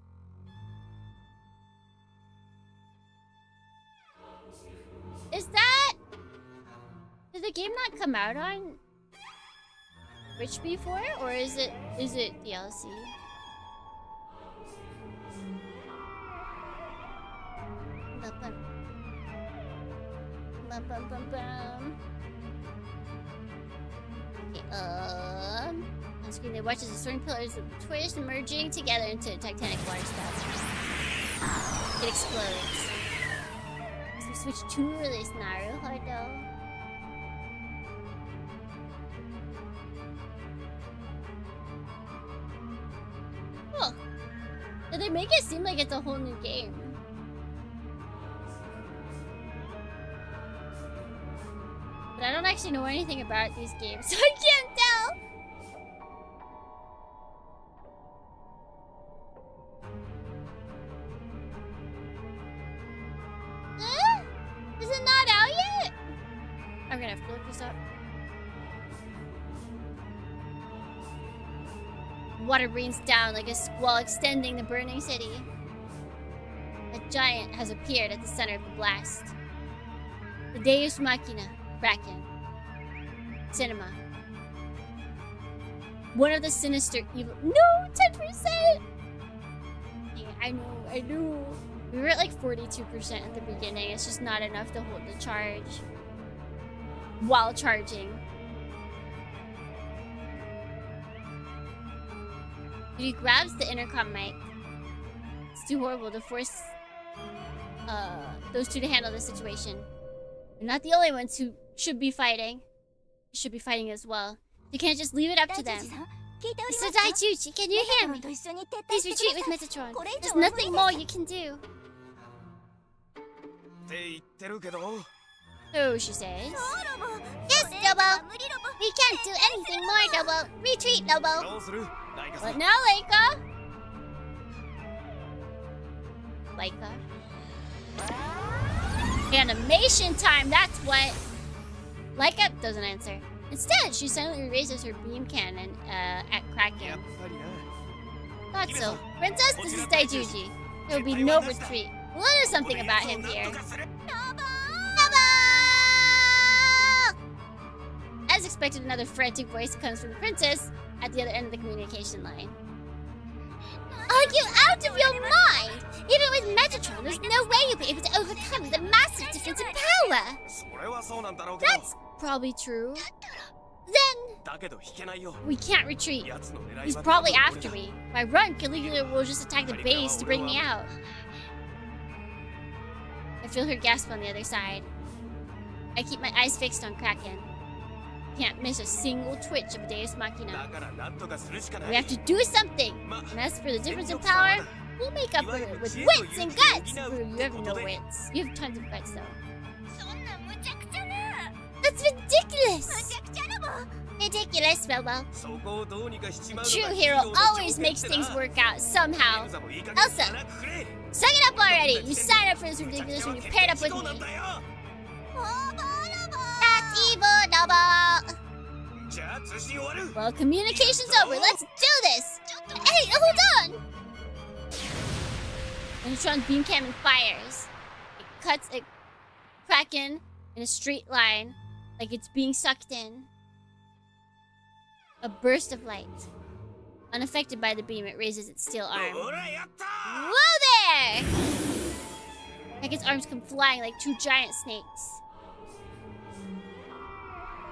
Is that... Did the game not come out on Switch before? Or is it DLC? Okay, on screen they watch as the soaring pillars of twist merging together into a titanic water spout. It explodes. As we switch to release Naruhodo. Oh. Did they make it seem like it's a whole new game? But I don't actually know anything about these games, so I can't tell! Is it not out yet? I'm gonna have to look this up. Water rains down like a squall, extending the burning city. A giant has appeared at the center of the blast. The Deus Machina. Kraken. Cinema. One of the sinister evil. No! 10%! Yeah, I know. We were at like 42% at the beginning. It's just not enough to hold the charge while charging. He grabs the intercom mic. It's too horrible to force those two to handle the situation. They're not the only ones who should be fighting. You should be fighting as well. You can't just leave it up to them. Mr. Daijuji, can you hear me? Please retreat with Metatron. There's nothing more you can do. So she says. Yes, Lobo! We can't do anything more, Lobo. Retreat, Lobo. What now, Leica? Leica? Animation time, that's what. Leica doesn't answer. Instead, she silently raises her beam cannon at Kraken. Thought so. Princess, this is Daijuji. There will be no retreat. We'll do something about him here. Lobo! As expected, another frantic voice comes from the princess at the other end of the communication line. Are you out of your mind? Even with Metatron, there's no way you'll be able to overcome the massive difference in power. That's probably true. Then we can't retreat. He's probably after me. If I run, Caligula will just attack the base to bring me out. I feel her gasp on the other side. I keep my eyes fixed on Kraken. Can't miss a single twitch of Deus Machina. We have to do something! And as for the difference in power, we'll make up for it with wits and guts! Ooh, you have no wits. You have tons of guts, though. That's ridiculous! Ridiculous, Robo. A true hero always makes things work out, somehow. Elsa, suck it up already! You signed up for this ridiculous when you paired up with me. That's evil, Lobo! Well, communication's over. Let's do this! Hey, hold on! Metatron's beam cannon fires. It cuts a Kraken in a straight line, like it's being sucked in. A burst of light. Unaffected by the beam, it raises its steel arm. Whoa there! Kraken's arms come flying like two giant snakes.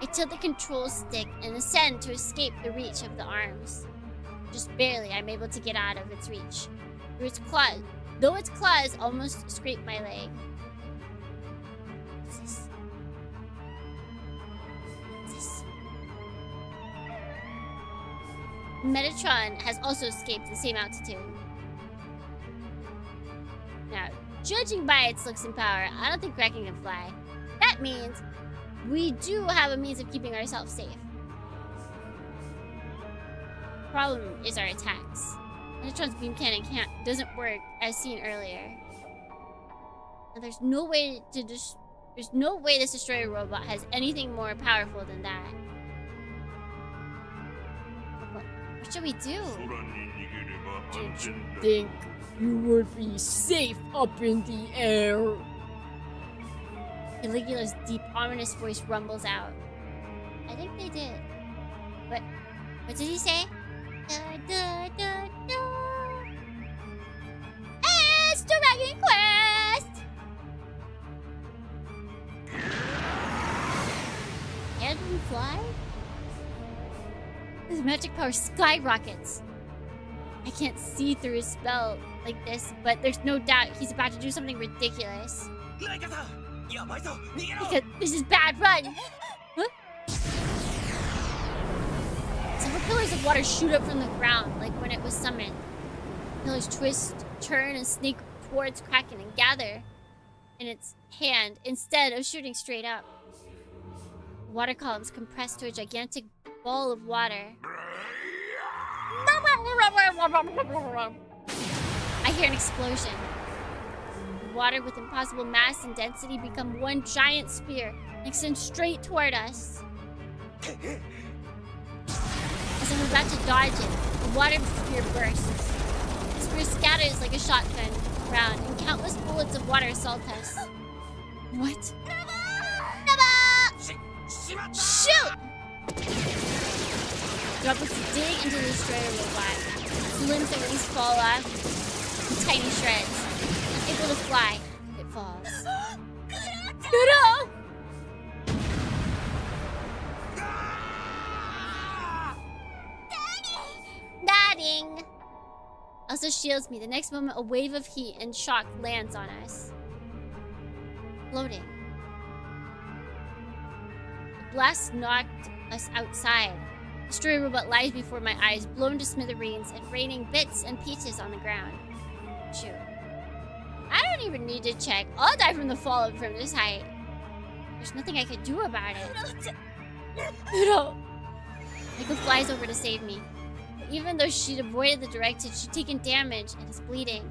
I tilt the control stick and ascend to escape the reach of the arms. Just barely, I'm able to get out of its reach. Through its claws, though its claws almost scrape my leg. What's this? What's this? Metatron has also escaped the same altitude. Now, judging by its looks and power, I don't think Kraken can fly. That means we do have a means of keeping ourselves safe. Problem is our attacks. Metatron's beam cannon doesn't work as seen earlier. And there's no way this destroyer robot has anything more powerful than that. What should we do? Did you think you would be safe up in the air? Caligula's deep, ominous voice rumbles out. I think they did. What did he say? It's Dragon Quest! Can we fly? His magic power skyrockets. I can't see through his spell like this, but there's no doubt he's about to do something ridiculous. Because this is bad, run! Huh? Several pillars of water shoot up from the ground, like when it was summoned. Pillars twist, turn, and sneak towards Kraken and gather in its hand instead of shooting straight up. Water columns compress to a gigantic ball of water. I hear an explosion. Water with impossible mass and density become one giant spear and extend straight toward us. As I'm about to dodge it, the water spear bursts. The spear scatters like a shotgun round, and countless bullets of water assault us. What? Shoot! Droplets dig into the destroyer robot. Its limbs and wings fall off in tiny shreds. Unable to fly, it falls. Kuro! Dadding! Also shields me. The next moment, a wave of heat and shock lands on us. Floating. The blast knocked us outside. The destroyer robot lies before my eyes, blown to smithereens and raining bits and pieces on the ground. Shoot. I don't even need to check. I'll die from the fall from this height. There's nothing I could do about it. No. Meiko flies over to save me. But even though she'd avoided the direct hit, she'd taken damage and is bleeding.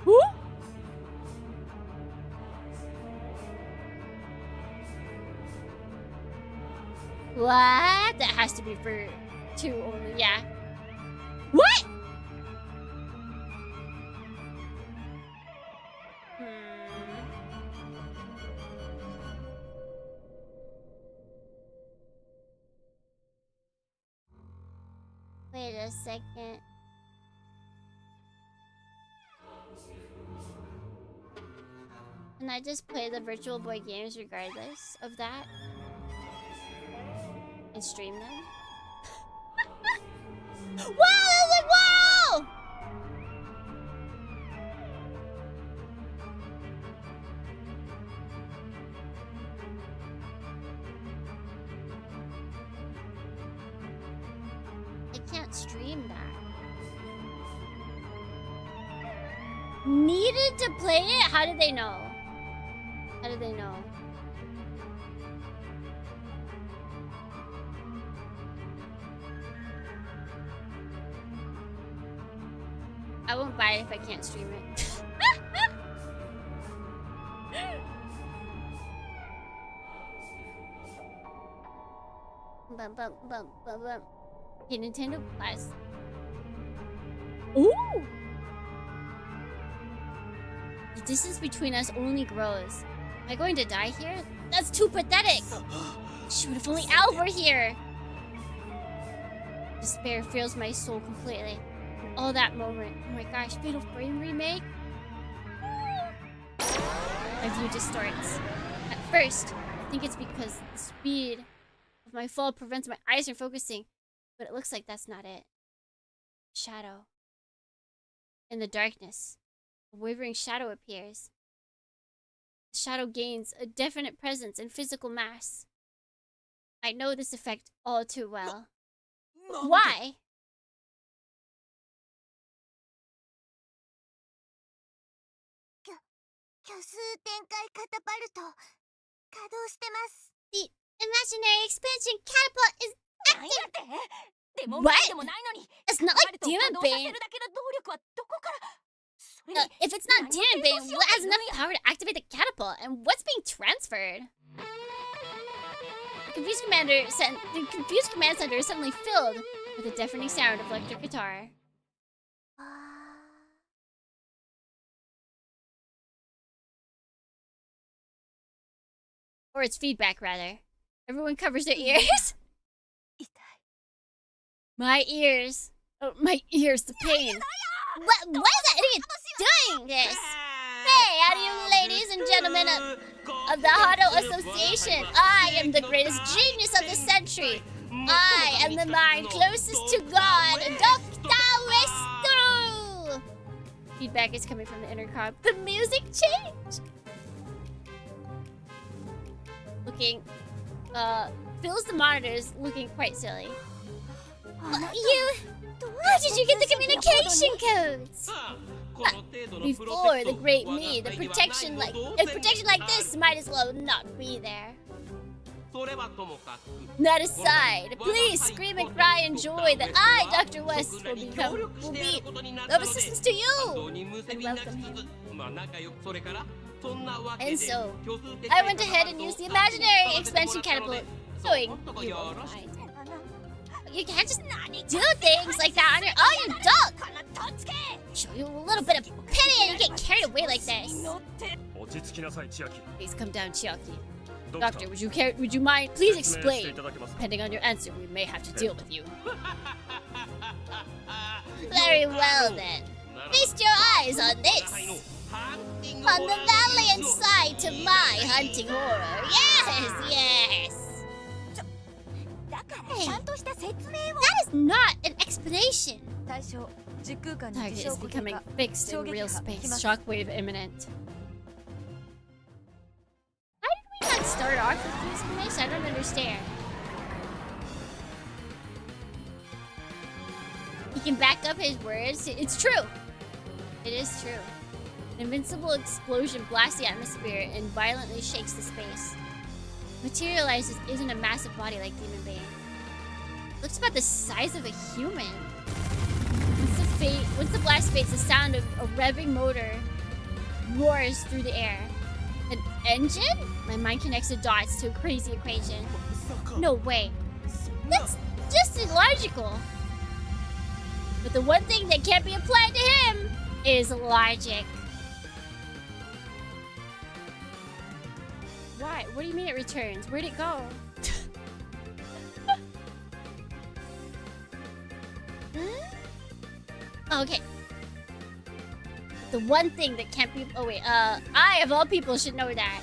Who? What? That has to be for 2 only, yeah. What? Wait a second. Can I just play the Virtual Boy games regardless of that? And stream them? Wow! I was like, wow! I can't stream that. Needed to play it? How did they know? How did they know? I won't buy it if I can't stream it. Bum, bum, bum, bum, bum. Okay, Nintendo Plus. Ooh! The distance between us only grows. Am I going to die here? That's too pathetic! Shoot, if only Al were here! Despair fills my soul completely. All that moment. Oh my gosh, Fatal Frame remake? My view distorts. At first, think it's because the speed of my fall prevents my eyes from focusing, but it looks like that's not it. Shadow. In the darkness, a wavering shadow appears. The shadow gains a definite presence and physical mass. I know this effect all too well. Why? The imaginary expansion catapult is active. What? It's not like Demonbane. If it's not Demonbane, what has enough power to activate the catapult? And what's being transferred? The confused command center is suddenly filled with a deafening sound of electric guitar. Or its feedback, rather. Everyone covers their ears. My ears. Oh, my ears, the pain. What is that idiot doing this? Hey, howdy you ladies and gentlemen of the Hado Association. I am the greatest genius of the century. I am the mind closest to God, Dr. Westu. Feedback is coming from the intercom. The music changed. Looking, fills the monitors, looking quite silly. How did you get the communication codes? Before the great me, a protection like this might as well not be there. That aside, please scream and cry in joy that I, Dr. West, will be of assistance to you and welcome him. And so, I went ahead and used the imaginary expansion catapult, showing you won't mind. You can't just do things like that on your own, you dog! Show you a little bit of pity and you get carried away like this. Please come down, Chiaki. Doctor, would you mind? Please explain. Depending on your answer, we may have to deal with you. Very well then. Feast your eyes on this. On the valiant side to my hunting horror. Yes! Hey, that is not an explanation. Target is becoming fixed in real space. Shockwave imminent. Why did we not start off with this information? I don't understand. He can back up his words. It's true. It is true. An invincible explosion blasts the atmosphere and violently shakes the space. Materializes isn't a massive body like Demonbane. Looks about the size of a human. Once the blast fades, the sound of a revving motor roars through the air. An engine? My mind connects the dots to a crazy equation. No way. That's just illogical. But the one thing that can't be applied to him is logic. Why? What do you mean it returns? Where'd it go? Okay. The one thing that can't be... Oh, wait. I, of all people, should know that.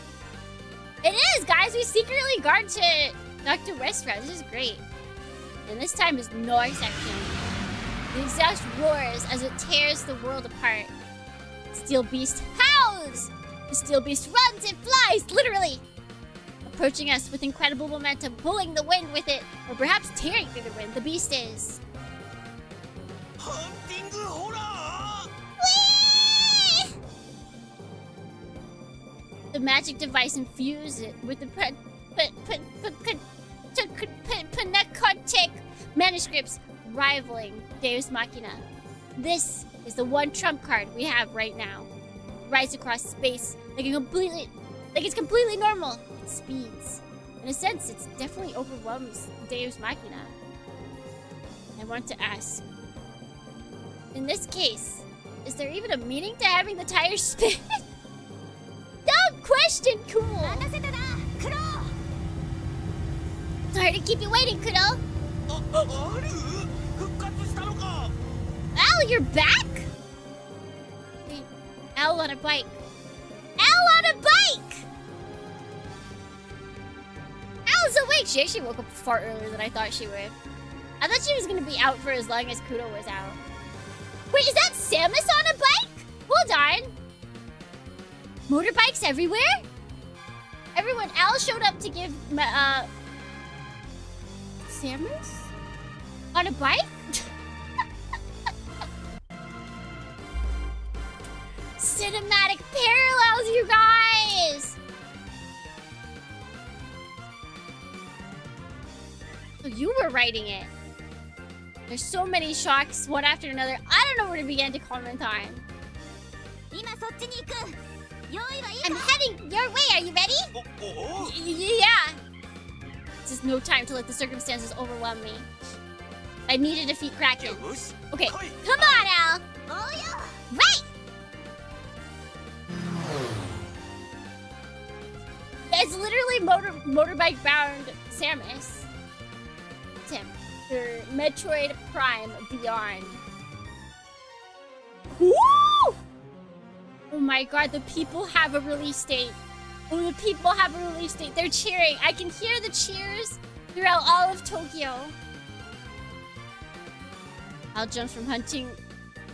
It is, guys! We secretly guard to Dr. Westrout. This is great. And this time is no exception. The exhaust roars as it tears the world apart. Steel Beast howls! The Steel Beast runs and flies, literally! Approaching us with incredible momentum, pulling the wind with it. Or perhaps tearing through the wind. The beast is... Whee! The magic device infused it with the Panacotic manuscripts rivaling Deus Machina. This is the one trump card we have right now. It rides across space like it's completely normal. It speeds. In a sense, it definitely overwhelms Deus Machina. I want to ask, in this case, is there even a meaning to having the tires spin? Dumb question, cool. Sorry to keep you waiting, Kuro. Al, you're back? Wait, Al on a bike. Al on a bike! Al's awake! She actually woke up far earlier than I thought she would. I thought she was gonna be out for as long as Kudo was out. Wait, is that Samus on a bike? Hold on. Motorbikes everywhere? Everyone, Al showed up to give Samus? On a bike? Cinematic parallels, you guys! So you were writing it. There's so many shocks, one after another. I don't know where to begin to comment on. I'm heading your way. Are you ready? Yeah. Just no time to let the circumstances overwhelm me. I need to defeat Kraken. Okay, come on, Al. Right. It's literally motorbike bound Samus. Tim, for Metroid Prime Beyond. Woo! Oh my god, the people have a release date. Oh, the people have a release date. They're cheering. I can hear the cheers throughout all of Tokyo. I'll jump from hunting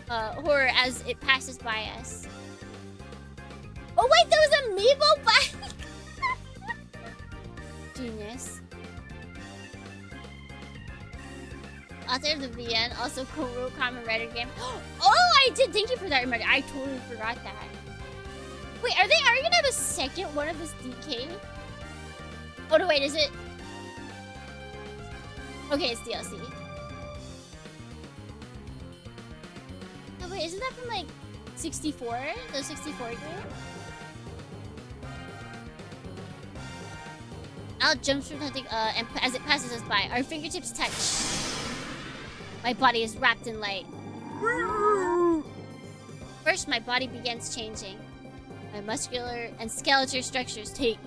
horror as it passes by us. Oh wait, there was a Meebo bike! Genius. Author of the VN, also co-wrote Kamen Rider game. Oh, I did! Thank you for that reminder. I totally forgot that. Wait, are you gonna have a second one of this DK? Oh no, wait, is it? Okay, it's DLC. Oh wait, isn't that from like 64? The 64 game? Al jumps from hunting, and as it passes us by, our fingertips touch. My body is wrapped in light. First, my body begins changing. My muscular and skeletal structures take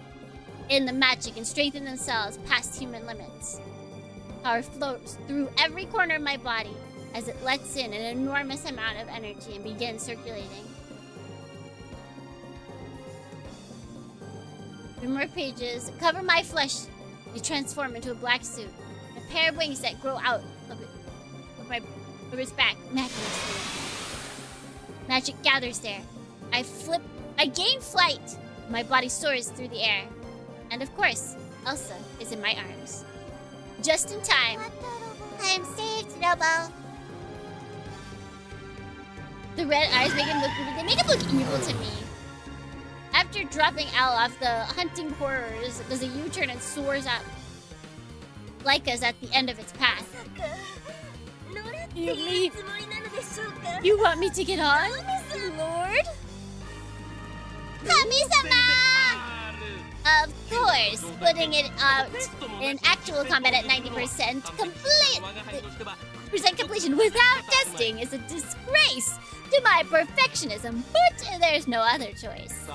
in the magic and strengthen themselves past human limits. Power flows through every corner of my body as it lets in an enormous amount of energy and begins circulating. 3 more pages. Cover my flesh. You transform into a black suit. A pair of wings that grow out of its back. Magic gathers there. I gain flight. My body soars through the air. And of course, Elsa is in my arms. Just in time. I am saved, Robo. The red eyes make him look evil. They make him look evil to me. After dropping Al off the hunting horrors, does a U-turn and soars up. Leica's at the end of its path. You want me to get on, Lord? Kami-sama! Of course, putting it out in actual combat at 90% completion without testing is a disgrace to my perfectionism, but there's no other choice.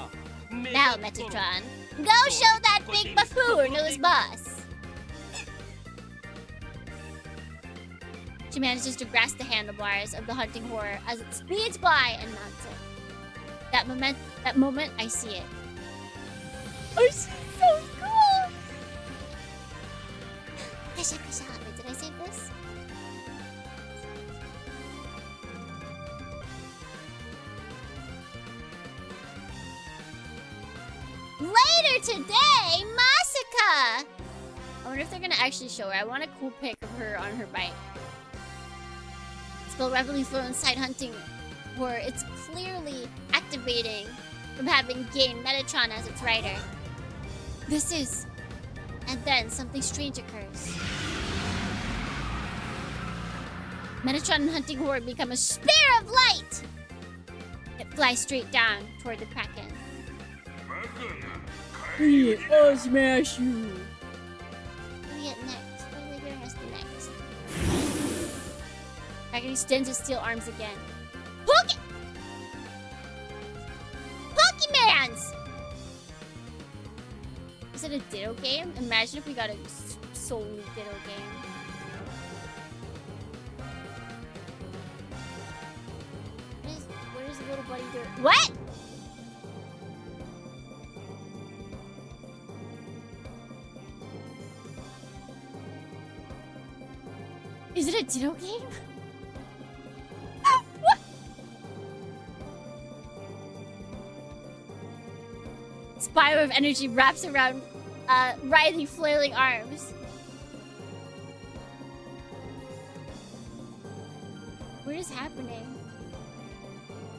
Now, Metatron, go show that big buffoon who's boss. She manages to grasp the handlebars of the hunting horror as it speeds by and mounts it. That moment, I see it. Oh, she's so cool! Kasha, kasha. Wait, did I save this? Later today, Masaka! I wonder if they're gonna actually show her. I want a cool pic of her on her bike. Spell rapidly flow inside hunting, where it's clearly activating from having gained Metatron as its rider. This is... And then something strange occurs. Metatron and hunting horde become a spear of light! It flies straight down toward the Kraken. I'll smash you! What do we get next? What are they giving us next? Kraken extends his steel arms again. Pokemans! Is it a Ditto game? Imagine if we got a solely Ditto game. What is the little buddy doing? What? Is it a Ditto game? Spire of energy wraps around writhing, flailing arms. What is happening?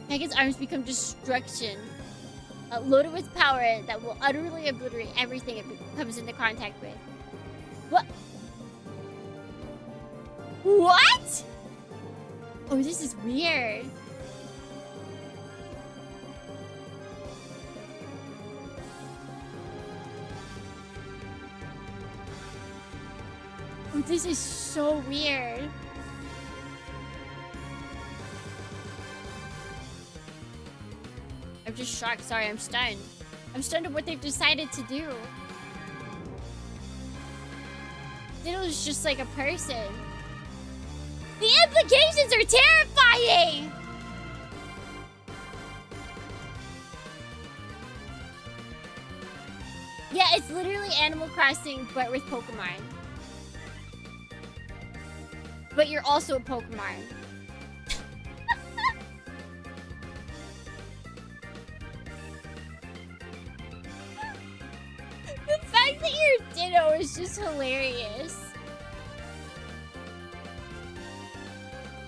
Megan's arms become destruction. Loaded with power that will utterly obliterate everything it comes into contact with. What? What? Oh, this is weird. Oh, this is so weird. I'm just shocked. Sorry, I'm stunned. I'm stunned at what they've decided to do. Ditto's just like a person. The implications are terrifying! Yeah, it's literally Animal Crossing, but with Pokemon. But you're also a Pokemon. The fact that you're Ditto is just hilarious.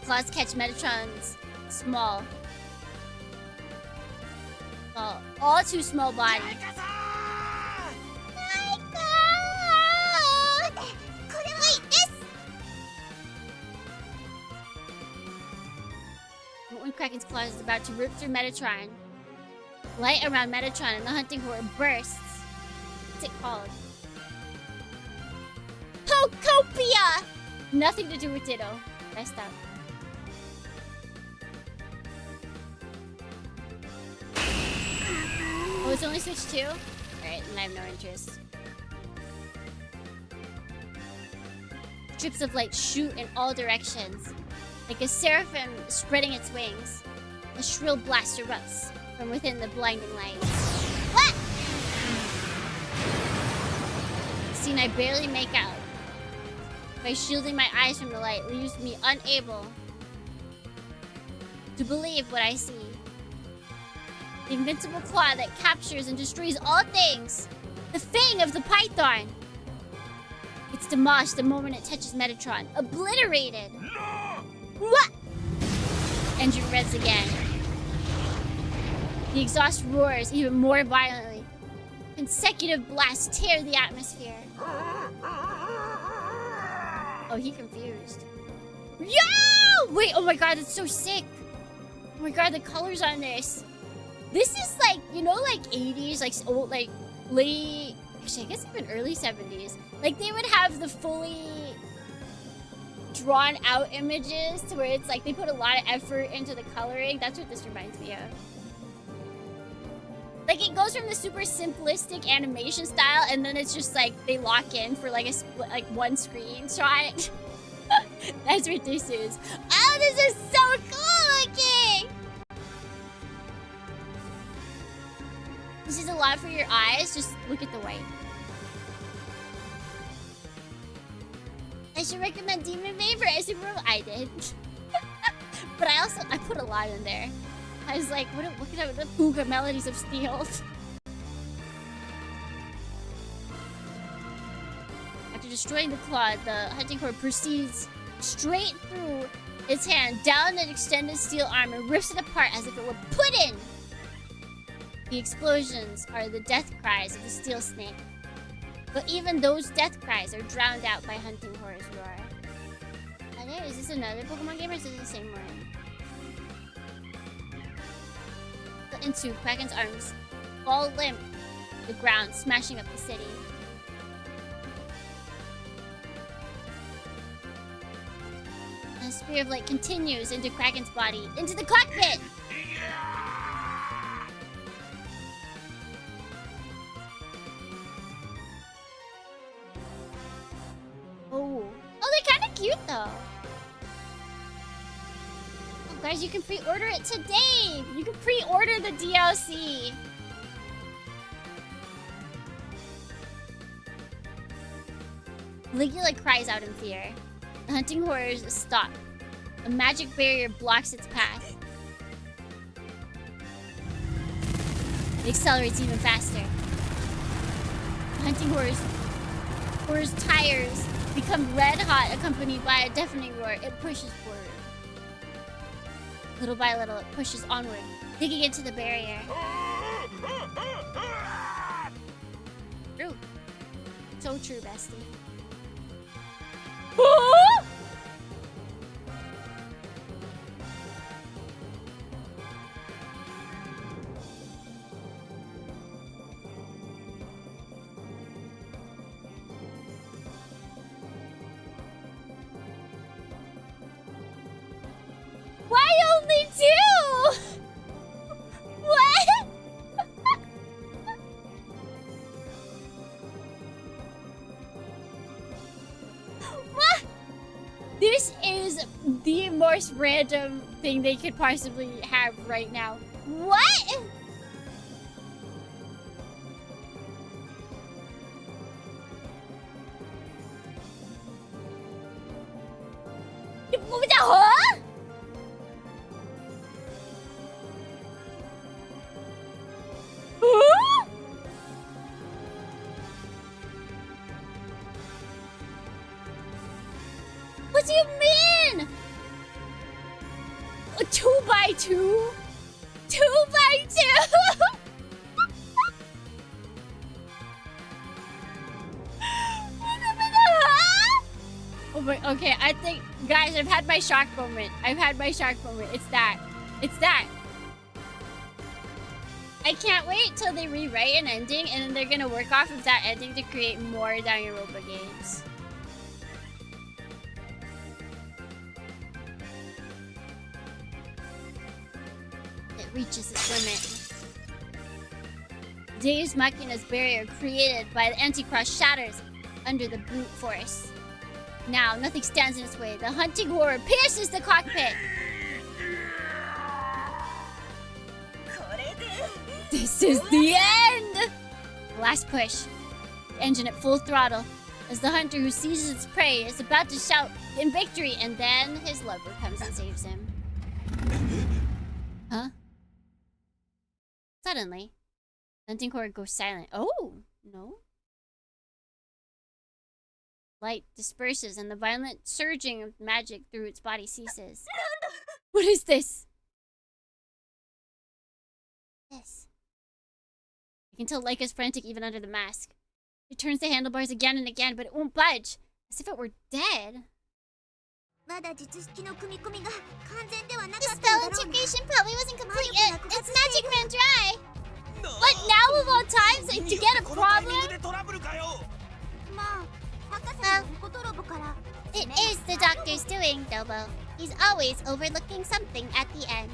Claws catch Metatron's small. Well, all too small body. Wait, this! When Kraken's claws is about to rip through Metatron, light around Metatron and the hunting horde bursts. What's it called? Pokopia! Nothing to do with Ditto. Messed up. Oh, it's only Switch 2? Alright, then I have no interest. Strips of light shoot in all directions. Like a seraphim spreading its wings. A shrill blast erupts from within the blinding light. What? Scene I barely make out. By shielding my eyes from the light leaves me unable to believe what I see. The invincible claw that captures and destroys all things. The fang of the python. It's demolished the moment it touches Metatron. Obliterated. What? Engine revs again. The exhaust roars even more violently. Consecutive blasts tear the atmosphere. Oh, he confused. Yo! Wait, oh my god, that's so sick. Oh my god, the colors on this. This is like, you know, like 80s, like old, like late, actually I guess even early 70s. Like they would have the fully drawn out images to where it's like they put a lot of effort into the coloring. That's what this reminds me of. Like it goes from the super simplistic animation style and then it's just like they lock in for like a split, like one screenshot. That's what this is. Oh, this is so cool looking! This is a lot for your eyes. Just look at the white. I should recommend Demonbane for Super. I did. But I put a lot in there. I was like, what at the Fuga Melodies of Steel. After destroying the claw, the hunting horde proceeds straight through its hand, down an extended steel arm, and rips it apart as if it were pudding. The explosions are the death cries of the steel snake. But even those death cries are drowned out by hunting horde's roar. Is this another Pokemon game or is this the same one? Into Kraken's arms fall limp to the ground, smashing up the city. A spear of light continues into Kraken's body, into the cockpit! Oh, they're kind of cute though. Oh, guys, you can pre-order it today. You can pre-order the DLC. Leaky like cries out in fear. The hunting horrors stop. A magic barrier blocks its path. It accelerates even faster. The hunting horror's tires become red hot, accompanied by a deafening roar. It pushes forward. Little by little, it pushes onward, digging into the barrier. True. So true, bestie. Why only two? What? What? This is the most random thing they could possibly have right now. What? What was that, huh? Huh? What do you mean? A 2x2? 2x2? Oh my, okay, I think, guys, I've had my shock moment. It's that. It's that. I can't wait till they rewrite an ending and then they're gonna work off of that ending to create more Danganronpa games. It reaches its limit. Deus Machina's barrier created by the Anticross shatters under the brute force. Now, nothing stands in its way. The hunting horror pierces the cockpit. This is the end! Last push. The engine at full throttle as the hunter who seizes its prey is about to shout in victory, and then his lover comes and saves him. Huh? Suddenly, the hunting horror goes silent. Oh, no. Light disperses and the violent surging of magic through its body ceases. What is this? This. I can tell Leica's frantic even under the mask. It turns the handlebars again and again, but it won't budge, as if it were dead. The spell integration probably wasn't complete yet. Its magic ran dry. What, now of all times, to get a problem? Well, it is the doctor's doing, Dobo. He's always overlooking something at the end.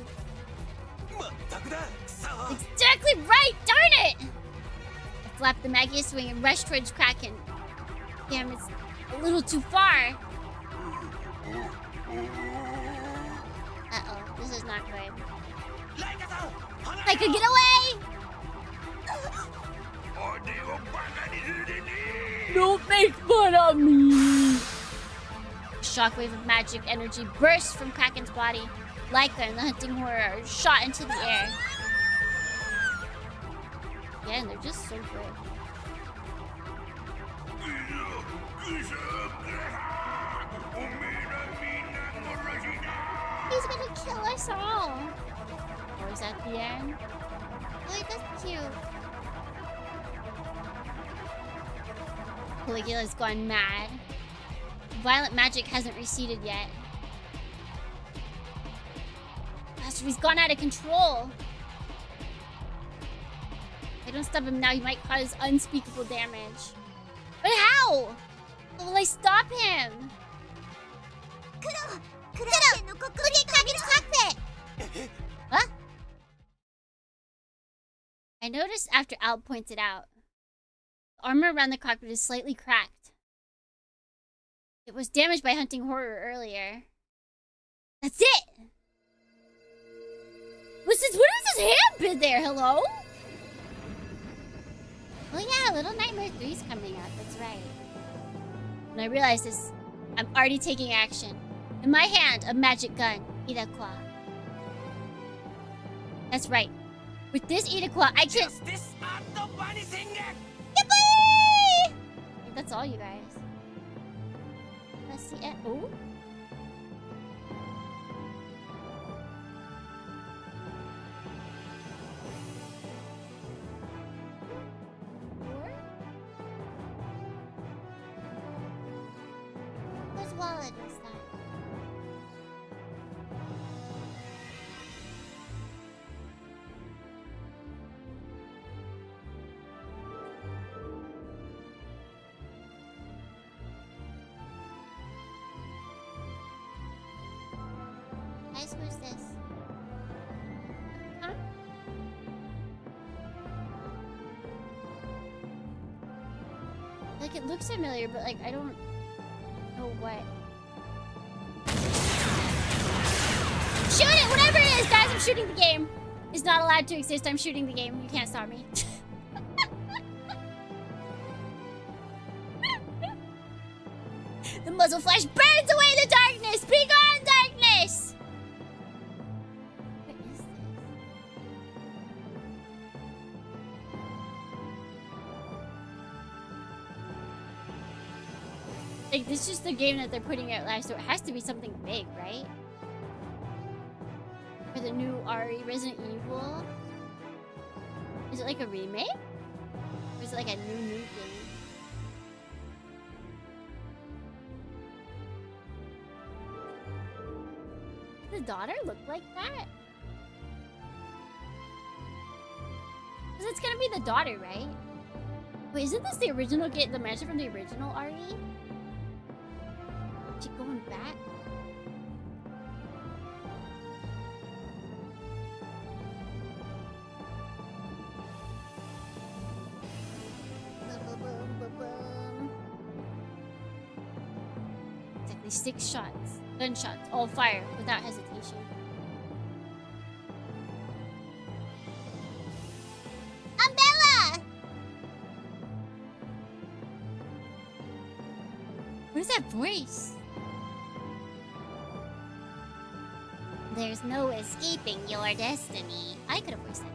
Exactly right, darn it! I flapped the Magius wing and rushed towards Kraken. Damn, it's a little too far. Uh-oh, this is not good. Leica, get away! Don't make fun of me! A shockwave of magic energy bursts from Kraken's body. Leica and the hunting horror are shot into the air. Yeah, and they're just so good. He's gonna kill us all. Or is that the end? Look, that's cute. Caligula's gone mad. Violent magic hasn't receded yet. Bastard, he's gone out of control. If I don't stop him now, he might cause unspeakable damage. But how? How will I stop him? Look at Kraken's cockpit! What? I noticed after Al pointed out, the armor around the cockpit is slightly cracked. It was damaged by hunting horror earlier. That's it! What has his hand been there? Hello? Oh yeah, Little Nightmare 3's coming out. That's right. And I realized this I'm already taking action. In my hand, a magic gun. Irakwa. That's right. With this Irakwa, I can... Yippee! I think that's all, you guys. Let's see it. Oh. Whose wallet is that? Guys, who's this? Huh? Like, it looks familiar, but like, I don't know what. Shoot it! Whatever it is, guys, I'm shooting the game. It's not allowed to exist. I'm shooting the game. You can't stop me. The muzzle flash burns away the darkness! Be gone, darkness! What is this? Like, this is just the game that they're putting out live, so it has to be something big, right? For the new RE Resident Evil? Is it like a remake? Or is it like a new game? Does the daughter look like that? Because it's gonna be the daughter, right? Wait, isn't this the original game, the mansion from the original RE? Is she going back? Exactly 6 shots. Gunshots. All fire without hesitation. Umbrella! What is that voice? There's no escaping your destiny. I could have voiced that.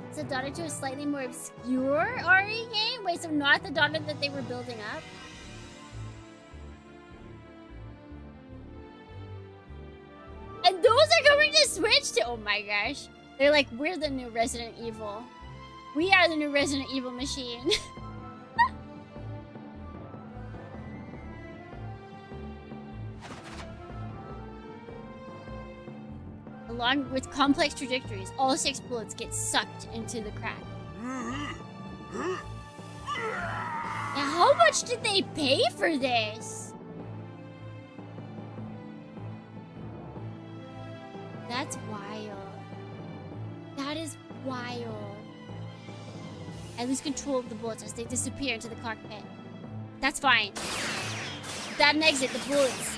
It's a daughter to a slightly more obscure RE game? Wait, so not the daughter that they were building up? And those are going to switch to... Oh my gosh. They're like, we're the new Resident Evil. We are the new Resident Evil machine. Along with complex trajectories, all 6 bullets get sucked into the crack. Now, how much did they pay for this? That's wild. That is wild. I lose control of the bullets as they disappear into the cockpit. That's fine. Without an exit, the bullets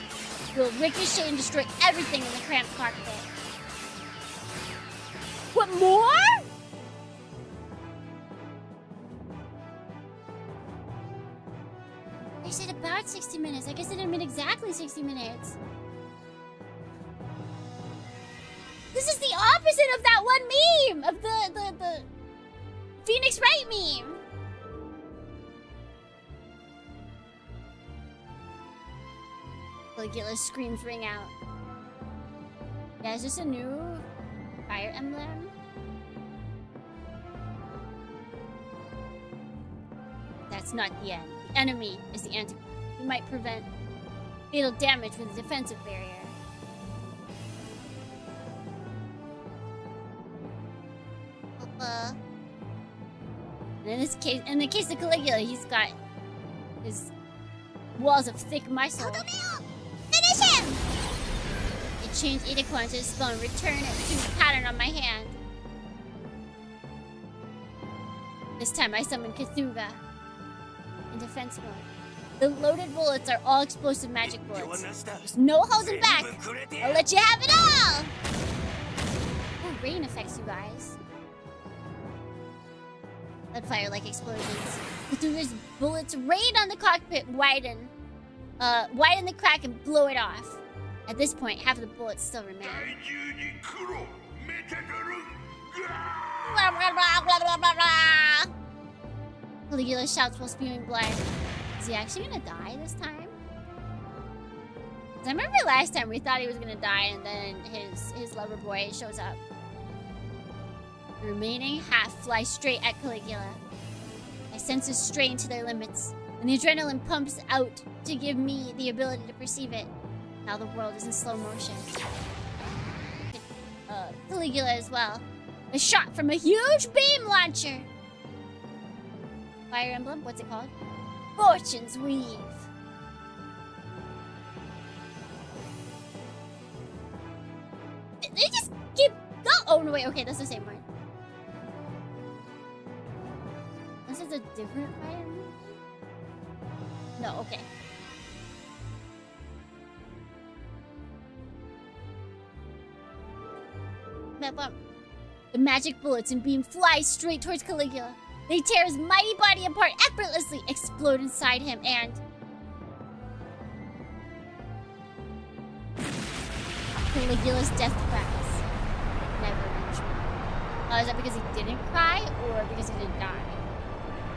will ricochet and destroy everything in the cramped cockpit. What more? They said about 60 minutes. I guess they didn't mean exactly 60 minutes. This is the opposite of that one meme! Of the Phoenix Wright meme! Caligula screams ring out. Yeah, is this a new fire emblem? That's not the end. The enemy is the antidote. He might prevent fatal damage with a defensive barrier. And in the case of Caligula, he's got his walls of thick muscle. Finish him! It changed Irakwa into a spell and returned it to the pattern on my hand. This time I summoned Cthulhu in defense mode. The loaded bullets are all explosive magic bullets. There's no holding back. I'll let you have it all! Ooh, rain effects, you guys. Fire-like explosions. Cthulhu's bullets rain on the cockpit, widen the crack and blow it off. At this point, half of the bullets still remain. Caligula shouts while spewing blood. Is he actually gonna die this time? 'Cause I remember last time we thought he was gonna die, and then his lover boy shows up. The remaining half fly straight at Caligula. My senses strain to their limits, and the adrenaline pumps out to give me the ability to perceive it. Now the world is in slow motion. Caligula as well. A shot from a huge beam launcher. Fire emblem? What's it called? Fortune's Weave. They just keep go. Oh no! Wait. Okay, that's the same one. This is a different fire emblem. No. Okay. The magic bullets and beam fly straight towards Caligula. They tear his mighty body apart effortlessly, explode inside him, and Caligula's death cries never reach me. Is that because he didn't cry or because he didn't die?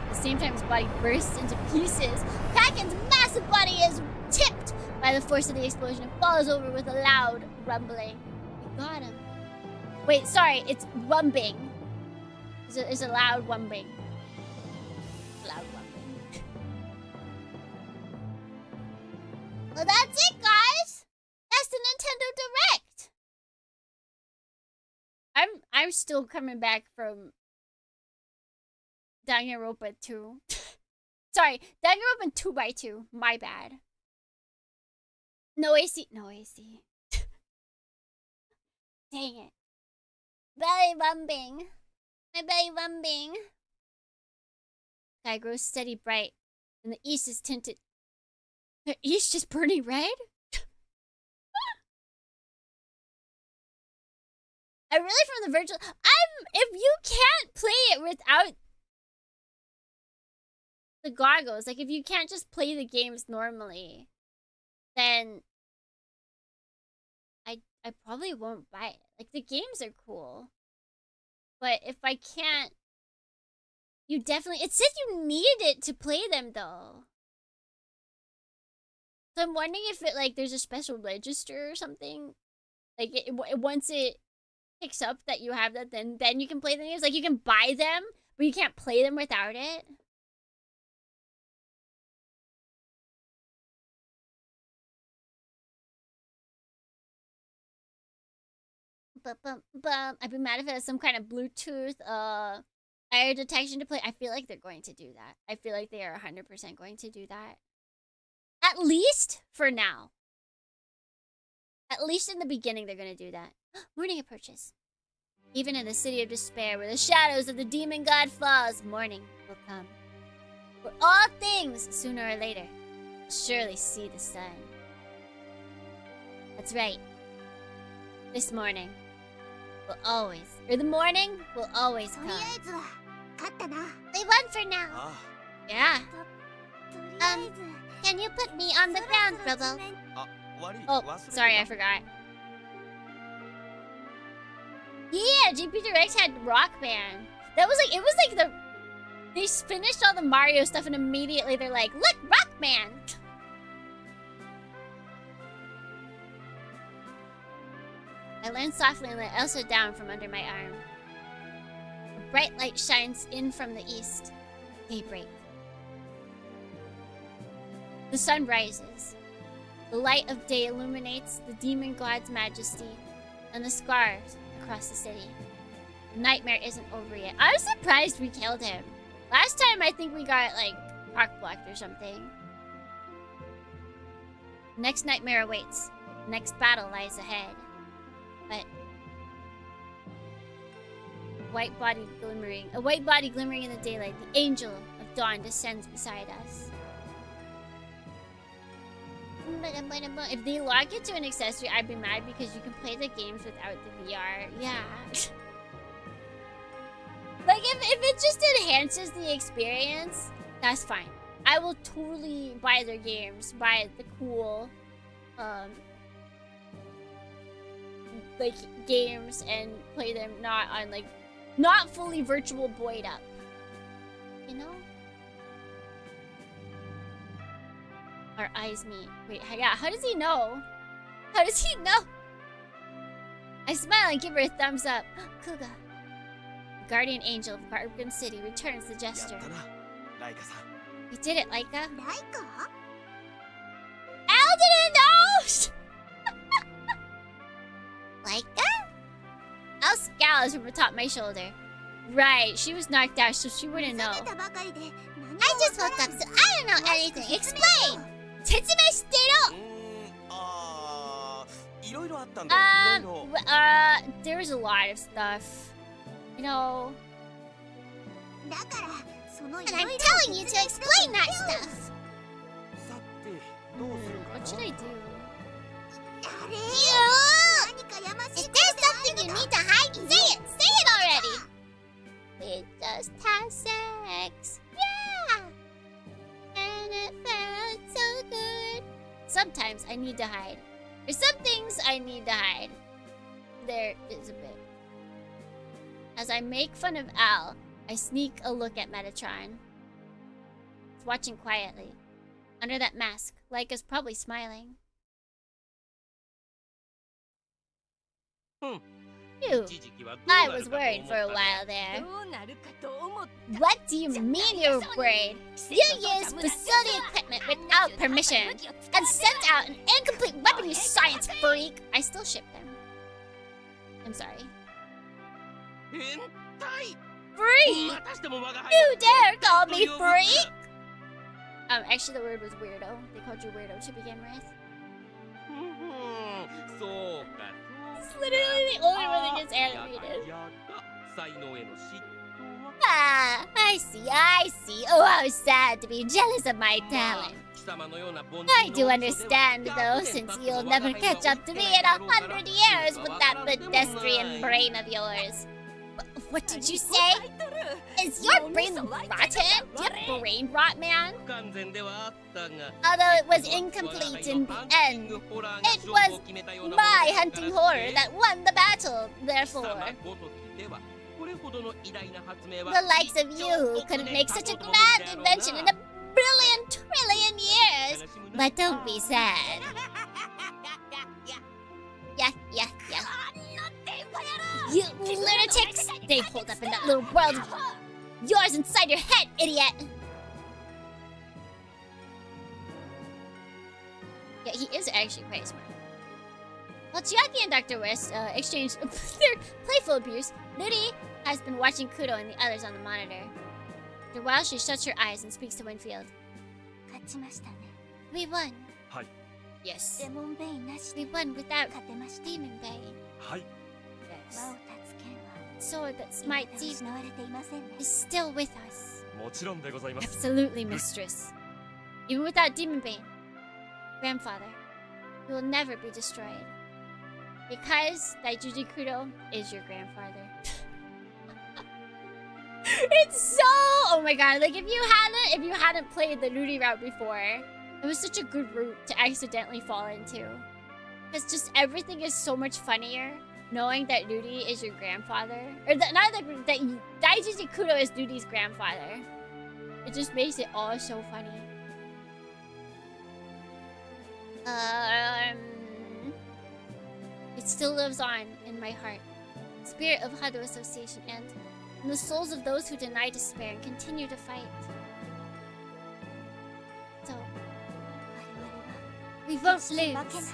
At the same time, his body bursts into pieces. Kraken's massive body is tipped by the force of the explosion and falls over with a loud rumbling. We got him. Wait, sorry, it's rumbling. It's a loud rumbling. Loud rumbling. Well, that's it, guys. That's the Nintendo Direct. I'm still coming back from Danganronpa 2. Sorry, Danganronpa 2x2. My bad. No AC. No AC. Dang it. Belly rumbling. My belly rumbling. Sky grows steady bright, and the east is tinted. The east just burning red? I really from the virtual. If you can't play it without the goggles, like if you can't just play the games normally, then I probably won't buy it. Like the games are cool, but if I can't, you definitely. It says you need it to play them though. So I'm wondering if it like there's a special register or something. Like once it picks up that you have that, then you can play the games. Like you can buy them, but you can't play them without it. I'd be mad if it has some kind of Bluetooth error detection to play. I feel like they're going to do that. I feel like they are 100% going to do that. At least for now. At least in the beginning, they're going to do that. Morning approaches. Even in the city of despair, where the shadows of the demon god falls, morning will come. For all things, sooner or later, will surely see the sun. That's right. This morning will always, or the morning will always come. They won for now. Yeah. Can you put me on the ground, Robo? Oh, sorry, I forgot. Yeah, GP Direct had Rock Band. That was like, it was like they finished all the Mario stuff and immediately they're like, look, Rock Band! I land softly and let Elsa down from under my arm. A bright light shines in from the east. Daybreak. The sun rises. The light of day illuminates the demon god's majesty and the scars across the city. The nightmare isn't over yet. I'm surprised we killed him. Last time I think we got like rock blocked or something. Next nightmare awaits. Next battle lies ahead. But a white body glimmering in the daylight, the angel of dawn descends beside us. If they lock it to an accessory, I'd be mad because you can play the games without the VR. Yeah. Like, if it just enhances the experience, that's fine. I will totally buy their games, buy the cool, like, games and play them not on, like, not fully virtual buoyed up. You know? Our eyes meet. Wait, yeah, how does he know? How does he know? I smile and give her a thumbs up. Kuga. Guardian angel of Carbon City returns the gesture. You did it, Leica. Al didn't know! Leica? Al scowls from atop my shoulder. Right, she was knocked out, so she wouldn't know. I just woke up, so I don't know anything. Explain! Tetsume shiteru! There was a lot of stuff. You know. And I'm telling you to explain that stuff. What should I do? If there's something you need to hide, say it! Say it already! We just had sex. Yeah! And it felt so good. Sometimes I need to hide. There's some things I need to hide. There is a bit. As I make fun of Al, I sneak a look at Metatron. He's watching quietly. Under that mask, Leica's probably smiling. Phew. I was worried for a while there. What do you mean you're worried? You used facility equipment without permission and sent out an incomplete weapon, you science freak! I still ship them. I'm sorry. Freak! You dare call me freak? Actually the word was weirdo. They called you weirdo to begin with. It's literally the only one that gets animated. Ah, I see. Oh, how sad to be jealous of my talent. I do understand, though, since you'll never catch up to me in 100 years with that pedestrian brain of yours. What did you say? Is your brain rotten? Do you have brain rot, man? Although it was incomplete in the end, it was my hunting horror that won the battle, therefore. The likes of you couldn't make such a grand invention in a billion trillion years. But don't be sad. Yeah. You lunatics! They pulled up in that little world of yours inside your head, idiot! Yeah, he is actually quite smart. While Chiaki and Dr. West exchange their playful abuse, Nuri has been watching Kudo and the others on the monitor. After a while, she shuts her eyes and speaks to Winfield. We won. Yes. We won without Demonbane. Yes. Sword that smites evil is still with us. Absolutely, mistress. Even without Demonbane, grandfather, we will never be destroyed. Because Daijuji Kudo is your grandfather. It's so... Oh my god, like if you hadn't played the Nuri route before, it was such a good route to accidentally fall into. Because just everything is so much funnier knowing that Nuri is your grandfather. Or that Daijuji Kudo is Nuri's grandfather. It just makes it all so funny. It still lives on in my heart. Spirit of Hado Association and in the souls of those who deny despair and continue to fight. So, we won't lose.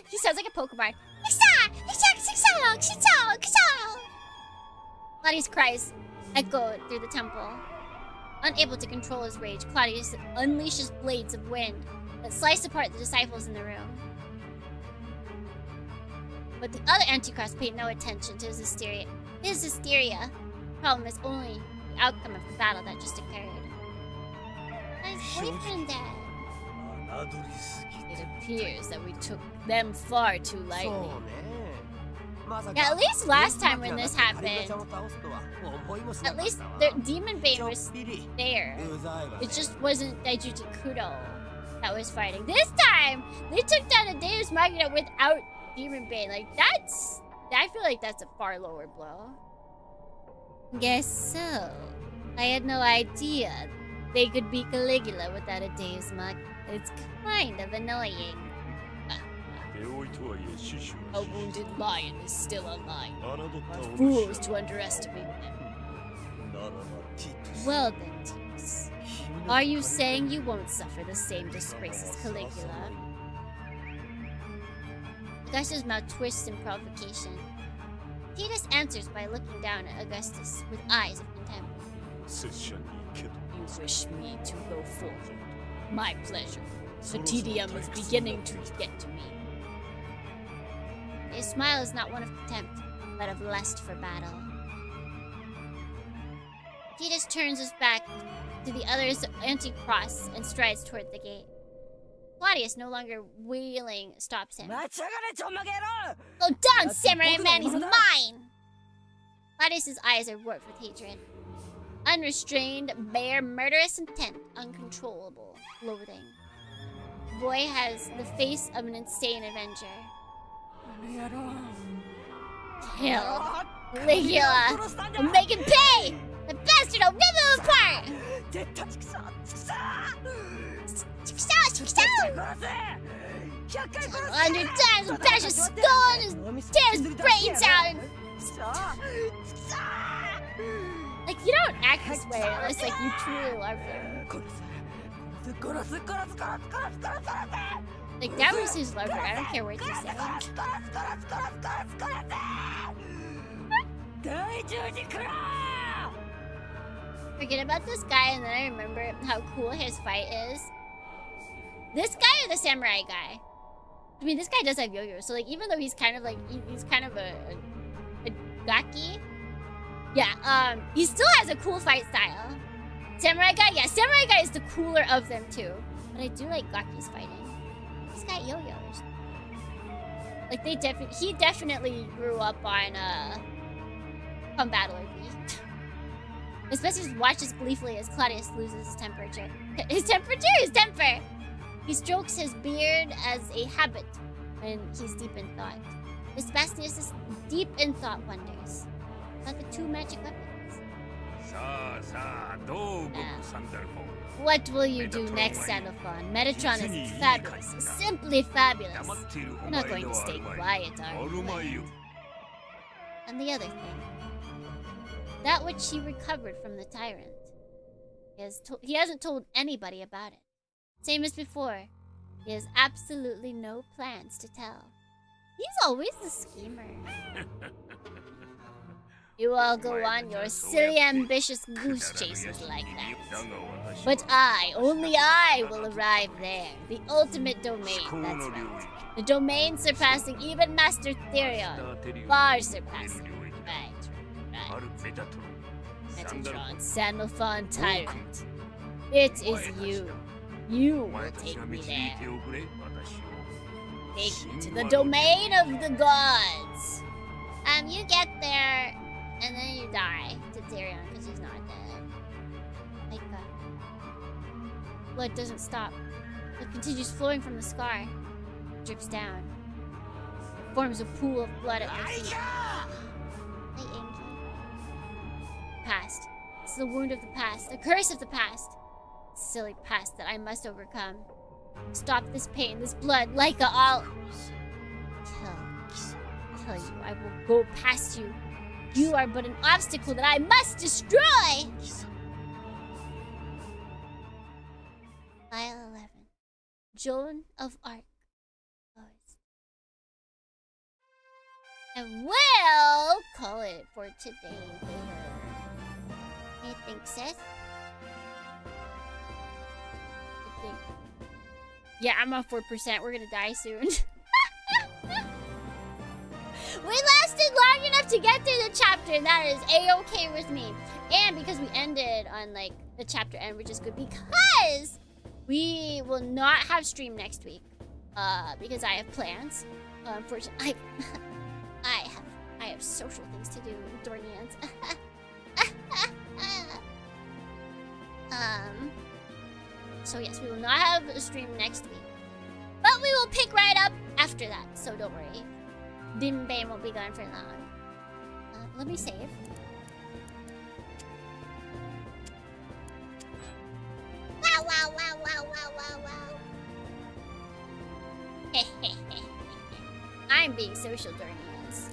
He sounds like a Pokemon. Claudius cries echo through the temple. Unable to control his rage, Claudius unleashes blades of wind that slice apart the disciples in the room. But the other Antichrist paid no attention to his hysteria. Problem is only the outcome of the battle that just occurred. His boyfriend dead. It appears that we took them far too lightly. Yeah, at least last time when this happened, at least the Demonbane was there. It just wasn't Daijuji Kudo that was fighting. This time, they took down the Deus Machina without Demonbane. Like, I feel like that's a far lower blow. Guess so. I had no idea they could beat Caligula without a Deus Machina. It's kind of annoying. A wounded lion is still alive. Fools to underestimate them. Well then, Titus. Are you saying you won't suffer the same disgrace as Caligula? Augustus' mouth twists in provocation. Titus answers by looking down at Augustus with eyes of contempt. You wish me to go forward. My pleasure. The tedium is beginning to get to me. His smile is not one of contempt, but of lust for battle. Titus turns his back to the other's anti-cross and strides toward the gate. Claudius, no longer wheeling, stops him. Go down, samurai man, he's mine! Claudius's eyes are warped with hatred. Unrestrained, bare, murderous intent, uncontrollable, loathing. The boy has the face of an insane avenger. Kill Caligula and make him pay! The bastard will rip him apart! 100 times will bash his skull and tear his brains out! Like, you don't act this way unless, like, you truly love him. Like, that was his lover. I don't care what you say. Forget about this guy, and then I remember how cool his fight is. This guy or the samurai guy? I mean, this guy does have yo-yo, so like, even though he's kind of like, he's kind of a gaki. Yeah, he still has a cool fight style. Samurai guy, yeah, samurai guy is the cooler of them too. But I do like Gaki's fighting. He's got yo-yos. Like he definitely grew up on Battler V. Especially watches gleefully as Claudius loses his temperature. His temper! He strokes his beard as a habit when he's deep in thought. Vespasianus is deep in thought wonders about the two magic weapons. What will you do next, Sandalphon? Metatron is fabulous. Simply fabulous. You're not going to stay quiet, are you? And the other thing. That which he recovered from the tyrant. He hasn't told anybody about it. Same as before. He has absolutely no plans to tell. He's always the schemer. You all go on your silly, ambitious goose chases like that. But only I will arrive there. The ultimate domain, that's right. The domain surpassing even Master Therion. Far surpassing. Right. Metatron, Sandalphon Tyrant. It is you. You will take me there. Take me to the domain of the gods. You get there, and then you die to Therion because he's not dead. Leica. Blood doesn't stop. It continues flowing from the scar. It drips down. It forms a pool of blood at your feet. Hey, Enki. Past. It's the wound of the past. The curse of the past. Silly past that I must overcome. Stop this pain, this blood, Leica, I'll kill you. I will go past you. You are but an obstacle that I must destroy! File 11. Joan of Arc. And we'll call it for today. I think, sis. Yeah, I'm off 4%. We're gonna die soon. We lasted long enough to get through the chapter, and that is a-okay with me. And because we ended on like the chapter end, which is good, because we will not have stream next week. Because I have plans. Unfortunately, I have social things to do, Dornians. So yes, we will not have a stream next week. But we will pick right up after that, so don't worry. Demonbane won't be gone for long. Let me save. Wow, wow, wow, wow, wow, wow, wow. I'm being social, Dornians.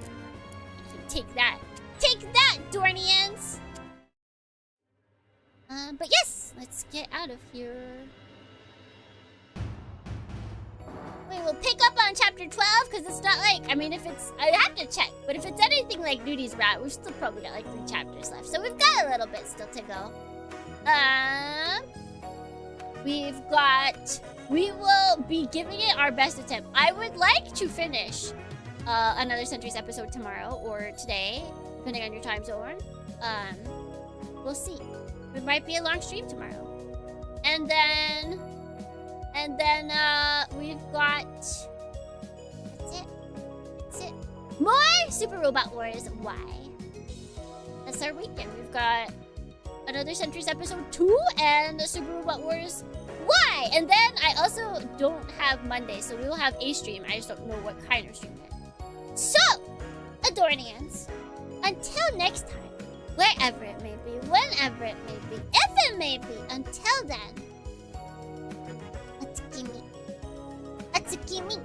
Take that. Take that, Dornians! But yes, let's get out of here. Wait, we'll pick up on chapter 12, because it's not like, I mean, if it's, I have to check, but if it's anything like Duty's Rat, we've still probably got like 3 chapters left, so we've got a little bit still to go. We will be giving it our best attempt. I would like to finish another Sentries episode tomorrow, or today, depending on your time zone. We'll see. It might be a long stream tomorrow. And then we've got, that's it. More Super Robot Wars Y. That's our weekend. We've got another Sentries episode 2 and Super Robot Wars Y. And then I also don't have Monday, so we will have a stream. I just don't know what kind of stream yet. So, Adornians, until next time, wherever it may be, whenever it may be, if it may be, until then, Atsukimi. Atsukimi.